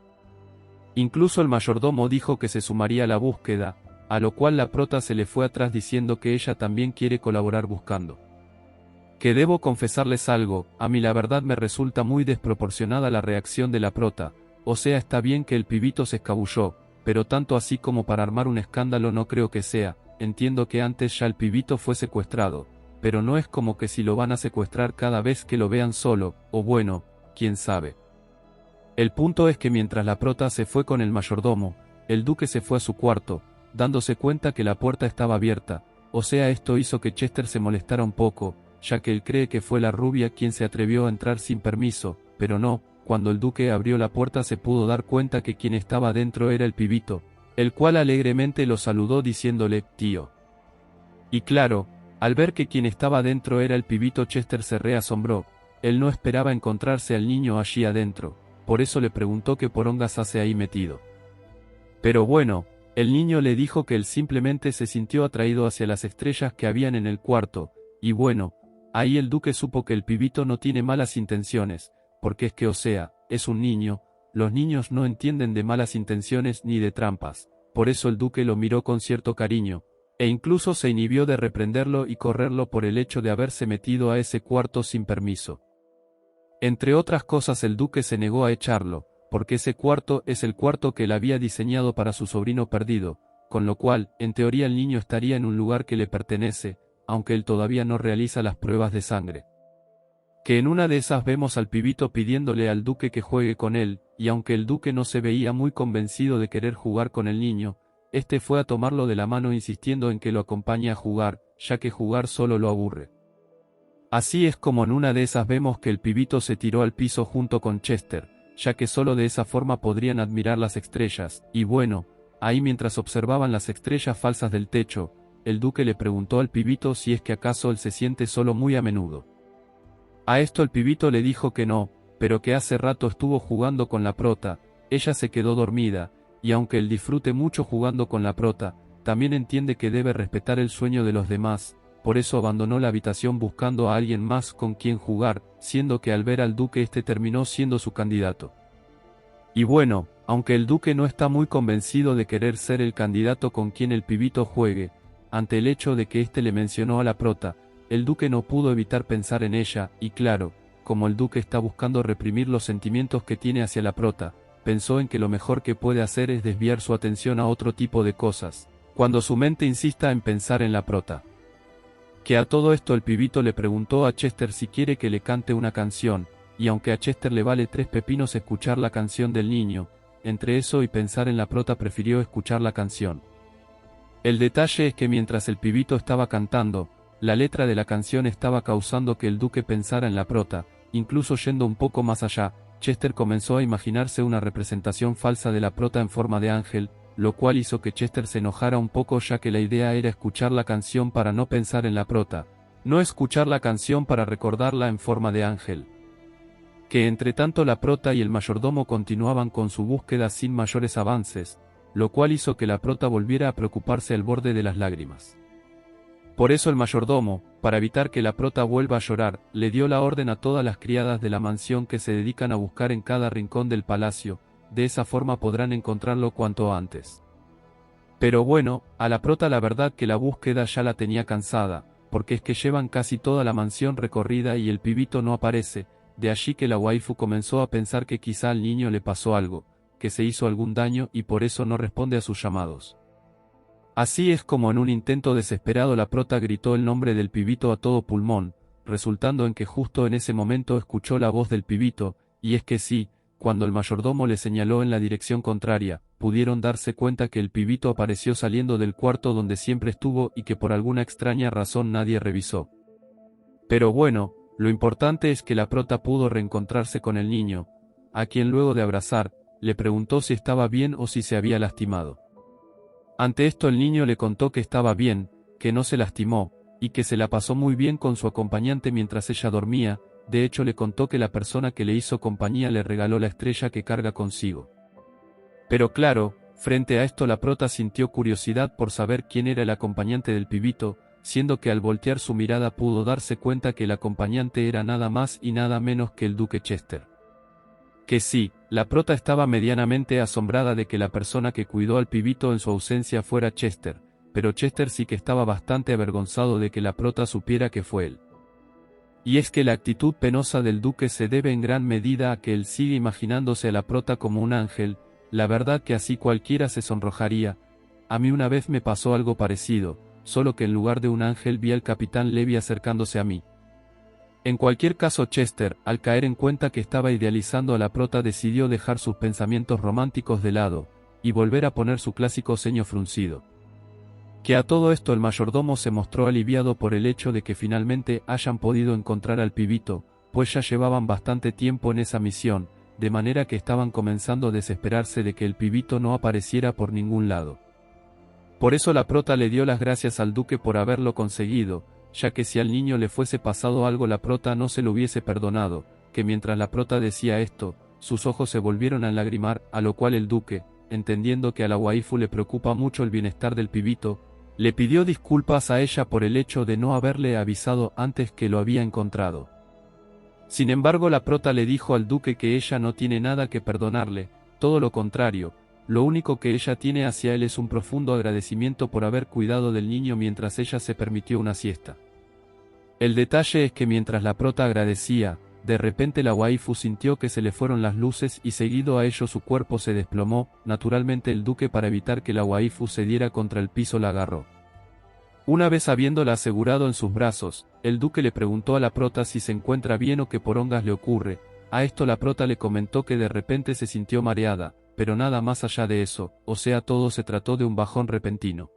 Incluso el mayordomo dijo que se sumaría a la búsqueda, a lo cual la prota se le fue atrás diciendo que ella también quiere colaborar buscando. Que debo confesarles algo, a mí la verdad me resulta muy desproporcionada la reacción de la prota, o sea está bien que el pibito se escabulló, pero tanto así como para armar un escándalo no creo que sea. Entiendo que antes ya el pibito fue secuestrado, pero no es como que si lo van a secuestrar cada vez que lo vean solo, o bueno, quién sabe. El punto es que mientras la prota se fue con el mayordomo, el duque se fue a su cuarto, dándose cuenta que la puerta estaba abierta, o sea esto hizo que Chester se molestara un poco, ya que él cree que fue la rubia quien se atrevió a entrar sin permiso, pero no, cuando el duque abrió la puerta se pudo dar cuenta que quien estaba dentro era el pibito, el cual alegremente lo saludó diciéndole, tío. Y claro, al ver que quien estaba dentro era el pibito Chester se reasombró, él no esperaba encontrarse al niño allí adentro, por eso le preguntó qué porongas hace ahí metido. Pero bueno, el niño le dijo que él simplemente se sintió atraído hacia las estrellas que habían en el cuarto, y bueno, Ahí el duque supo que el pibito no tiene malas intenciones, porque es que o sea, es un niño, los niños no entienden de malas intenciones ni de trampas, por eso el duque lo miró con cierto cariño, e incluso se inhibió de reprenderlo y correrlo por el hecho de haberse metido a ese cuarto sin permiso. Entre otras cosas el duque se negó a echarlo, porque ese cuarto es el cuarto que él había diseñado para su sobrino perdido, con lo cual, en teoría el niño estaría en un lugar que le pertenece, aunque él todavía no realiza las pruebas de sangre. Que en una de esas vemos al pibito pidiéndole al duque que juegue con él, y aunque el duque no se veía muy convencido de querer jugar con el niño, este fue a tomarlo de la mano insistiendo en que lo acompañe a jugar, ya que jugar solo lo aburre. Así es como en una de esas vemos que el pibito se tiró al piso junto con Chester, ya que solo de esa forma podrían admirar las estrellas, y bueno, ahí mientras observaban las estrellas falsas del techo, el duque le preguntó al pibito si es que acaso él se siente solo muy a menudo. A esto el pibito le dijo que no, pero que hace rato estuvo jugando con la prota, ella se quedó dormida, y aunque él disfrute mucho jugando con la prota, también entiende que debe respetar el sueño de los demás, por eso abandonó la habitación buscando a alguien más con quien jugar, siendo que al ver al duque este terminó siendo su candidato. Y bueno, aunque el duque no está muy convencido de querer ser el candidato con quien el pibito juegue, ante el hecho de que éste le mencionó a la prota, el duque no pudo evitar pensar en ella, y claro, como el duque está buscando reprimir los sentimientos que tiene hacia la prota, pensó en que lo mejor que puede hacer es desviar su atención a otro tipo de cosas, cuando su mente insista en pensar en la prota. Que a todo esto el pibito le preguntó a Chester si quiere que le cante una canción, y aunque a Chester le vale 3 pepinos escuchar la canción del niño, entre eso y pensar en la prota prefirió escuchar la canción. El detalle es que mientras el pibito estaba cantando, la letra de la canción estaba causando que el duque pensara en la prota, incluso yendo un poco más allá, Chester comenzó a imaginarse una representación falsa de la prota en forma de ángel, lo cual hizo que Chester se enojara un poco ya que la idea era escuchar la canción para no pensar en la prota, no escuchar la canción para recordarla en forma de ángel. Que entre tanto la prota y el mayordomo continuaban con su búsqueda sin mayores avances, lo cual hizo que la prota volviera a preocuparse al borde de las lágrimas. Por eso el mayordomo, para evitar que la prota vuelva a llorar, le dio la orden a todas las criadas de la mansión que se dedican a buscar en cada rincón del palacio, de esa forma podrán encontrarlo cuanto antes. Pero bueno, a la prota la verdad que la búsqueda ya la tenía cansada, porque es que llevan casi toda la mansión recorrida y el pibito no aparece, de allí que la waifu comenzó a pensar que quizá al niño le pasó algo, que se hizo algún daño y por eso no responde a sus llamados. Así es como en un intento desesperado la prota gritó el nombre del pibito a todo pulmón, resultando en que justo en ese momento escuchó la voz del pibito, y es que sí, cuando el mayordomo le señaló en la dirección contraria, pudieron darse cuenta que el pibito apareció saliendo del cuarto donde siempre estuvo y que por alguna extraña razón nadie revisó. Pero bueno, lo importante es que la prota pudo reencontrarse con el niño, a quien luego de abrazar, le preguntó si estaba bien o si se había lastimado. Ante esto el niño le contó que estaba bien, que no se lastimó, y que se la pasó muy bien con su acompañante mientras ella dormía, de hecho le contó que la persona que le hizo compañía le regaló la estrella que carga consigo. Pero claro, frente a esto la prota sintió curiosidad por saber quién era el acompañante del pibito, siendo que al voltear su mirada pudo darse cuenta que el acompañante era nada más y nada menos que el duque Chester. Que sí, la prota estaba medianamente asombrada de que la persona que cuidó al pibito en su ausencia fuera Chester, pero Chester sí que estaba bastante avergonzado de que la prota supiera que fue él. Y es que la actitud penosa del duque se debe en gran medida a que él sigue imaginándose a la prota como un ángel, la verdad que así cualquiera se sonrojaría. A mí una vez me pasó algo parecido, solo que en lugar de un ángel vi al capitán Levy acercándose a mí. En cualquier caso Chester, al caer en cuenta que estaba idealizando a la prota decidió dejar sus pensamientos románticos de lado, y volver a poner su clásico ceño fruncido. Que a todo esto el mayordomo se mostró aliviado por el hecho de que finalmente hayan podido encontrar al pibito, pues ya llevaban bastante tiempo en esa misión, de manera que estaban comenzando a desesperarse de que el pibito no apareciera por ningún lado. Por eso la prota le dio las gracias al duque por haberlo conseguido, ya que si al niño le fuese pasado algo la prota no se lo hubiese perdonado, que mientras la prota decía esto, sus ojos se volvieron a enlagrimar, a lo cual el duque, entendiendo que a la waifu le preocupa mucho el bienestar del pibito, Le pidió disculpas a ella por el hecho de no haberle avisado antes que lo había encontrado. Sin embargo, la prota le dijo al duque que ella no tiene nada que perdonarle, todo lo contrario, lo único que ella tiene hacia él es un profundo agradecimiento por haber cuidado del niño mientras ella se permitió una siesta. El detalle es que mientras la prota agradecía, de repente la waifu sintió que se le fueron las luces y seguido a ello su cuerpo se desplomó. Naturalmente el duque, para evitar que la waifu se diera contra el piso, la agarró. Una vez habiéndola asegurado en sus brazos, el duque le preguntó a la prota si se encuentra bien o qué porongas le ocurre. A esto la prota le comentó que de repente se sintió mareada, pero nada más allá de eso, o sea, todo se trató de un bajón repentino,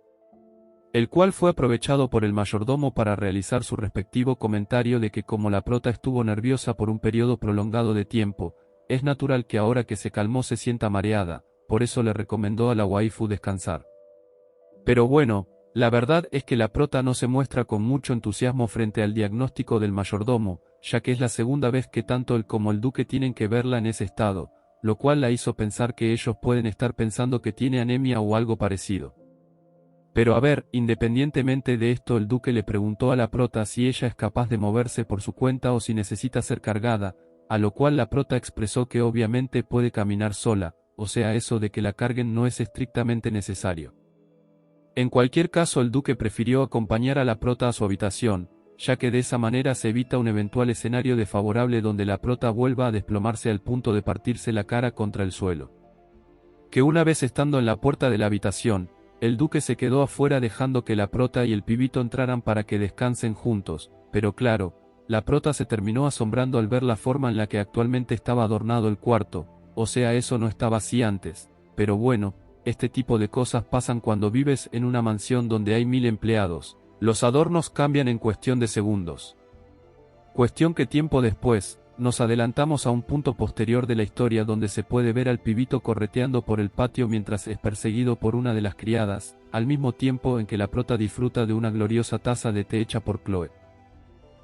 el cual fue aprovechado por el mayordomo para realizar su respectivo comentario de que como la prota estuvo nerviosa por un periodo prolongado de tiempo, es natural que ahora que se calmó se sienta mareada, por eso le recomendó a la waifu descansar. Pero bueno, la verdad es que la prota no se muestra con mucho entusiasmo frente al diagnóstico del mayordomo, ya que es la segunda vez que tanto él como el duque tienen que verla en ese estado, lo cual la hizo pensar que ellos pueden estar pensando que tiene anemia o algo parecido. Pero a ver, independientemente de esto, el duque le preguntó a la prota si ella es capaz de moverse por su cuenta o si necesita ser cargada, a lo cual la prota expresó que obviamente puede caminar sola, o sea, eso de que la carguen no es estrictamente necesario. En cualquier caso, el duque prefirió acompañar a la prota a su habitación, ya que de esa manera se evita un eventual escenario desfavorable donde la prota vuelva a desplomarse al punto de partirse la cara contra el suelo. Que una vez estando en la puerta de la habitación, el duque se quedó afuera dejando que la prota y el pibito entraran para que descansen juntos, pero claro, la prota se terminó asombrando al ver la forma en la que actualmente estaba adornado el cuarto, o sea, eso no estaba así antes, pero bueno, este tipo de cosas pasan cuando vives en una mansión donde hay 1000 empleados, los adornos cambian en cuestión de segundos. Cuestión que tiempo después, nos adelantamos a un punto posterior de la historia donde se puede ver al pibito correteando por el patio mientras es perseguido por una de las criadas, al mismo tiempo en que la prota disfruta de una gloriosa taza de té hecha por Chloe.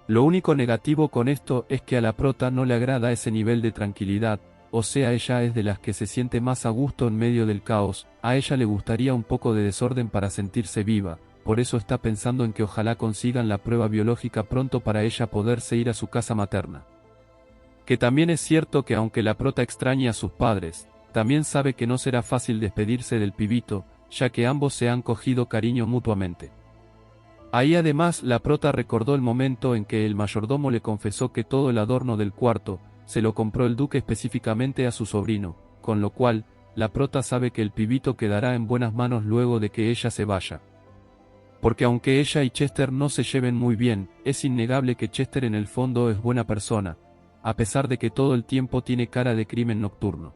Lo único negativo con esto es que a la prota no le agrada ese nivel de tranquilidad, o sea, ella es de las que se siente más a gusto en medio del caos, a ella le gustaría un poco de desorden para sentirse viva. Por eso está pensando en que ojalá consigan la prueba biológica pronto para ella poderse ir a su casa materna. Que también es cierto que aunque la prota extrañe a sus padres, también sabe que no será fácil despedirse del pibito, ya que ambos se han cogido cariño mutuamente. Ahí además la prota recordó el momento en que el mayordomo le confesó que todo el adorno del cuarto, se lo compró el duque específicamente a su sobrino, con lo cual, la prota sabe que el pibito quedará en buenas manos luego de que ella se vaya. Porque aunque ella y Chester no se lleven muy bien, es innegable que Chester en el fondo es buena persona, a pesar de que todo el tiempo tiene cara de crimen nocturno.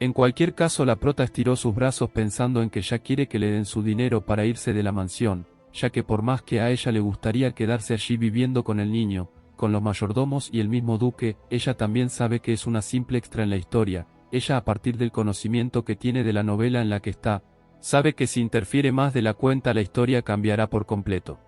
En cualquier caso, la prota estiró sus brazos pensando en que ya quiere que le den su dinero para irse de la mansión, ya que por más que a ella le gustaría quedarse allí viviendo con el niño, con los mayordomos y el mismo duque, ella también sabe que es una simple extra en la historia. Ella, a partir del conocimiento que tiene de la novela en la que está, sabe que si interfiere más de la cuenta la historia cambiará por completo.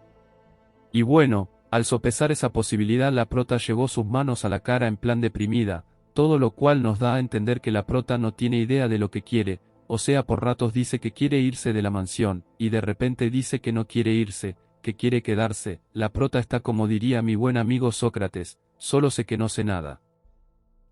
Y bueno, al sopesar esa posibilidad, la prota llevó sus manos a la cara en plan deprimida, todo lo cual nos da a entender que la prota no tiene idea de lo que quiere, o sea, por ratos dice que quiere irse de la mansión, y de repente dice que no quiere irse, que quiere quedarse. La prota está como diría mi buen amigo Sócrates, solo sé que no sé nada.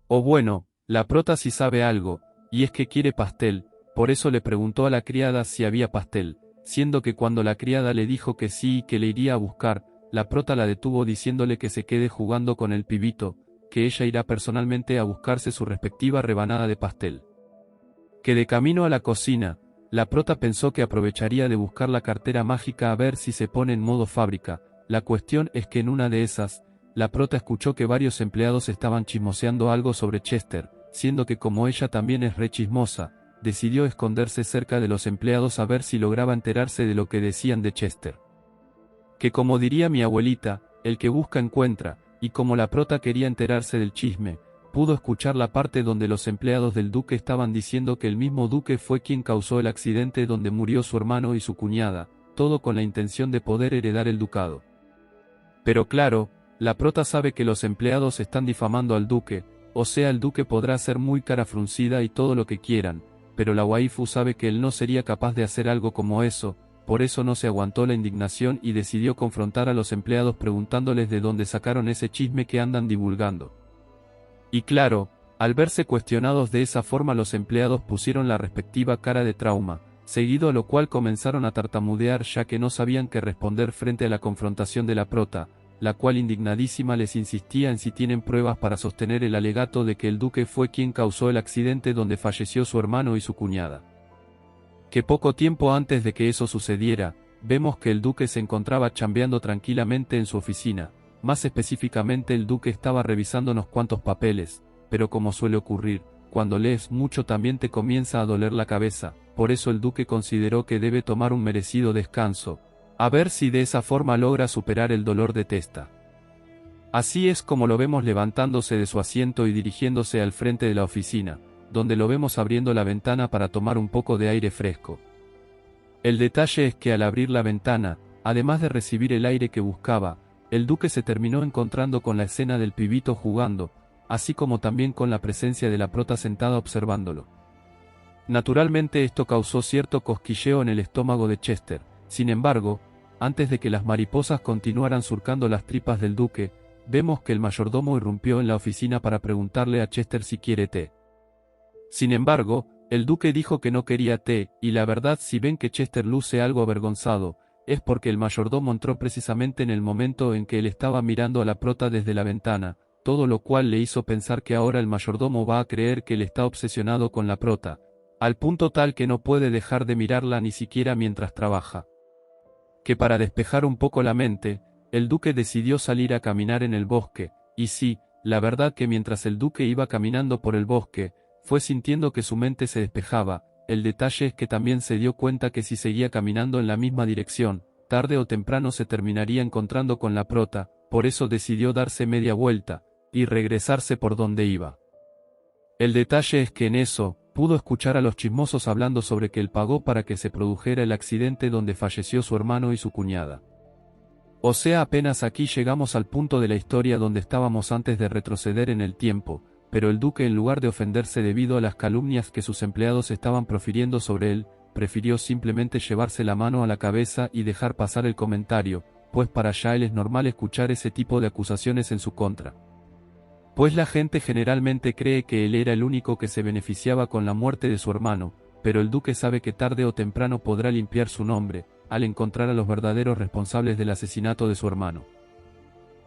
O bueno, la prota sí sabe algo, y es que quiere pastel. Por eso le preguntó a la criada si había pastel, siendo que cuando la criada le dijo que sí y que le iría a buscar, la prota la detuvo diciéndole que se quede jugando con el pibito, que ella irá personalmente a buscarse su respectiva rebanada de pastel. Que de camino a la cocina, la prota pensó que aprovecharía de buscar la cartera mágica a ver si se pone en modo fábrica. La cuestión es que en una de esas, la prota escuchó que varios empleados estaban chismoseando algo sobre Chester, siendo que como ella también es re chismosa, decidió esconderse cerca de los empleados a ver si lograba enterarse de lo que decían de Chester. Que como diría mi abuelita, el que busca encuentra, y como la prota quería enterarse del chisme, pudo escuchar la parte donde los empleados del duque estaban diciendo que el mismo duque fue quien causó el accidente donde murió su hermano y su cuñada, todo con la intención de poder heredar el ducado. Pero claro, la prota sabe que los empleados están difamando al duque, o sea, el duque podrá ser muy cara fruncida y todo lo que quieran, pero la waifu sabe que él no sería capaz de hacer algo como eso, por eso no se aguantó la indignación y decidió confrontar a los empleados preguntándoles de dónde sacaron ese chisme que andan divulgando. Y claro, al verse cuestionados de esa forma los empleados pusieron la respectiva cara de trauma, seguido a lo cual comenzaron a tartamudear ya que no sabían qué responder frente a la confrontación de la prota, la cual indignadísima les insistía en si tienen pruebas para sostener el alegato de que el duque fue quien causó el accidente donde falleció su hermano y su cuñada. Que poco tiempo antes de que eso sucediera, vemos que el duque se encontraba chambeando tranquilamente en su oficina, más específicamente el duque estaba revisando unos cuantos papeles, pero como suele ocurrir, cuando lees mucho también te comienza a doler la cabeza, por eso el duque consideró que debe tomar un merecido descanso, a ver si de esa forma logra superar el dolor de testa. Así es como lo vemos levantándose de su asiento y dirigiéndose al frente de la oficina, donde lo vemos abriendo la ventana para tomar un poco de aire fresco. El detalle es que al abrir la ventana, además de recibir el aire que buscaba, el duque se terminó encontrando con la escena del pibito jugando, así como también con la presencia de la prota sentada observándolo. Naturalmente esto causó cierto cosquilleo en el estómago de Chester, sin embargo, antes de que las mariposas continuaran surcando las tripas del duque, vemos que el mayordomo irrumpió en la oficina para preguntarle a Chester si quiere té. Sin embargo, el duque dijo que no quería té, y la verdad si ven que Chester luce algo avergonzado, es porque el mayordomo entró precisamente en el momento en que él estaba mirando a la prota desde la ventana, todo lo cual le hizo pensar que ahora el mayordomo va a creer que él está obsesionado con la prota, al punto tal que no puede dejar de mirarla ni siquiera mientras trabaja. Que para despejar un poco la mente, el duque decidió salir a caminar en el bosque, y sí, la verdad que mientras el duque iba caminando por el bosque, fue sintiendo que su mente se despejaba. El detalle es que también se dio cuenta que si seguía caminando en la misma dirección, tarde o temprano se terminaría encontrando con la prota, por eso decidió darse media vuelta, y regresarse por donde iba. El detalle es que en eso, pudo escuchar a los chismosos hablando sobre que él pagó para que se produjera el accidente donde falleció su hermano y su cuñada. O sea, apenas aquí llegamos al punto de la historia donde estábamos antes de retroceder en el tiempo, pero el duque en lugar de ofenderse debido a las calumnias que sus empleados estaban profiriendo sobre él, prefirió simplemente llevarse la mano a la cabeza y dejar pasar el comentario, pues para ya él es normal escuchar ese tipo de acusaciones en su contra. Pues la gente generalmente cree que él era el único que se beneficiaba con la muerte de su hermano, pero el duque sabe que tarde o temprano podrá limpiar su nombre, al encontrar a los verdaderos responsables del asesinato de su hermano.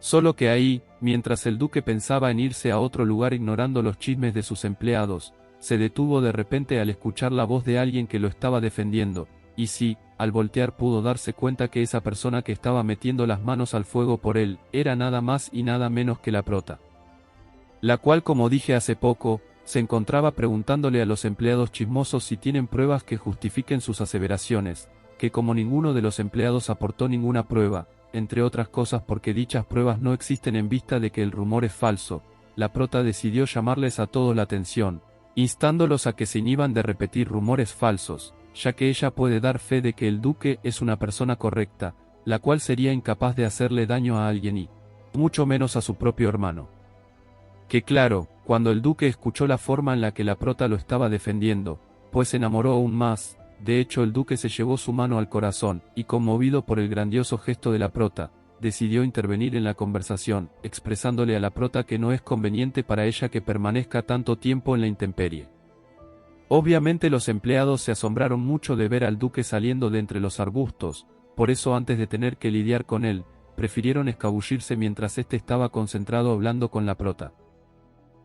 Solo que ahí, mientras el duque pensaba en irse a otro lugar ignorando los chismes de sus empleados, se detuvo de repente al escuchar la voz de alguien que lo estaba defendiendo, y sí, al voltear pudo darse cuenta que esa persona que estaba metiendo las manos al fuego por él, era nada más y nada menos que la prota. La cual, como dije hace poco, se encontraba preguntándole a los empleados chismosos si tienen pruebas que justifiquen sus aseveraciones, que como ninguno de los empleados aportó ninguna prueba, entre otras cosas porque dichas pruebas no existen en vista de que el rumor es falso, la prota decidió llamarles a todos la atención, instándolos a que se inhiban de repetir rumores falsos, ya que ella puede dar fe de que el duque es una persona correcta, la cual sería incapaz de hacerle daño a alguien y, mucho menos a su propio hermano. Que claro, cuando el duque escuchó la forma en la que la prota lo estaba defendiendo, pues se enamoró aún más. De hecho el duque se llevó su mano al corazón, y conmovido por el grandioso gesto de la prota, decidió intervenir en la conversación, expresándole a la prota que no es conveniente para ella que permanezca tanto tiempo en la intemperie. Obviamente los empleados se asombraron mucho de ver al duque saliendo de entre los arbustos, por eso antes de tener que lidiar con él, prefirieron escabullirse mientras éste estaba concentrado hablando con la prota.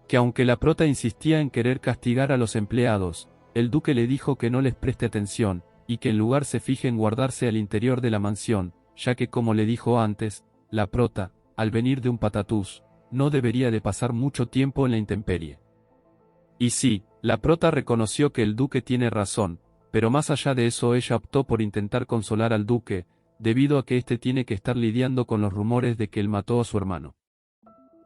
Que aunque la prota insistía en querer castigar a los empleados, el duque le dijo que no les preste atención, y que en lugar se fije en guardarse al interior de la mansión, ya que como le dijo antes, la prota, al venir de un patatús, no debería de pasar mucho tiempo en la intemperie. Y sí, la prota reconoció que el duque tiene razón, pero más allá de eso ella optó por intentar consolar al duque, debido a que éste tiene que estar lidiando con los rumores de que él mató a su hermano.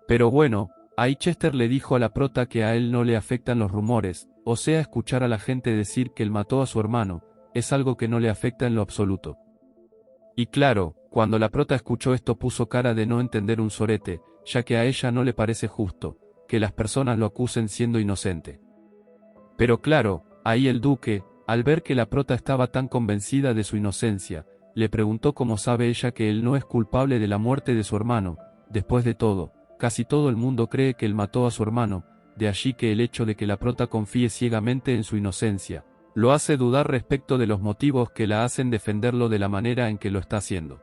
Pero bueno, ahí Chester le dijo a la prota que a él no le afectan los rumores, o sea escuchar a la gente decir que él mató a su hermano, es algo que no le afecta en lo absoluto. Y claro, cuando la prota escuchó esto puso cara de no entender un sorete, ya que a ella no le parece justo, que las personas lo acusen siendo inocente. Pero claro, ahí el duque, Al ver que la prota estaba tan convencida de su inocencia, le preguntó cómo sabe ella que él no es culpable de la muerte de su hermano. Después de todo, casi todo el mundo cree que él mató a su hermano, de allí que el hecho de que la prota confíe ciegamente en su inocencia, lo hace dudar respecto de los motivos que la hacen defenderlo de la manera en que lo está haciendo.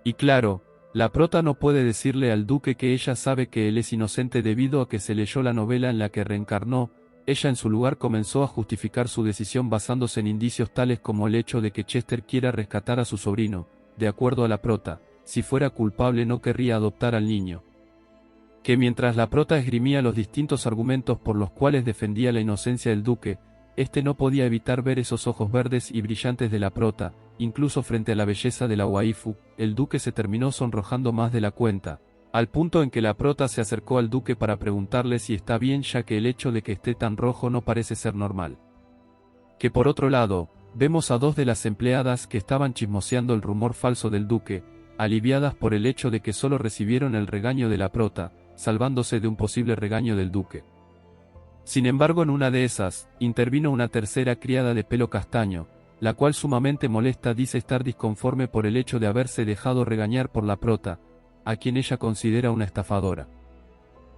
Y claro, la prota no puede decirle al duque que ella sabe que él es inocente debido a que se leyó la novela en la que reencarnó. Ella en su lugar comenzó a justificar su decisión basándose en indicios tales como el hecho de que Chester quiera rescatar a su sobrino. De acuerdo a la prota, si fuera culpable no querría adoptar al niño. Que mientras la prota esgrimía los distintos argumentos por los cuales defendía la inocencia del duque, este no podía evitar ver esos ojos verdes y brillantes de la prota. Incluso frente a la belleza de la waifu, el duque se terminó sonrojando más de la cuenta, al punto en que la prota se acercó al duque para preguntarle si está bien, ya que el hecho de que esté tan rojo no parece ser normal. Que por otro lado, vemos a dos de las empleadas que estaban chismoseando el rumor falso del duque, aliviadas por el hecho de que solo recibieron el regaño de la prota, salvándose de un posible regaño del duque. Sin embargo, en una de esas, intervino una tercera criada de pelo castaño, la cual sumamente molesta dice estar disconforme por el hecho de haberse dejado regañar por la prota, a quien ella considera una estafadora.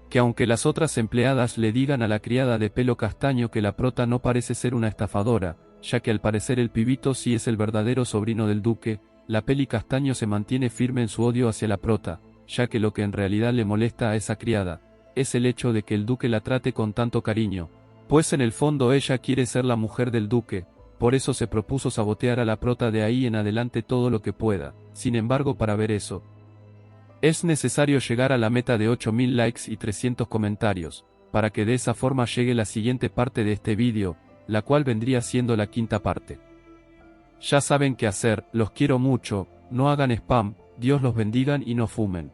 Que aunque las otras empleadas le digan a la criada de pelo castaño que la prota no parece ser una estafadora, ya que al parecer el pibito sí es el verdadero sobrino del duque, la peli castaño se mantiene firme en su odio hacia la prota, ya que lo que en realidad le molesta a esa criada, es el hecho de que el duque la trate con tanto cariño, pues en el fondo ella quiere ser la mujer del duque. Por eso se propuso sabotear a la prota de ahí en adelante todo lo que pueda. Sin embargo, para ver eso, es necesario llegar a la meta de 8000 likes y 300 comentarios, para que de esa forma llegue la siguiente parte de este vídeo, la cual vendría siendo la quinta parte. Ya saben qué hacer, los quiero mucho, no hagan spam, Dios los bendiga y no fumen.